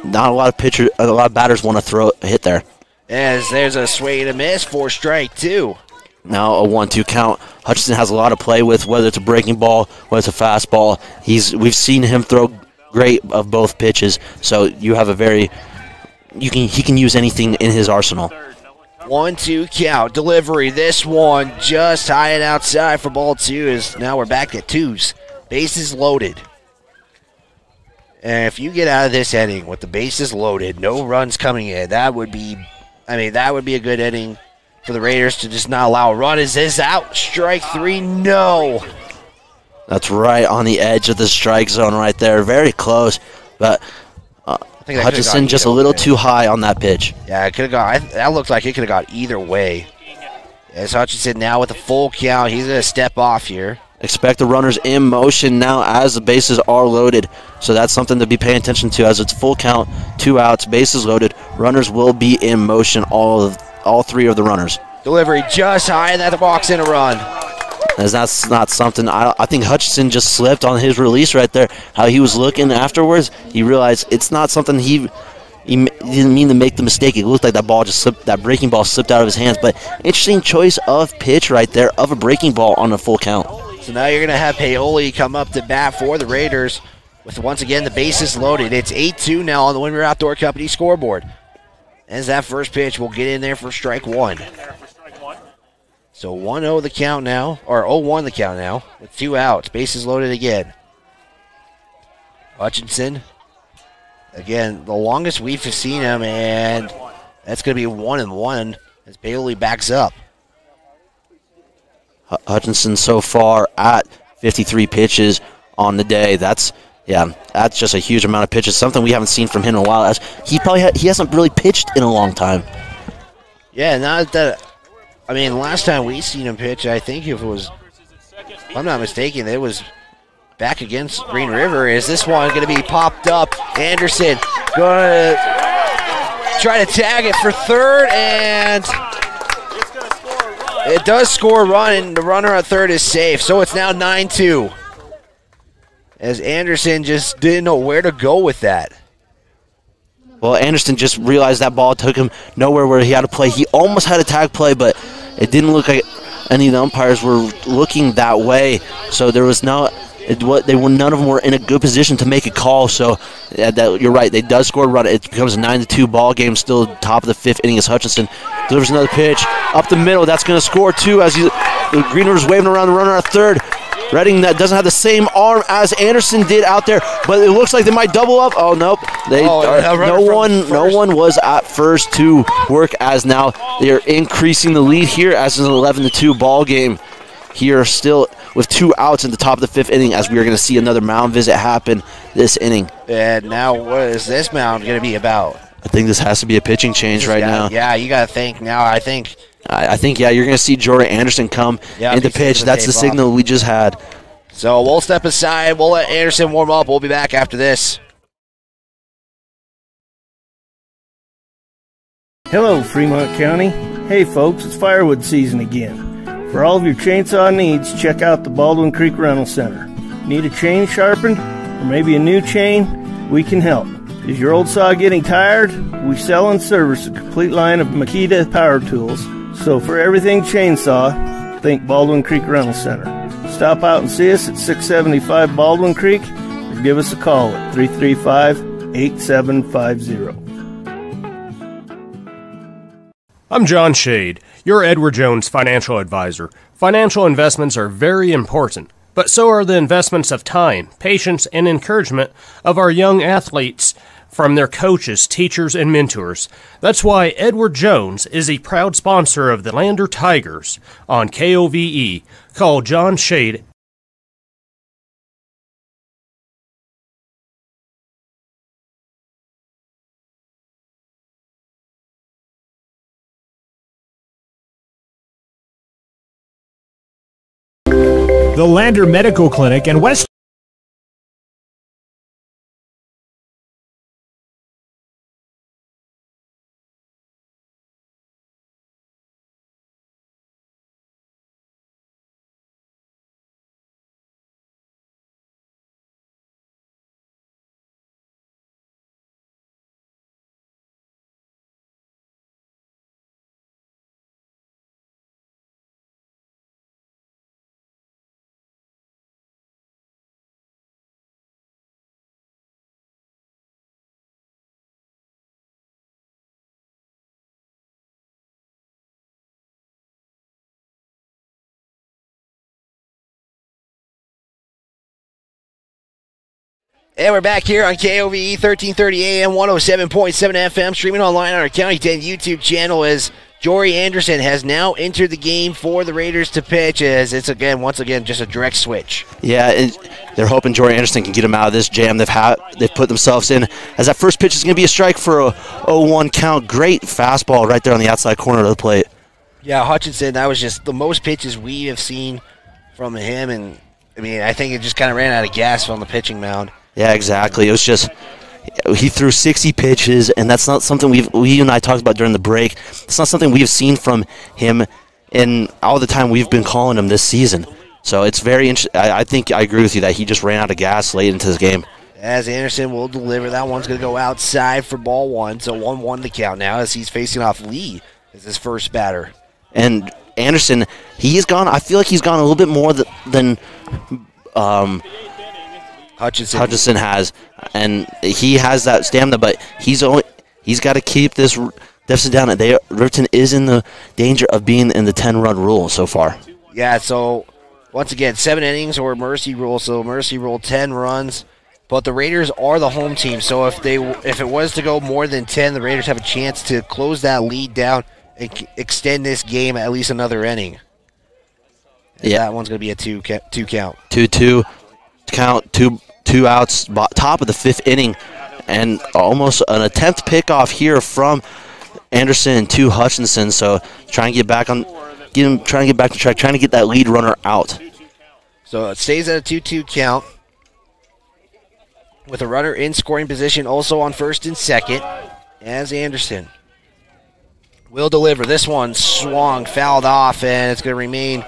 Not a lot of batters want to hit there. As there's a swing and a miss, 4-strike-2. Now a 1-2 count. Hutchinson has a lot to play with, whether it's a breaking ball, whether it's a fastball. We've seen him throw great of both pitches, so you have he can use anything in his arsenal. 1-2 count, delivery. This one just high and outside for ball 2. Is now we're back at 2s. Bases loaded. And if you get out of this inning with the bases loaded, no runs coming in, that would be a good inning for the Raiders to just not allow a run. Is this out? Strike 3? No. That's right on the edge of the strike zone right there. Very close, but think that Hutchinson just a little too high on that pitch. Yeah, it could have gone. That looked like it could have gone either way. As Hutchinson now with a full count, he's going to step off here. Expect the runners in motion now as the bases are loaded. So that's something to be paying attention to as it's full count, 2 outs, bases loaded. Runners will be in motion, all 3 of the runners. Delivery just high, and that walks in a run. As that's not something, I think Hutchinson just slipped on his release right there. How he was looking afterwards, he realized it's not something he didn't mean to make the mistake. It looked like that ball just slipped, that breaking ball slipped out of his hands. But interesting choice of pitch right there of a breaking ball on a full count. So now you're going to have Paoli come up to bat for the Raiders with, once again, the bases loaded. It's 8-2 now on the Windward Outdoor Company scoreboard. As that first pitch will get in there for strike 1. So 1-0 the count now, or 0-1 the count now, with 2 outs. Bases loaded again. Hutchinson. Again, the longest we've seen him, and that's going to be 1-1 as Bailey backs up. Hutchinson so far at 53 pitches on the day. That's just a huge amount of pitches. Something we haven't seen from him in a while. As he hasn't really pitched in a long time. Yeah, not that. I mean, last time we seen him pitch, I think if I'm not mistaken, it was back against Green River. Is this one going to be popped up? Anderson going to try to tag it for third, and it does score a run, and the runner at third is safe. So it's now 9-2. As Anderson just didn't know where to go with that. Well, Anderson just realized that ball took him nowhere where he had to play. He almost had a tag play, but it didn't look like any of the umpires were looking that way. So there was none of them were in a good position to make a call. So you're right, they does score a run. It becomes a 9-2 ball game. Still top of the 5th inning as Hutchinson delivers another pitch up the middle. That's going to score 2 as the Green River's waving around the runner at third. Redding that doesn't have the same arm as Anderson did out there, but it looks like they might double up. Oh nope, no one was at first to work, as now they are increasing the lead here as an 11-2 ball game. Here still with 2 outs in the top of the 5th inning, as we are going to see another mound visit happen this inning. And now what is this mound going to be about? I think this has to be a pitching change now. Yeah, you got to think now. I think, you're going to see Jordan Anderson come into pitch. That's the signal we just had. So we'll step aside. We'll let Anderson warm up. We'll be back after this. Hello, Fremont County. Hey, folks, it's firewood season again. For all of your chainsaw needs, check out the Baldwin Creek Rental Center. Need a chain sharpened or maybe a new chain? We can help. Is your old saw getting tired? We sell and service a complete line of Makita power tools. So for everything chainsaw, think Baldwin Creek Rental Center. Stop out and see us at 675 Baldwin Creek or give us a call at 335-8750. I'm John Shade, your Edward Jones financial advisor. Financial investments are very important, but so are the investments of time, patience, and encouragement of our young athletes from their coaches, teachers, and mentors. That's why Edward Jones is a proud sponsor of the Lander Tigers on KOVE. Call John Shade. The Lander Medical Clinic and West And we're back here on KOVE 1330 AM, 107.7 FM, streaming online on our County 10 YouTube channel as Jory Anderson has now entered the game for the Raiders to pitch, as it's once again just a direct switch. Yeah, and they're hoping Jory Anderson can get them out of this jam they've put themselves in. As that first pitch is going to be a strike for a 0-1 count. Great fastball right there on the outside corner of the plate. Yeah, Hutchinson, that was just the most pitches we have seen from him, and I think it just kind of ran out of gas on the pitching mound. Yeah, exactly. It was just, he threw 60 pitches, and that's not something we and I talked about during the break. It's not something we've seen from him in all the time we've been calling him this season. So it's very interesting. I think I agree with you that he just ran out of gas late into this game. As Anderson will deliver, that one's going to go outside for ball one. So 1-1 to count now as he's facing off Lee as his first batter. And Anderson, I feel like he's gone a little bit more than Hutchinson has. And he has that stamina, but he's got to keep this deficit down. Riverton is in the danger of being in the 10-run rule so far. Yeah, so once again, 7 innings or mercy rule. So mercy rule, 10 runs. But the Raiders are the home team, so if it was to go more than 10, the Raiders have a chance to close that lead down and extend this game at least another inning. And that one's going to be a 2 count. 2-2 count, two outs, top of the 5th inning, and almost an attempt pickoff here from Anderson to Hutchinson. So trying to get back on, trying to get back to track, trying to get that lead runner out. So it stays at a 2-2 count with a runner in scoring position, also on first and second, as Anderson will deliver. This one swung, fouled off, and it's going to remain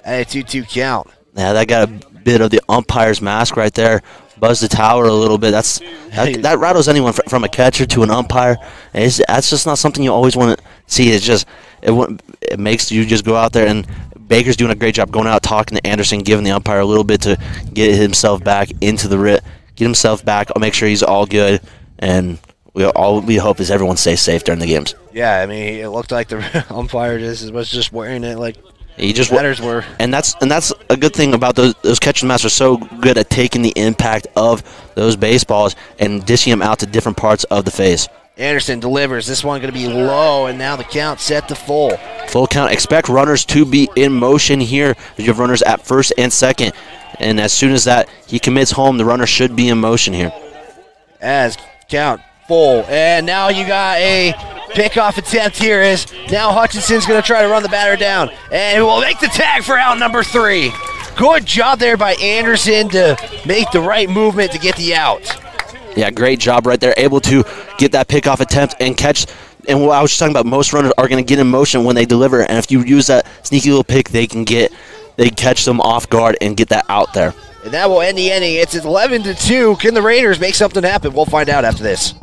at a 2-2 count. Yeah, that got a bit of the umpire's mask right there. Buzzed the tower a little bit. That rattles anyone from a catcher to an umpire. That's just not something you always want to see. It makes you just go out there, and Baker's doing a great job going out, talking to Anderson, giving the umpire a little bit to get himself back into the get himself back. I'll make sure he's all good, and all we hope is everyone stays safe during the games. Yeah, it looked like the umpire was just wearing it like he just batters were. And that's a good thing about those catching masters. So good at taking the impact of those baseballs and dishing them out to different parts of the face. Anderson delivers. This one going to be low, and now the count set to full. Full count. Expect runners to be in motion here. You have runners at first and second. And as soon as he commits home, the runner should be in motion here. As count full. And now you got a pickoff attempt here as now Hutchinson's going to try to run the batter down. And he will make the tag for out number 3. Good job there by Anderson to make the right movement to get the out. Yeah, great job right there. Able to get that pickoff attempt and catch. And what I was just talking about, most runners are going to get in motion when they deliver. And if you use that sneaky little pick, they catch them off guard and get that out there. And that will end the inning. It's 11-2. Can the Raiders make something happen? We'll find out after this.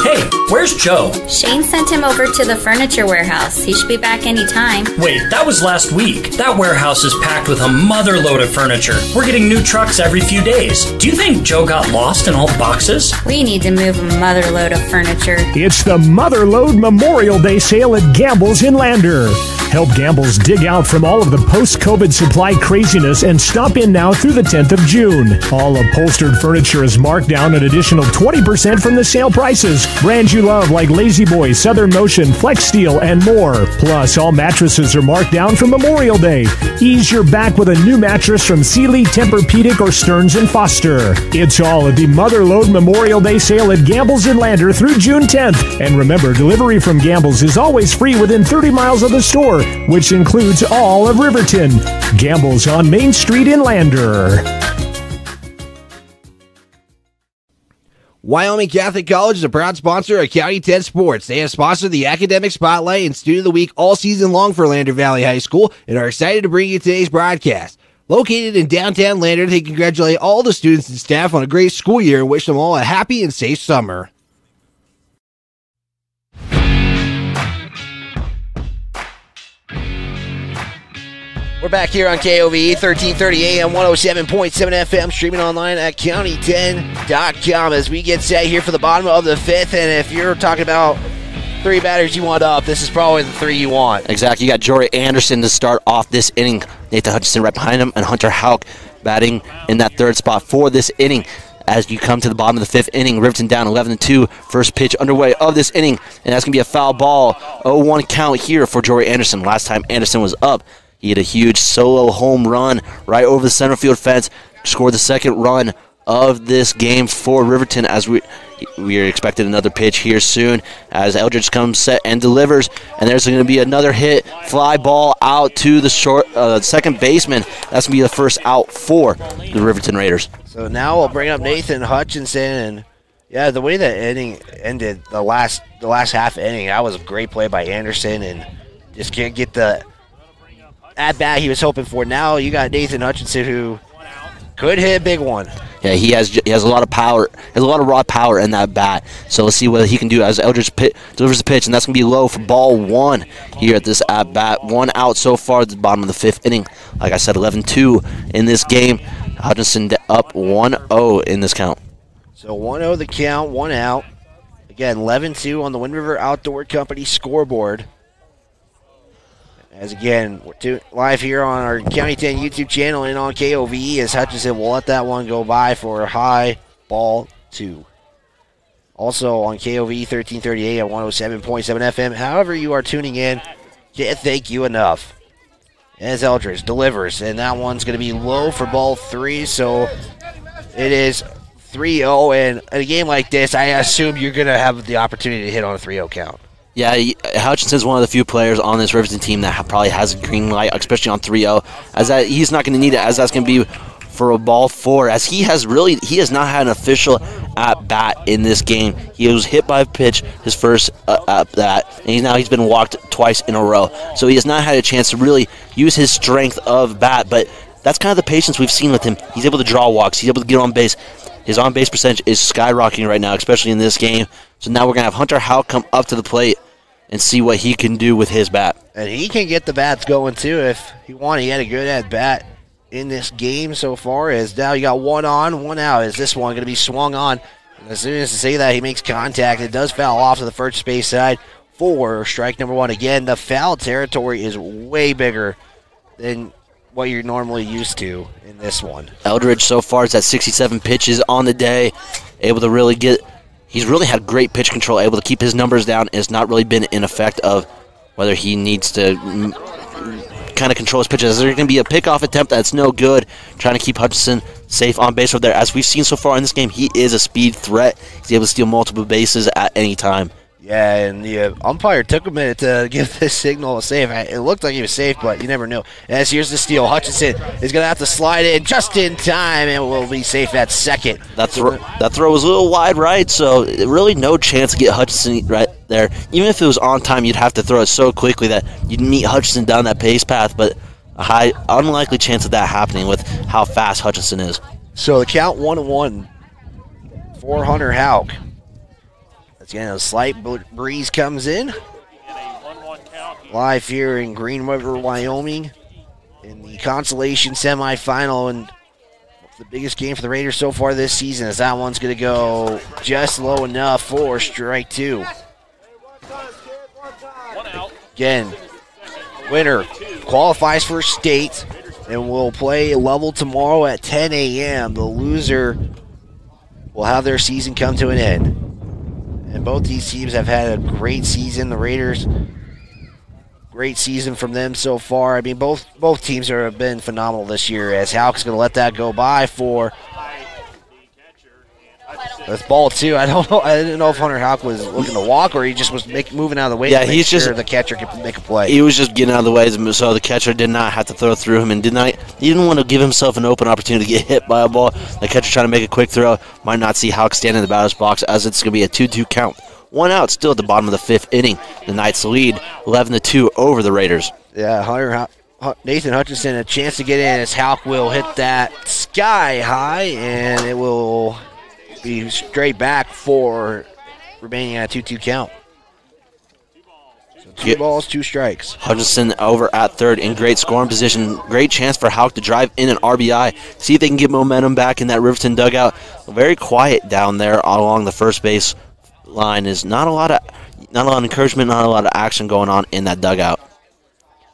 Hey, where's Joe? Shane sent him over to the furniture warehouse. He should be back anytime. Wait, that was last week. That warehouse is packed with a mother load of furniture. We're getting new trucks every few days. Do you think Joe got lost in all the boxes? We need to move a mother load of furniture. It's the Motherlode Memorial Day sale at Gamble's in Lander. Help Gamble's dig out from all of the post-COVID supply craziness and stop in now through the 10th of June. All upholstered furniture is marked down an additional 20% from the sale prices. Brands you love like Lazy Boy, Southern Motion, Flex Steel, and more. Plus, all mattresses are marked down for Memorial Day. Ease your back with a new mattress from Sealy, Tempur-Pedic, or Stearns & Foster. It's all at the Motherlode Memorial Day sale at Gamble's in Lander through June 10th. And remember, delivery from Gamble's is always free within 30 miles of the store, which includes all of Riverton. Gamble's on Main Street in Lander. Wyoming Catholic College is a proud sponsor of County 10 Sports. They have sponsored the Academic Spotlight and Student of the Week all season long for Lander Valley High School and are excited to bring you today's broadcast. Located in downtown Lander, they congratulate all the students and staff on a great school year and wish them all a happy and safe summer. We're back here on KOVE, 1330 AM, 107.7 FM, streaming online at county10.com as we get set here for the bottom of the 5th. And if you're talking about 3 batters you want up, this is probably the 3 you want. Exactly. You got Jory Anderson to start off this inning. Nathan Hutchinson right behind him, and Hunter Hauk batting in that 3rd spot for this inning. as you come to the bottom of the 5th inning. Riverton down 11-2. First pitch underway of this inning, and that's going to be a foul ball. 0-1 count here for Jory Anderson. Last time Anderson was up, he had a huge solo home run right over the center field fence. Scored the second run of this game for Riverton, as we are expecting another pitch here soon as Eldridge comes set and delivers, and there's going to be another hit fly ball out to the second baseman. That's going to be the first out for the Riverton Raiders. So now we'll bring up Nathan Hutchinson, and yeah, the way that inning ended, the last half inning, that was a great play by Anderson, and just can't get the at bat he was hoping for. Now you got Nathan Hutchinson, who could hit a big one. Yeah, he has a lot of power, has a lot of raw power in that bat. So let's see what he can do as Eldridge delivers the pitch, and that's going to be low for ball 1 here at this at bat. 1 out so far at the bottom of the 5th inning. Like I said, 11-2 in this game. Hutchinson up 1-0 in this count. So 1-0 the count, 1 out. Again, 11-2 on the Wind River Outdoor Company scoreboard. As again, we're live here on our County 10 YouTube channel and on KOVE, as Hutchinson will let that one go by for a high ball 2. Also on KOVE 1338 at 107.7 FM. However you are tuning in, can't thank you enough. As Eldridge delivers, and that one's going to be low for ball 3, so it is 3-0. And in a game like this, I assume you're going to have the opportunity to hit on a 3-0 count. Yeah, Hutchinson's one of the few players on this Riverton team that probably has a green light, especially on 3-0. As that, he's not going to need it, as that's going to be for a ball 4. As he has not had an official at bat in this game. He was hit by a pitch his first at bat, and he's been walked twice in a row. So he has not had a chance to really use his strength of bat. But that's kind of the patience we've seen with him. He's able to draw walks. He's able to get on base. His on-base percentage is skyrocketing right now, especially in this game. So now we're going to have Hunter Howe come up to the plate and see what he can do with his bat. And he can get the bats going, too, if he wanted. He had a good at-bat in this game so far. As now you got 1 on, 1 out. Is this one going to be swung on? And as soon as I say that, he makes contact. It does foul off to the first base side for strike number 1. Again, the foul territory is way bigger than what you're normally used to in this one. Eldridge so far is at 67 pitches on the day, able to really get. He's really had great pitch control, able to keep his numbers down. It's not really been in effect of whether he needs to kind of control his pitches. There's going to be a pickoff attempt that's no good, trying to keep Hutchinson safe on base over there. As we've seen so far in this game, he is a speed threat. He's able to steal multiple bases at any time. Yeah, and the umpire took a minute to give this signal a safe. It looked like he was safe, but you never know. As here's the steal. Hutchinson is going to have to slide in just in time, and will be safe at second. That throw was a little wide right, so really no chance to get Hutchinson right there. Even if it was on time, you'd have to throw it so quickly that you'd meet Hutchinson down that pace path, but a high, unlikely chance of that happening with how fast Hutchinson is. So the count 1-1 for Hunter Houck. Again, a slight breeze comes in. Live here in Green River, Wyoming, in the consolation semifinal, and the biggest game for the Raiders so far this season, as that one's going to go just low enough for strike 2. Again, winner qualifies for state and will play level tomorrow at 10 a.m. The loser will have their season come to an end. And both these teams have had a great season. The Raiders, great season from them so far. I mean, both teams have been phenomenal this year, as Houck's going to let that go by for with ball 2. I didn't know if Hunter Houck was looking to walk or he just was moving out of the way to make sure the catcher could make a play. He was just getting out of the way so the catcher did not have to throw through him, and he didn't want to give himself an open opportunity to get hit by a ball. The catcher trying to make a quick throw might not see Houck stand in the batter's box, as it's going to be a 2-2 count. 1 out still at the bottom of the 5th inning. The Knights lead 11-2 over the Raiders. Yeah, Nathan Hutchinson a chance to get in as Houck will hit that sky high, and it will be straight back for remaining at a 2-2 count. So 2 balls, 2 strikes. Hutchinson over at third in great scoring position. Great chance for Houck to drive in an RBI. See if they can get momentum back in that Riverton dugout. Very quiet down there along the first base line. Is not a lot of encouragement, not a lot of action going on in that dugout.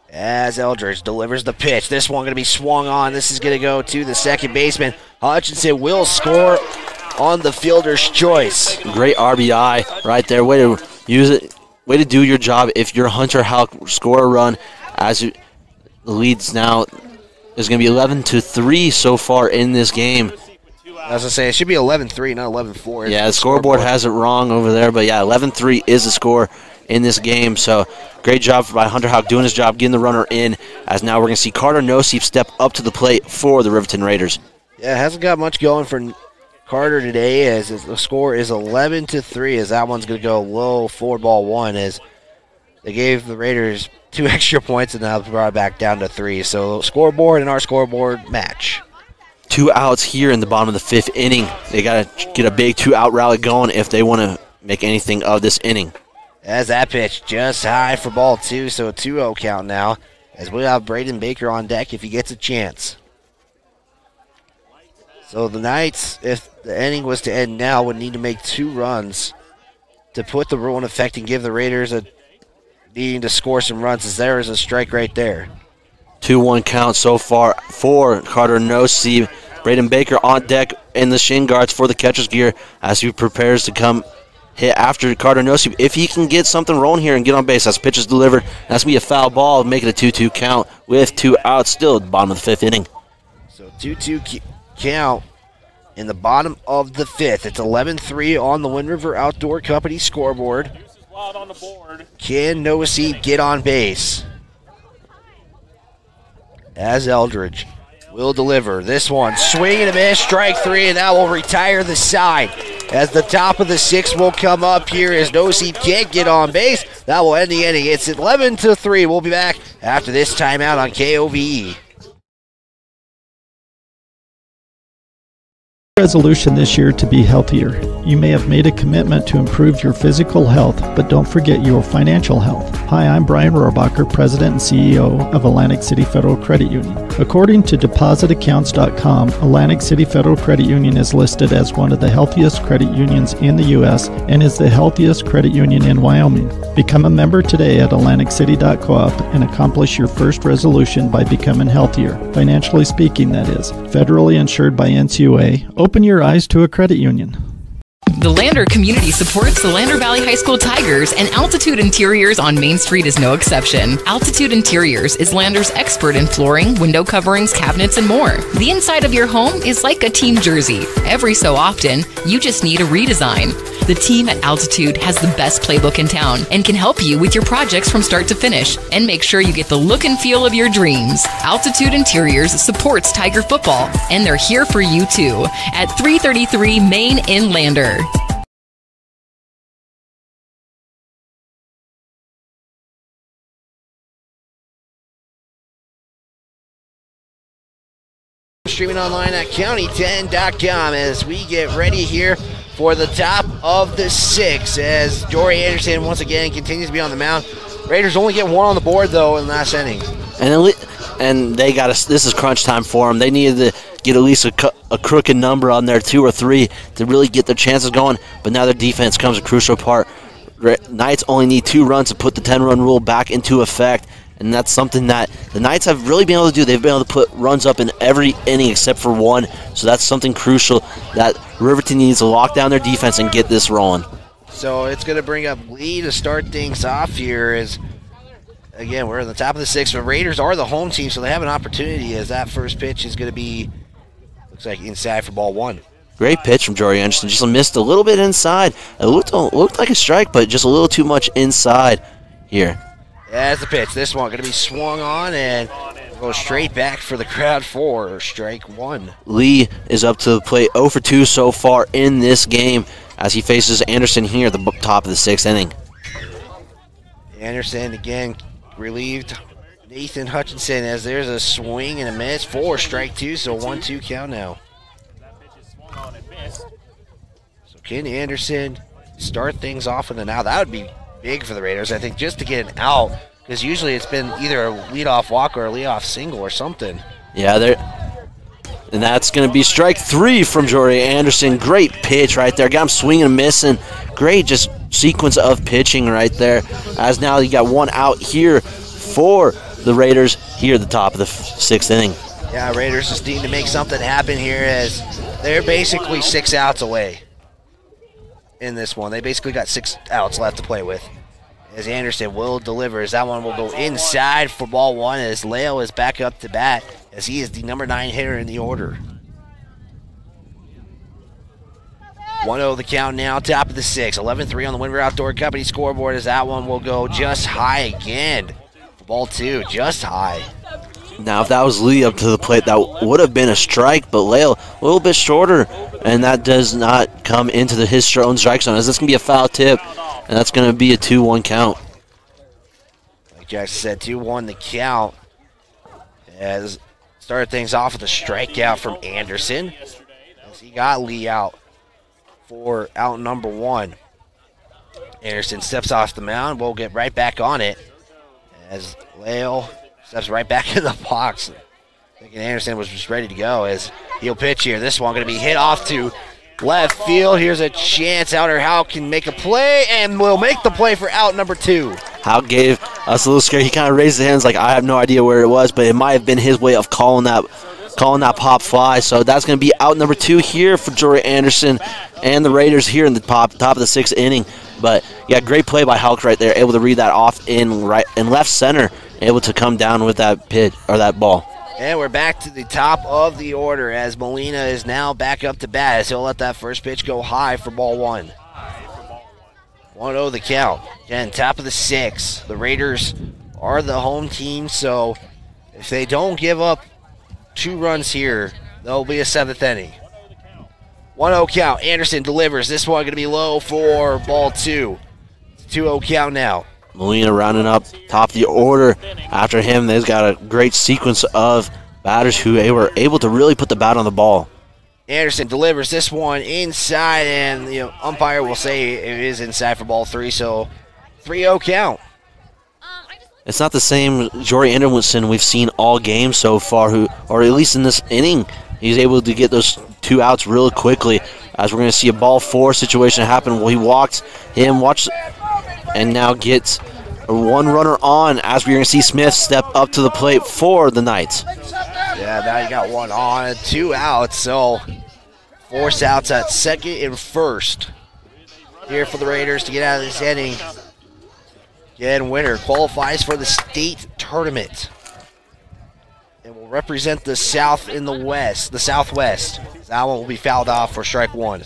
As Eldridge delivers the pitch, this one going to be swung on. This is going to go to the second baseman. Hutchinson will score on the fielder's choice. Great RBI right there. Way to use it. Way to do your job. If your Hunter Houck score a run, the leads now is going to be 11-3 so far in this game. As I say, it should be 11-3, not 11-4. Yeah, the scoreboard has it wrong over there, but yeah, 11-3 is the score in this game. So great job by Hunter Houck doing his job, getting the runner in, as now we're going to see Carter Nosey step up to the plate for the Riverton Raiders. Yeah, it hasn't got much going for Carter today, as the score is 11-3, as that one's going to go low 4-1, as they gave the Raiders 2 extra points and now they brought it back down to 3. So scoreboard and our scoreboard match. 2 outs here in the bottom of the 5th inning. They got to get a big 2-out rally going if they want to make anything of this inning. As that pitch just high for ball 2, so a 2-0 count now, as we'll have Braden Baker on deck if he gets a chance. So the Knights, if the inning was to end now, would need to make 2 runs to put the rule in effect and give the Raiders a needing to score some runs, as there is a strike right there. 2-1 count so far for Carter Nosey. Braden Baker on deck in the shin guards for the catcher's gear as he prepares to come hit after Carter Nosey. If he can get something rolling here and get on base, as pitch is delivered, that's going to be a foul ball, make it a 2-2 count with 2 outs still at the bottom of the 5th inning. So 2-2 count in the bottom of the 5th. It's 11-3 on the Wind River Outdoor Company scoreboard. Can Nosey get on base? As Eldridge will deliver this one. Swing and a miss, strike 3, and that will retire the side. As the top of the 6th will come up here as Nosey can't get on base. That will end the inning. It's 11-3. We'll be back after this timeout on KOVE. Resolution this year to be healthier. You may have made a commitment to improve your physical health, but don't forget your financial health. Hi, I'm Brian Rohrabacher, President and CEO of Atlantic City Federal Credit Union. According to depositaccounts.com, Atlantic City Federal Credit Union is listed as one of the healthiest credit unions in the U.S. and is the healthiest credit union in Wyoming. Become a member today at atlanticcity.coop and accomplish your first resolution by becoming healthier, financially speaking, that is. Federally insured by NCUA. Open your eyes to a credit union. The Lander community supports the Lander Valley High School Tigers, and Altitude Interiors on Main Street is no exception. Altitude Interiors is Lander's expert in flooring, window coverings, cabinets, and more. The inside of your home is like a team jersey. Every so often, you just need a redesign. The team at Altitude has the best playbook in town and can help you with your projects from start to finish and make sure you get the look and feel of your dreams. Altitude Interiors supports Tiger football, and they're here for you too at 333 Main in Lander. Streaming online at county10.com as we get ready here for the top of the 6th, as Jory Anderson once again continues to be on the mound. Raiders only get 1 on the board though in the last inning. And they got us. This is crunch time for them. They needed to get at least a crooked number on there, 2 or 3, to really get their chances going. But now their defense comes a crucial part. Knights only need 2 runs to put the 10-run rule back into effect. And that's something that the Knights have really been able to do. They've been able to put runs up in every inning except for 1. So that's something crucial that Riverton needs to lock down their defense and get this rolling. So it's going to bring up Lee to start things off here. As again, we're in the top of the 6th. The Raiders are the home team, so they have an opportunity, as that first pitch is going to be, looks like inside for ball 1. Great pitch from Jory Anderson. Just missed a little bit inside. It looked like a strike, but just a little too much inside here. As the pitch, this one going to be swung on and go straight back for the crowd for strike 1. Lee is up to the plate 0 for 2 so far in this game as he faces Anderson here at the top of the 6th inning. Anderson again relieved Nathan Hutchinson, as there's a swing and a miss for strike 2, so 1-2 count now. So can Anderson start things off with an out? That would be big for the Raiders, I think, just to get an out, because usually it's been either a leadoff walk or a leadoff single or something. Yeah, and that's going to be strike 3 from Jory Anderson. Great pitch right there. Got him swinging and missing. Great just sequence of pitching right there, as now you got 1 out here for the Raiders here at the top of the 6th inning. Yeah, Raiders just need to make something happen here as they're basically 6 outs away in this one. They basically got 6 outs left to play with. As Anderson will deliver, as that one will go inside for ball 1 as Leo is back up to bat as he is the number 9 hitter in the order. 1-0 the count now, top of the 6. 11-3 on the Winter Outdoor Company scoreboard as that one will go just high again. For ball 2, just high. Now, if that was Lee up to the plate, that would have been a strike, but Leo a little bit shorter, and that does not come into his own strike zone. As this can be a foul tip, and that's going to be a 2-1 count. Like Jackson said, 2-1 the count. As started things off with a strikeout from Anderson, as he got Lee out for out number 1. Anderson steps off the mound. We'll get right back on it as Leo steps right back in the box. Thinking Anderson was just ready to go as he'll pitch here. This one going to be hit off to left field. Here's a chance. Outer Howe can make a play and will make the play for out number 2. Howe gave us a little scare. He kind of raised his hands like, I have no idea where it was, but it might have been his way of calling that pop fly. So that's going to be out number 2 here for Jory Anderson and the Raiders here in the top of the 6th inning. But yeah, great play by Hulk right there, able to read that off in left center, able to come down with that pitch or that ball. And we're back to the top of the order as Molina is now back up to bat as he'll let that first pitch go high for ball 1. 1-0 the count. Again, top of the 6th. The Raiders are the home team, so if they don't give up 2 runs here, there'll be a 7th inning. 1-0 count. Anderson delivers. This one going to be low for ball 2. 2-0 count now. Molina rounding up top of the order. After him, they've got a great sequence of batters who were able to really put the bat on the ball. Anderson delivers this one inside, and the umpire will say it is inside for ball 3, so 3-0 count. It's not the same Jory Anderson we've seen all game so far, or at least in this inning, he's able to get those 2 outs really quickly. As we're going to see a ball 4 situation happen. Well, he walked him, and now gets a 1 runner on as we're going to see Smith step up to the plate for the Knights. Yeah, now you got 1 on, 2 outs, so force outs at 2nd and 1st here for the Raiders to get out of this inning. Again, winner qualifies for the state tournament and will represent the South in the Southwest. That one will be fouled off for strike 1.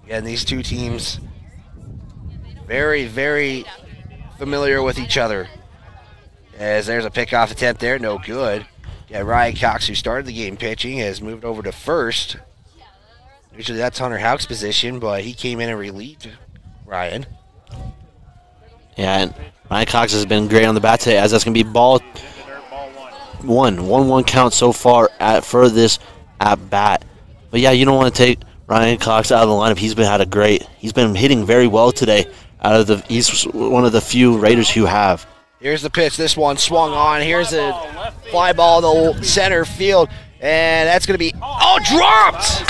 Again, these 2 teams very, very familiar with each other. As there's a pickoff attempt there, no good. Yeah, Ryan Cox, who started the game pitching, has moved over to first. Usually that's Hunter Houck's position, but he came in and relieved Ryan. Yeah, and Ryan Cox has been great on the bat today, as that's going to be ball 1. 1-1 count so far for this at bat. But yeah, you don't want to take Ryan Cox out of the lineup. He's been hitting very well today. He's one of the few Raiders who have. Here's the pitch. This one swung on. Here's a fly ball to center field, and that's going to be dropped.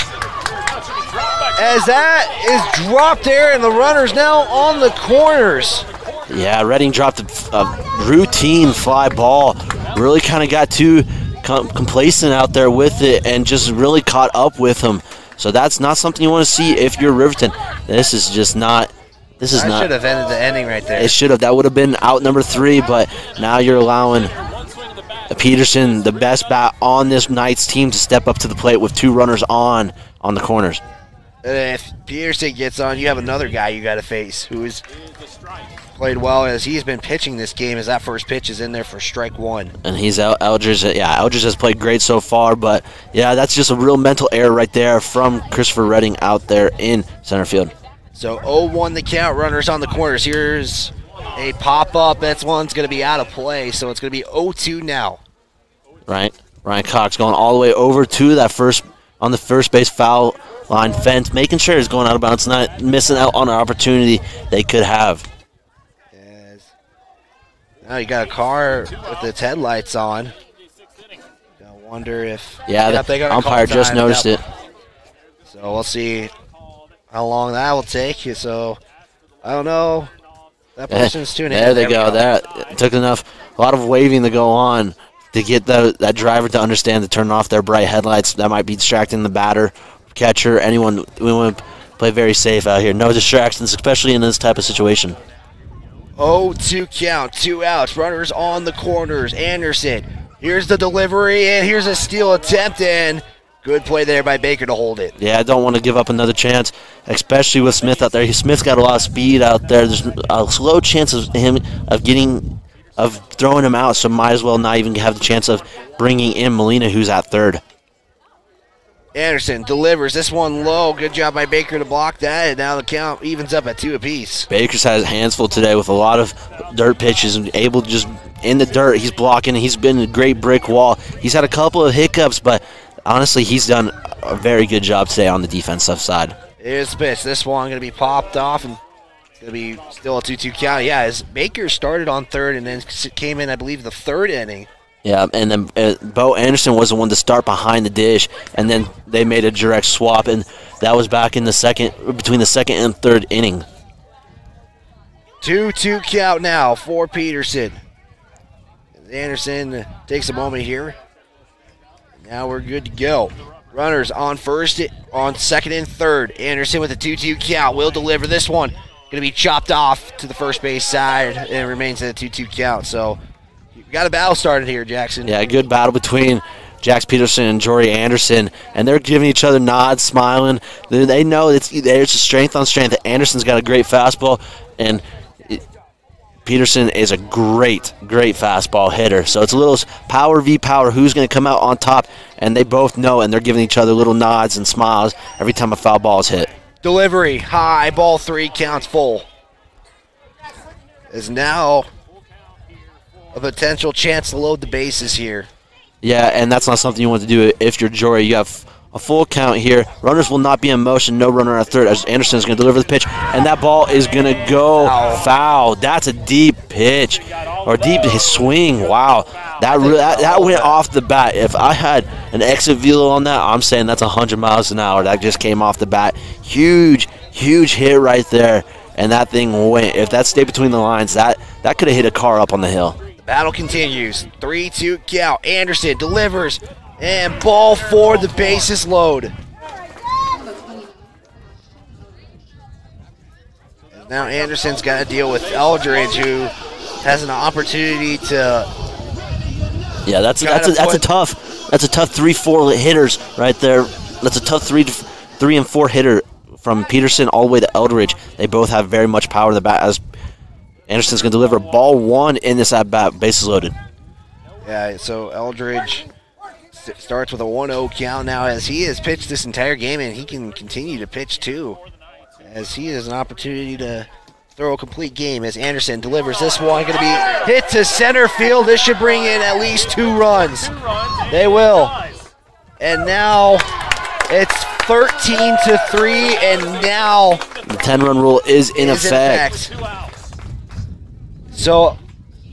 As that is dropped there, and the runner's now on the corners. Yeah, Redding dropped a routine fly ball. Really kind of got too complacent out there with it and just really caught up with him. So that's not something you want to see if you're Riverton. This is just not. That should have ended the inning right there. It should have. That would have been out number 3, but now you're allowing Peterson, the best bat on this Knights team, to step up to the plate with 2 runners on the corners. And if Peterson gets on, you have another guy you got to face who has played well as he's been pitching this game as that first pitch is in there for strike 1. And he's Eldridge. Yeah, Eldridge has played great so far, but yeah, that's just a real mental error right there from Christopher Redding out there in center field. So 0-1 the count, runners on the corners. Here's a pop-up. That one's going to be out of play, so it's going to be 0-2 now. Right. Ryan Cox going all the way over to that on the first base foul line fence, making sure he's going out of bounds, not missing out on an opportunity they could have. Yes. Now you got a car with its headlights on. I wonder if... Yeah, the umpire just noticed it. So we'll see how long that will take. So, I don't know. That person's tuning in. There they go. That took a lot of waving to go on to get that driver to understand to turn off their bright headlights. That might be distracting the batter, catcher, anyone. We want to play very safe out here. No distractions, especially in this type of situation. 0-2 count, 2 outs, runners on the corners. Anderson, here's the delivery, and here's a steal attempt, and good play there by Baker to hold it. Yeah, I don't want to give up another chance, especially with Smith out there. Smith's got a lot of speed out there. There's a slow chance of him of throwing him out, so might as well not even have the chance of bringing in Molina, who's at third. Anderson delivers this one low. Good job by Baker to block that, and now the count evens up at 2 apiece. Baker's had his hands full today with a lot of dirt pitches and able to just in the dirt. He's blocking. He's been a great brick wall. He's had a couple of hiccups, but honestly, he's done a very good job today on the defensive side. Here's the pitch. This one going to be popped off and going to be still a 2-2 count. Yeah, as Baker started on third and then came in, I believe, the third inning. Yeah, and then Bo Anderson was the one to start behind the dish, and then they made a direct swap, and that was back in between the second and third inning. 2-2 count now for Peterson. Anderson takes a moment here. Now we're good to go. Runners on first, on second and third. Anderson with a 2-2 count will deliver this one. Going to be chopped off to the first base side, and it remains at a 2-2 count. So we got a battle started here, Jackson. Yeah, a good battle between Jax Peterson and Jory Anderson, and they're giving each other nods, smiling. They know there's a strength on strength. Anderson's got a great fastball, and Peterson is a great fastball hitter. So it's a little power v power. Who's going to come out on top? And they both know, and they're giving each other little nods and smiles every time a foul ball is hit. Delivery, high, ball 3, counts full. Is now a potential chance to load the bases here. Yeah, and that's not something you want to do if you're Jory. You have a full count here. Runners will not be in motion. No runner at third as Anderson is going to deliver the pitch, and that ball is going to go foul. That's a deep pitch or deep swing. Wow, that went off the bat. If I had an exit velo on that, I'm saying that's 100 miles an hour. That just came off the bat. Huge hit right there, and that thing went. If that stayed between the lines, that could have hit a car up on the hill. The battle continues. 3-2 count. Anderson delivers. And ball 4, the bases load. And now Anderson's got to deal with Eldridge, who has an opportunity to. Yeah, that's a tough 3-4 hitters right there. That's a tough 3 and 4 hitter from Peterson all the way to Eldridge. They both have very much power in the bat as Anderson's going to deliver ball 1 in this at bat, bases loaded. Yeah, so Eldridge starts with a 1-0 count now as he has pitched this entire game, and he can continue to pitch too as he has an opportunity to throw a complete game as Anderson delivers this one. Going to be hit to center field. This should bring in at least 2 runs. They will. And now it's 13-3, and now the 10-run rule is in effect. So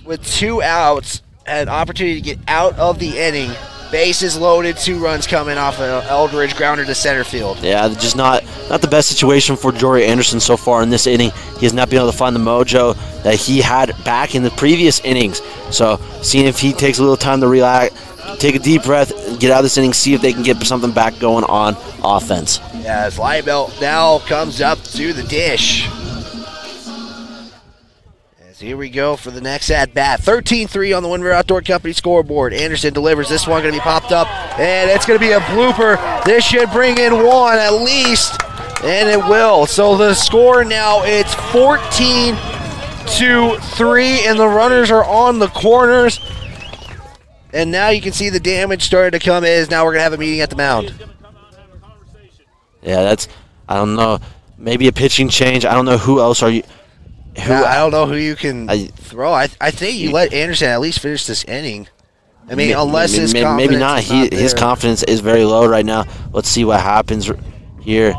with 2 outs, had an opportunity to get out of the inning. Bases loaded, 2 runs coming off of Eldridge, grounder to center field. Yeah, just not the best situation for Jory Anderson so far in this inning. He has not been able to find the mojo that he had back in the previous innings. So seeing if he takes a little time to relax, take a deep breath, get out of this inning, see if they can get something back going on offense. Yeah, as Liebelt now comes up to the dish. Here we go for the next at-bat. 13-3 on the Wind River Outdoor Company scoreboard. Anderson delivers this one, going to be popped up, and it's going to be a blooper. This should bring in 1 at least, and it will. So the score now, it's 14-3, and the runners are on the corners. And now you can see the damage started to come in. Now we're going to have a meeting at the mound. Yeah, I don't know, maybe a pitching change. I don't know who else are you. I don't know who you can throw. I think you let Anderson at least finish this inning. I mean, unless his confidence maybe not. His confidence is very low right now. Let's see what happens here.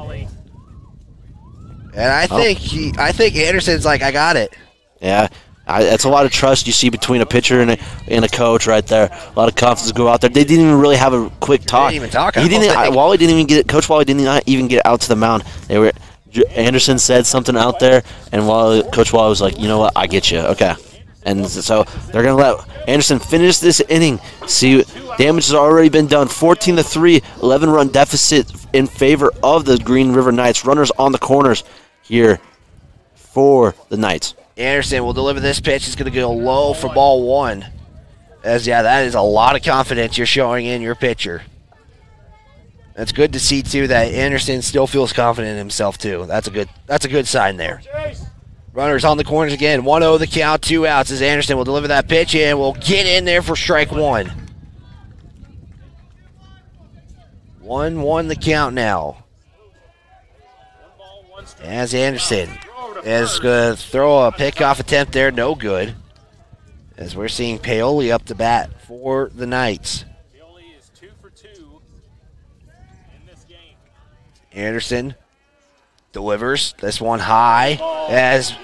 And I think Anderson's like, I got it. Yeah, that's a lot of trust you see between a pitcher and a coach right there. A lot of confidence go out there. They didn't even really have a quick talk. They didn't even talk. Coach Wally didn't even get out to the mound. Anderson said something out there, and Coach Wally was like, you know what, I get you. Okay. And so they're going to let Anderson finish this inning. See, damage has already been done. 14-3, 11-run deficit in favor of the Green River Knights. Runners on the corners here for the Knights. Anderson will deliver this pitch. It's going to go low for ball one. That is a lot of confidence you're showing in your pitcher. It's good to see, too, that Anderson still feels confident in himself, too. That's a good sign there. Runners on the corners again. 1-0 the count, 2 outs as Anderson will deliver that pitch and will get in there for strike one. 1-1 the count now. As Anderson is going to throw a pickoff attempt there, no good. As we're seeing Paoli up to bat for the Knights. Anderson delivers this one high as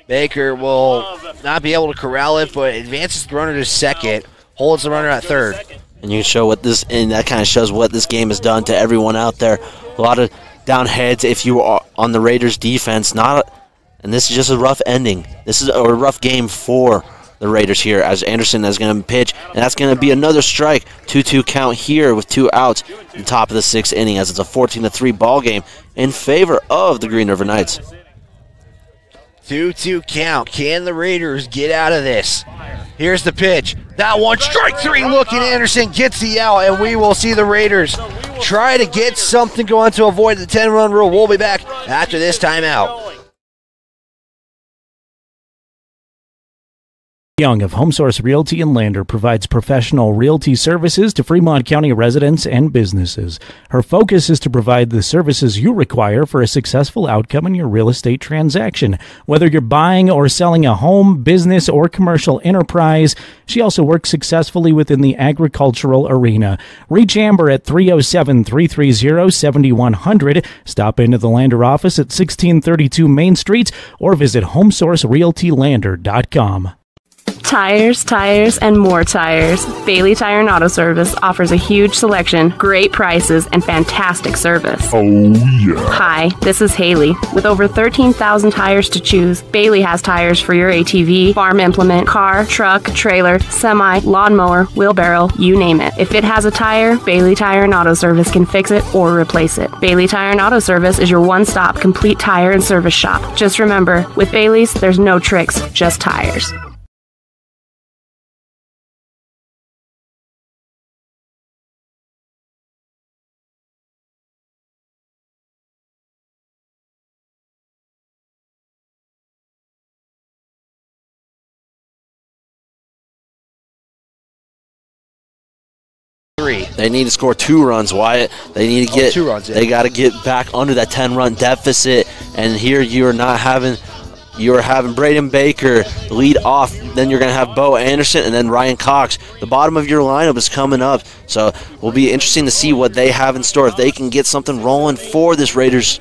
Baker will not be able to corral it, but advances the runner to second, holds the runner at third. And you can show and that kind of shows what this game has done to everyone out there. A lot of down heads if you are on the Raiders defense. And this is just a rough ending. This is a rough game for the Raiders here as Anderson is going to pitch, and that's going to be another strike. 2-2 count here with 2 outs at the top of the 6th inning as it's a 14-3 ball game in favor of the Green River Knights. 2-2 count. Can the Raiders get out of this? Here's the pitch. That one, strike 3 looking. Anderson gets the out, and we will see the Raiders try to get something going to avoid the 10-run rule. We'll be back after this timeout. Young of HomeSource Realty and Lander provides professional realty services to Fremont County residents and businesses. Her focus is to provide the services you require for a successful outcome in your real estate transaction. Whether you're buying or selling a home, business, or commercial enterprise, she also works successfully within the agricultural arena. Reach Amber at 307-330-7100. Stop into the Lander office at 1632 Main Street or visit HomeSourceRealtyLander.com. Tires, and more tires. Bailey Tire and Auto Service offers a huge selection, great prices, and fantastic service. Oh, yeah. Hi, this is Haley. With over 13,000 tires to choose, Bailey has tires for your ATV, farm implement, car, truck, trailer, semi, lawnmower, wheelbarrow, you name it. If it has a tire, Bailey Tire and Auto Service can fix it or replace it. Bailey Tire and Auto Service is your one-stop complete tire and service shop. Just remember, with Bailey's, there's no tricks, just tires. They need to score 2 runs, Wyatt. They need to get 2 runs. Yeah. They got to get back under that 10-run deficit. And here you are having Braden Baker lead off. Then you're going to have Bo Anderson and then Ryan Cox. The bottom of your lineup is coming up, so it will be interesting to see what they have in store if they can get something rolling for this Raiders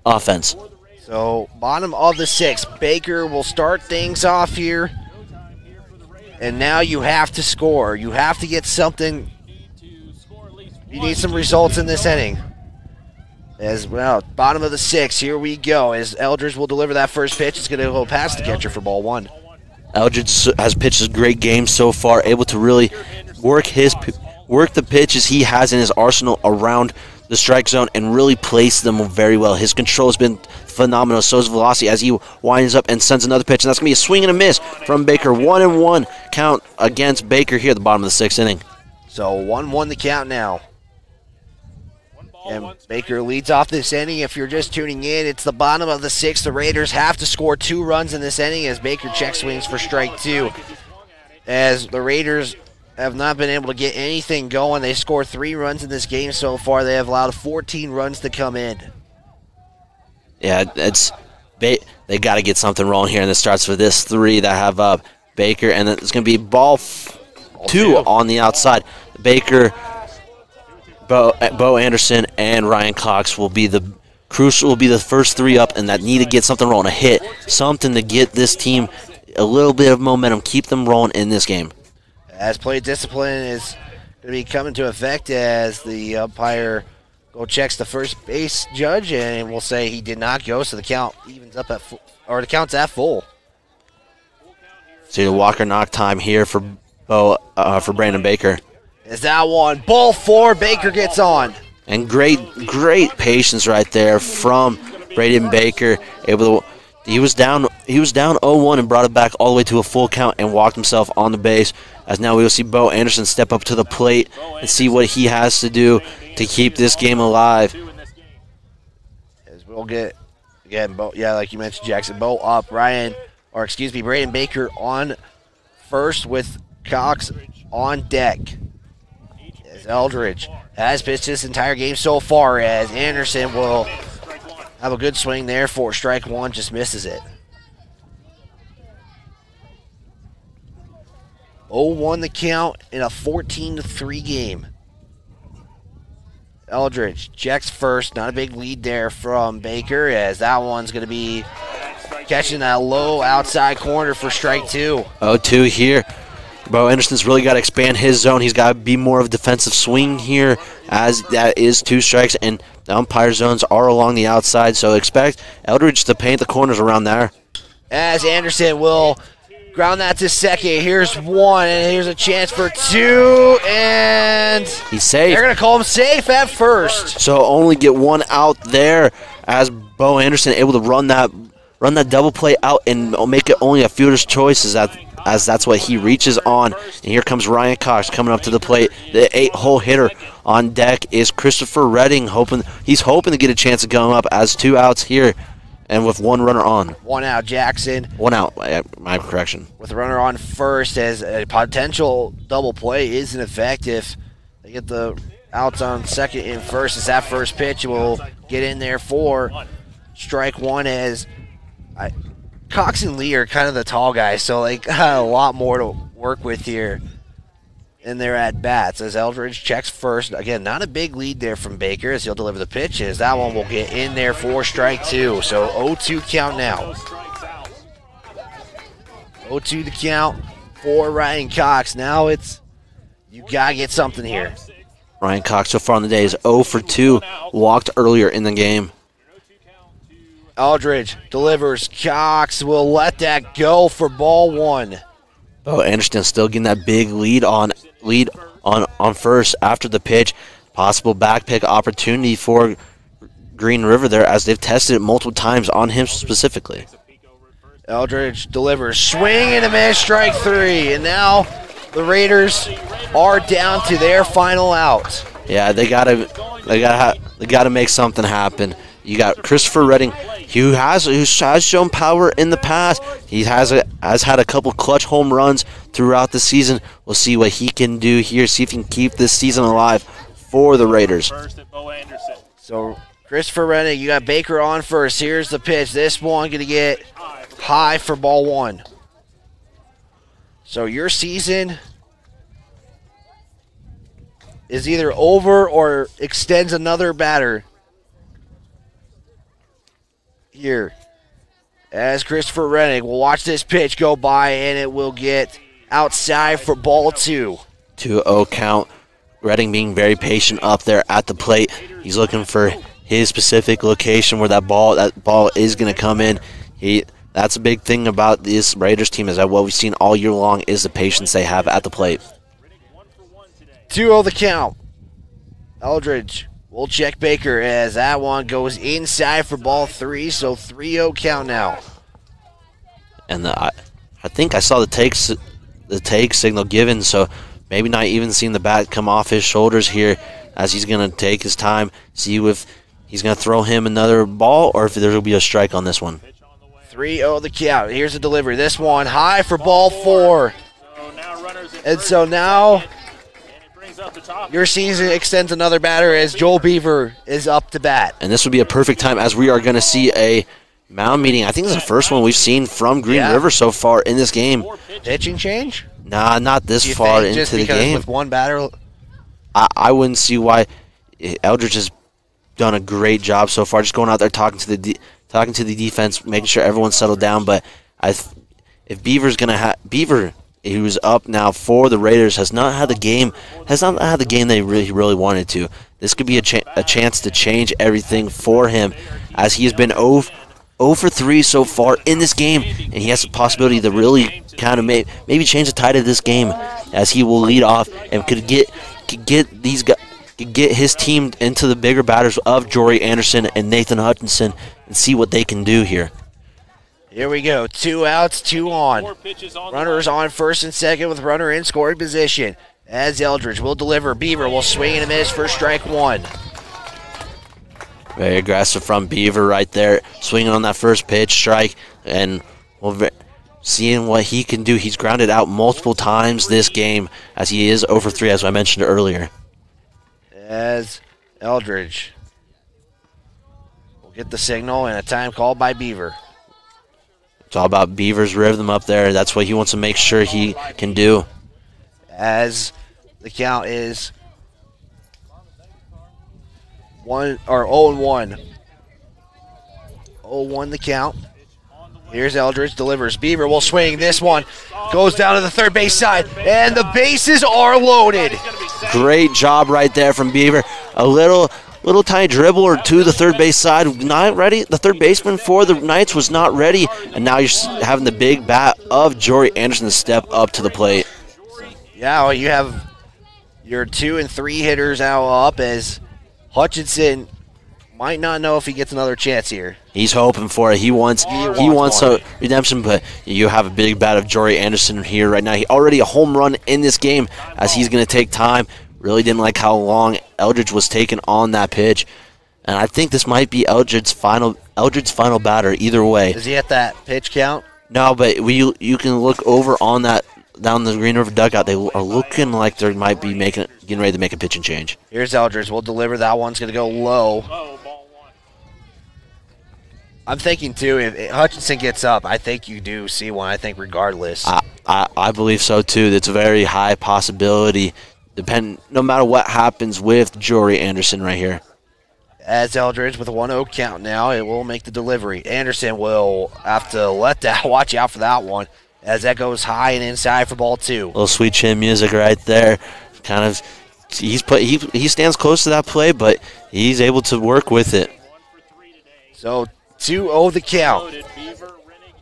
offense. So bottom of the 6th, Baker will start things off here. And now you have to score. You have to get something. You need some results in this inning. As well, bottom of the 6th, here we go. As Eldridge will deliver that first pitch, it's going to go past the catcher for ball 1. Eldridge has pitched a great game so far, able to really work the pitches he has in his arsenal around the strike zone and really place them very well. His control has been phenomenal. So is velocity as he winds up and sends another pitch, and that's going to be a swing and a miss from Baker. 1-1 count against Baker here at the bottom of the 6th inning. So 1-1 the count now. And Baker leads off this inning. If you're just tuning in, it's the bottom of the 6th. The Raiders have to score 2 runs in this inning as Baker check swings for strike 2. As the Raiders have not been able to get anything going. They scored 3 runs in this game so far. They have allowed 14 runs to come in. Yeah, they got to get something rolling here, and it starts with this 3 that have Baker, and it's going to be ball 2 on the outside. Baker, Bo Anderson, and Ryan Cox will be the first 3 up, and that need to get something rolling, a hit, something to get this team a little bit of momentum, keep them rolling in this game. As play discipline is going to be coming to effect as the umpire checks the first base judge, and we'll say he did not go, so the count evens up at the count's at full. So the Walker knock time here for Brandon Baker. Is that one? Ball 4, Baker gets on. And great patience right there from Braden Baker. He was down 0-1 and brought it back all the way to a full count and walked himself on the base. As now we will see Bo Anderson step up to the plate and see what he has to do to keep this game alive. As we'll get, again, Bo, yeah, like you mentioned, Jackson, Bo up, Braden Baker on first with Cox on deck. As Eldridge has pitched this entire game so far, as Anderson will have a good swing there for strike 1, just misses it. 0-1 the count in a 14-3 game. Eldridge checks first, not a big lead there from Baker, as that one's going to be catching that low outside corner for strike 2. 0-2 here. Bo Anderson's really got to expand his zone. He's got to be more of a defensive swing here, as that is 2 strikes, and the umpire zones are along the outside, so expect Eldridge to paint the corners around there. As Anderson will ground that to second. Here's 1, and here's a chance for 2, and he's safe. They're going to call him safe at first. So only get 1 out there, as Bo Anderson able to run that double play out and make it only a fielder's choice, as that's what he reaches on. And here comes Ryan Cox coming up to the plate. The 8-hole hitter on deck is Christopher Redding. He's hoping to get a chance of going up, as 2 outs here, and with 1 runner on. 1 out, Jackson. 1 out, my correction. With a runner on first, as a potential double play isn't effective. They get the outs on second and first, as that first pitch will get in there for strike 1, as Cox and Lee are kind of the tall guys, so they got a lot more to work with here in their at-bats. As Eldridge checks first. Again, not a big lead there from Baker, as he'll deliver the pitches. That one will get in there for strike 2. So 0-2 count now. 0-2 the count for Ryan Cox. Now you got to get something here. Ryan Cox so far on the day is 0 for 2. Walked earlier in the game. Eldridge delivers. Cox will let that go for ball 1. Oh, Anderson still getting that big lead on first after the pitch. Possible back pick opportunity for Green River there, as they've tested it multiple times on him specifically. Eldridge delivers. Swing and a miss, strike 3. And now the Raiders are down to their final out. Yeah, they gotta make something happen. You got Christopher Redding, who has shown power in the past. He has had a couple clutch home runs throughout the season. We'll see what he can do here, see if he can keep this season alive for the Raiders. So Christopher Redding, you got Baker on first. Here's the pitch. This one going to get high for ball 1. So your season is either over or extends another batter. Here, as Christopher Redding will watch this pitch go by, and it will get outside for ball 2. 2-0 count. Redding being very patient up there at the plate. He's looking for his specific location where that ball is going to come in. That's a big thing about this Raiders team, is that what we've seen all year long is the patience they have at the plate. 2-0 the count. Eldridge will check Baker, as that one goes inside for ball 3, so 3-0 count now. And I think I saw the take signal given, so maybe not even seeing the bat come off his shoulders here, as he's going to take his time, see if he's going to throw him another ball or if there will be a strike on this one. 3-0 the count. Here's the delivery. This one high for ball 4. And so now your season extends another batter, as Joel Beaver is up to bat. And this would be a perfect time, as we are going to see a mound meeting. I think this is the first one we've seen from Green River so far in this game. Pitching change? Nah, not this far into the game. With one batter? I wouldn't see why. Eldridge has done a great job so far, just going out there talking to the defense, making sure everyone's settled down. But if Beaver's going to Beaver, who's up now for the Raiders, has not had the game they really wanted to. This could be a chance to change everything for him, as he has been 0 for 3 so far in this game, and he has the possibility to really kind of maybe change the tide of this game, as he will lead off and could get his team into the bigger batters of Jory Anderson and Nathan Hutchinson and see what they can do here. Here we go. 2 outs, 2 on. Runners on first and second with runner in scoring position. As Eldridge will deliver. Beaver will swing and a miss for strike 1. Very aggressive from Beaver right there, swinging on that first pitch, strike, and seeing what he can do. He's grounded out multiple times this game, as he is 0 for 3, as I mentioned earlier. As Eldridge will get the signal and a time called by Beaver. It's all about Beaver's rhythm up there. That's what he wants to make sure he can do. As the count is 0-1. 0-1 the count. Here's Eldridge, delivers. Beaver will swing. This one goes down to the third base side, and the bases are loaded. Great job right there from Beaver. A little tiny dribble to the third base side. Not ready. The third baseman for the Knights was not ready, and now you're having the big bat of Jory Anderson to step up to the plate. Yeah, well, you have your 2 and 3 hitters now up, as Hutchinson might not know if he gets another chance here. He's hoping for it. He wants a redemption, but you have a big bat of Jory Anderson here right now. He already a home run in this game, as he's going to take time. Really didn't like how long Eldridge was taking on that pitch, and I think this might be Eldridge's final batter. Either way, is he at that pitch count? No, but you can look over on that down the Green River dugout. They are looking like they might be getting ready to make a pitching change. Here's Eldridge. We'll deliver. That one's going to go low. I'm thinking, too, if Hutchinson gets up, I think you do see one, I think, regardless. I believe so, too. It's a very high possibility, no matter what happens with Jory Anderson right here. As Eldridge with a 1-0 count now, it will make the delivery. Anderson will have to watch out for that one, as that goes high and inside for ball 2. Little sweet chin music right there. Kind of, he stands close to that play, but he's able to work with it. So 2-0 the count.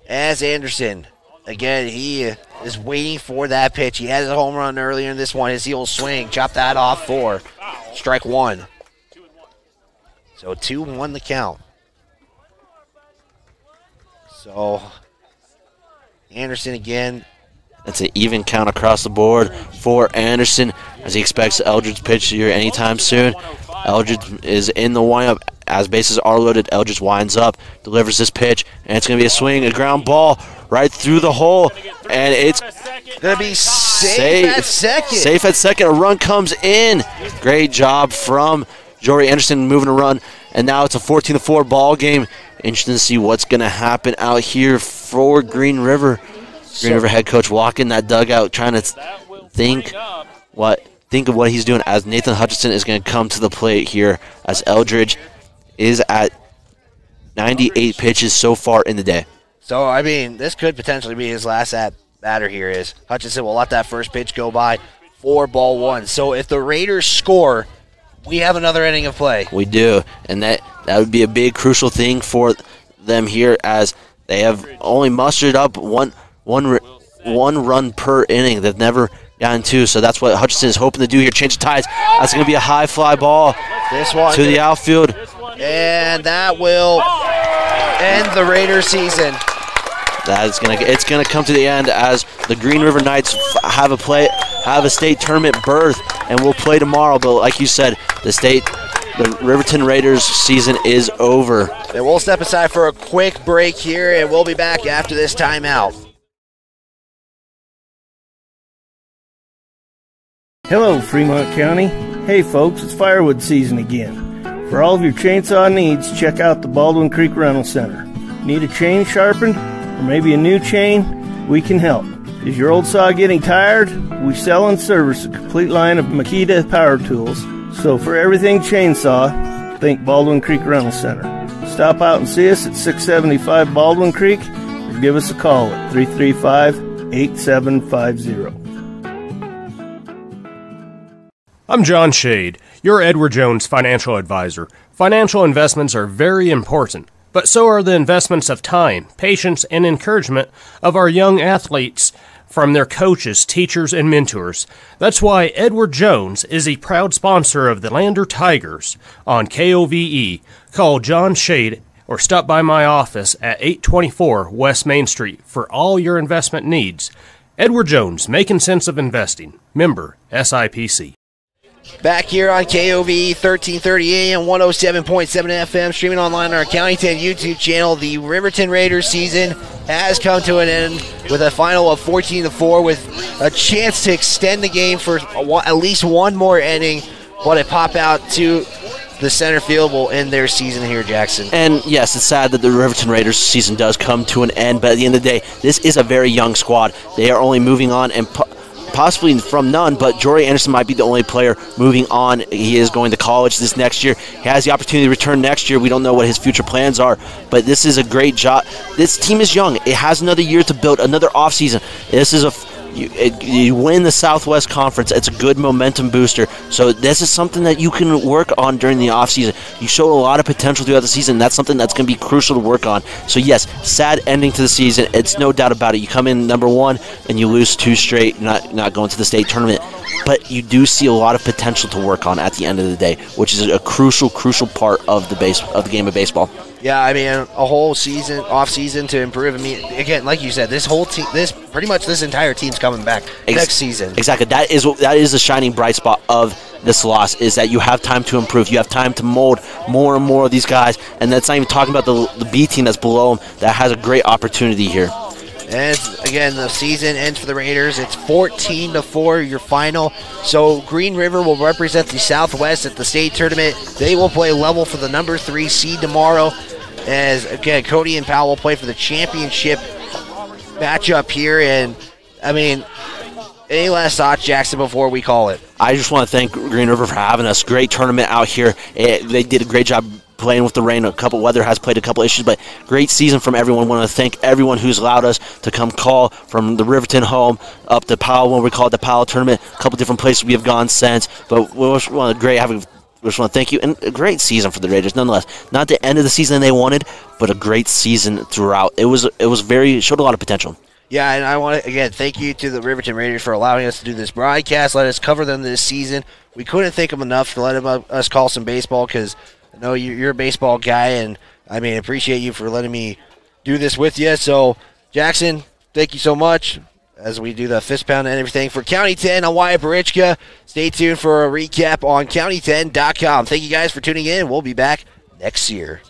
As Anderson, again, he is waiting for that pitch. He had a home run earlier in this one. His heel swing, chop that off for strike 1. So 2-1 the count. So Anderson again. That's an even count across the board for Anderson, as he expects Eldridge pitch here anytime soon. Eldridge is in the windup. As bases are loaded, Eldridge winds up, delivers this pitch, and it's going to be a swing, a ground ball right through the hole, and it's going to be safe at second. Safe at second. A run comes in. Great job from Jory Anderson moving a run, and now it's a 14-4 ball game. Interesting to see what's going to happen out here for Green River. Green River head coach walking that dugout, trying to think of what he's doing, as Nathan Hutchinson is going to come to the plate here, as Eldridge is at 98 pitches so far in the day. So, I mean, this could potentially be his last batter here. Is Hutchinson will let that first pitch go by for ball 1. So if the Raiders score, we have another inning of play. We do, and that would be a big crucial thing for them here, as they have only mustered up one run per inning. They've never gotten 2, so that's what Hutchinson is hoping to do here. Change the tides. That's going to be a high fly ball to the outfield. And that will end the Raiders season. It's gonna come to the end, as the Green River Knights have a state tournament berth and will play tomorrow. But like you said, the Riverton Raiders season is over. And we'll step aside for a quick break here, and we'll be back after this timeout. Hello, Fremont County. Hey folks, it's firewood season again. For all of your chainsaw needs, check out the Baldwin Creek Rental Center. Need a chain sharpened, or maybe a new chain? We can help. Is your old saw getting tired? We sell and service a complete line of Makita power tools. So for everything chainsaw, think Baldwin Creek Rental Center. Stop out and see us at 675 Baldwin Creek, or give us a call at 335-8750. I'm John Shade, your Edward Jones financial advisor. Financial investments are very important, but so are the investments of time, patience, and encouragement of our young athletes from their coaches, teachers, and mentors. That's why Edward Jones is a proud sponsor of the Lander Tigers on KOVE. Call John Shade or stop by my office at 824 West Main Street for all your investment needs. Edward Jones, making sense of investing. Member SIPC. Back here on KOV 1330 AM, 107.7 FM, streaming online on our County 10 YouTube channel. The Riverton Raiders season has come to an end with a final of 14-4 with a chance to extend the game for at least one more inning, but a pop out to the center field will end their season here, Jackson. And yes, it's sad that the Riverton Raiders season does come to an end, but at the end of the day, this is a very young squad. They are only moving on and possibly from none, but Jory Anderson might be the only player moving on. He is going to college this next year. He has the opportunity to return next year. We don't know what his future plans are, but this is a great job. This team is young. It has another year to build, another offseason. This is you win the Southwest Conference. It's a good momentum booster. So this is something that you can work on during the offseason. You showed a lot of potential throughout the season. That's something that's going to be crucial to work on. So yes, sad ending to the season. It's no doubt about it. You come in number one and you lose two straight, not going to the state tournament. But you do see a lot of potential to work on at the end of the day, which is a crucial part of the game of baseball. Yeah, I mean, a whole season, off season to improve. I mean, again, like you said, this whole team, pretty much this entire team's coming back next season. Exactly. That is the shining bright spot of this loss, is that you have time to improve. You have time to mold more and more of these guys, and that's not even talking about the B team that's below them that has a great opportunity here. And again, the season ends for the Raiders. It's 14-4, your final. So Green River will represent the Southwest at the state tournament. They will play level for the number 3 seed tomorrow. As again, Cody and Powell will play for the championship matchup here. And I mean, any last thoughts, Jackson, before we call it? I just want to thank Green River for having us. Great tournament out here. They did a great job playing with the rain. Weather has played a couple issues, but great season from everyone. Want to thank everyone who's allowed us to come call from the Riverton home up to Powell when we called the Powell tournament. A couple different places we have gone since, but we just want to thank you, and a great season for the Raiders nonetheless. Not the end of the season they wanted, but a great season throughout. It showed a lot of potential. Yeah, and I want to, again, thank you to the Riverton Raiders for allowing us to do this broadcast, let us cover them this season. We couldn't thank them enough to let us call some baseball, because I know you're a baseball guy, and I mean, appreciate you for letting me do this with you. So, Jackson, thank you so much as we do the fist pound and everything. For County 10, I'm Wyatt Barichka. Stay tuned for a recap on county10.com. Thank you guys for tuning in. We'll be back next year.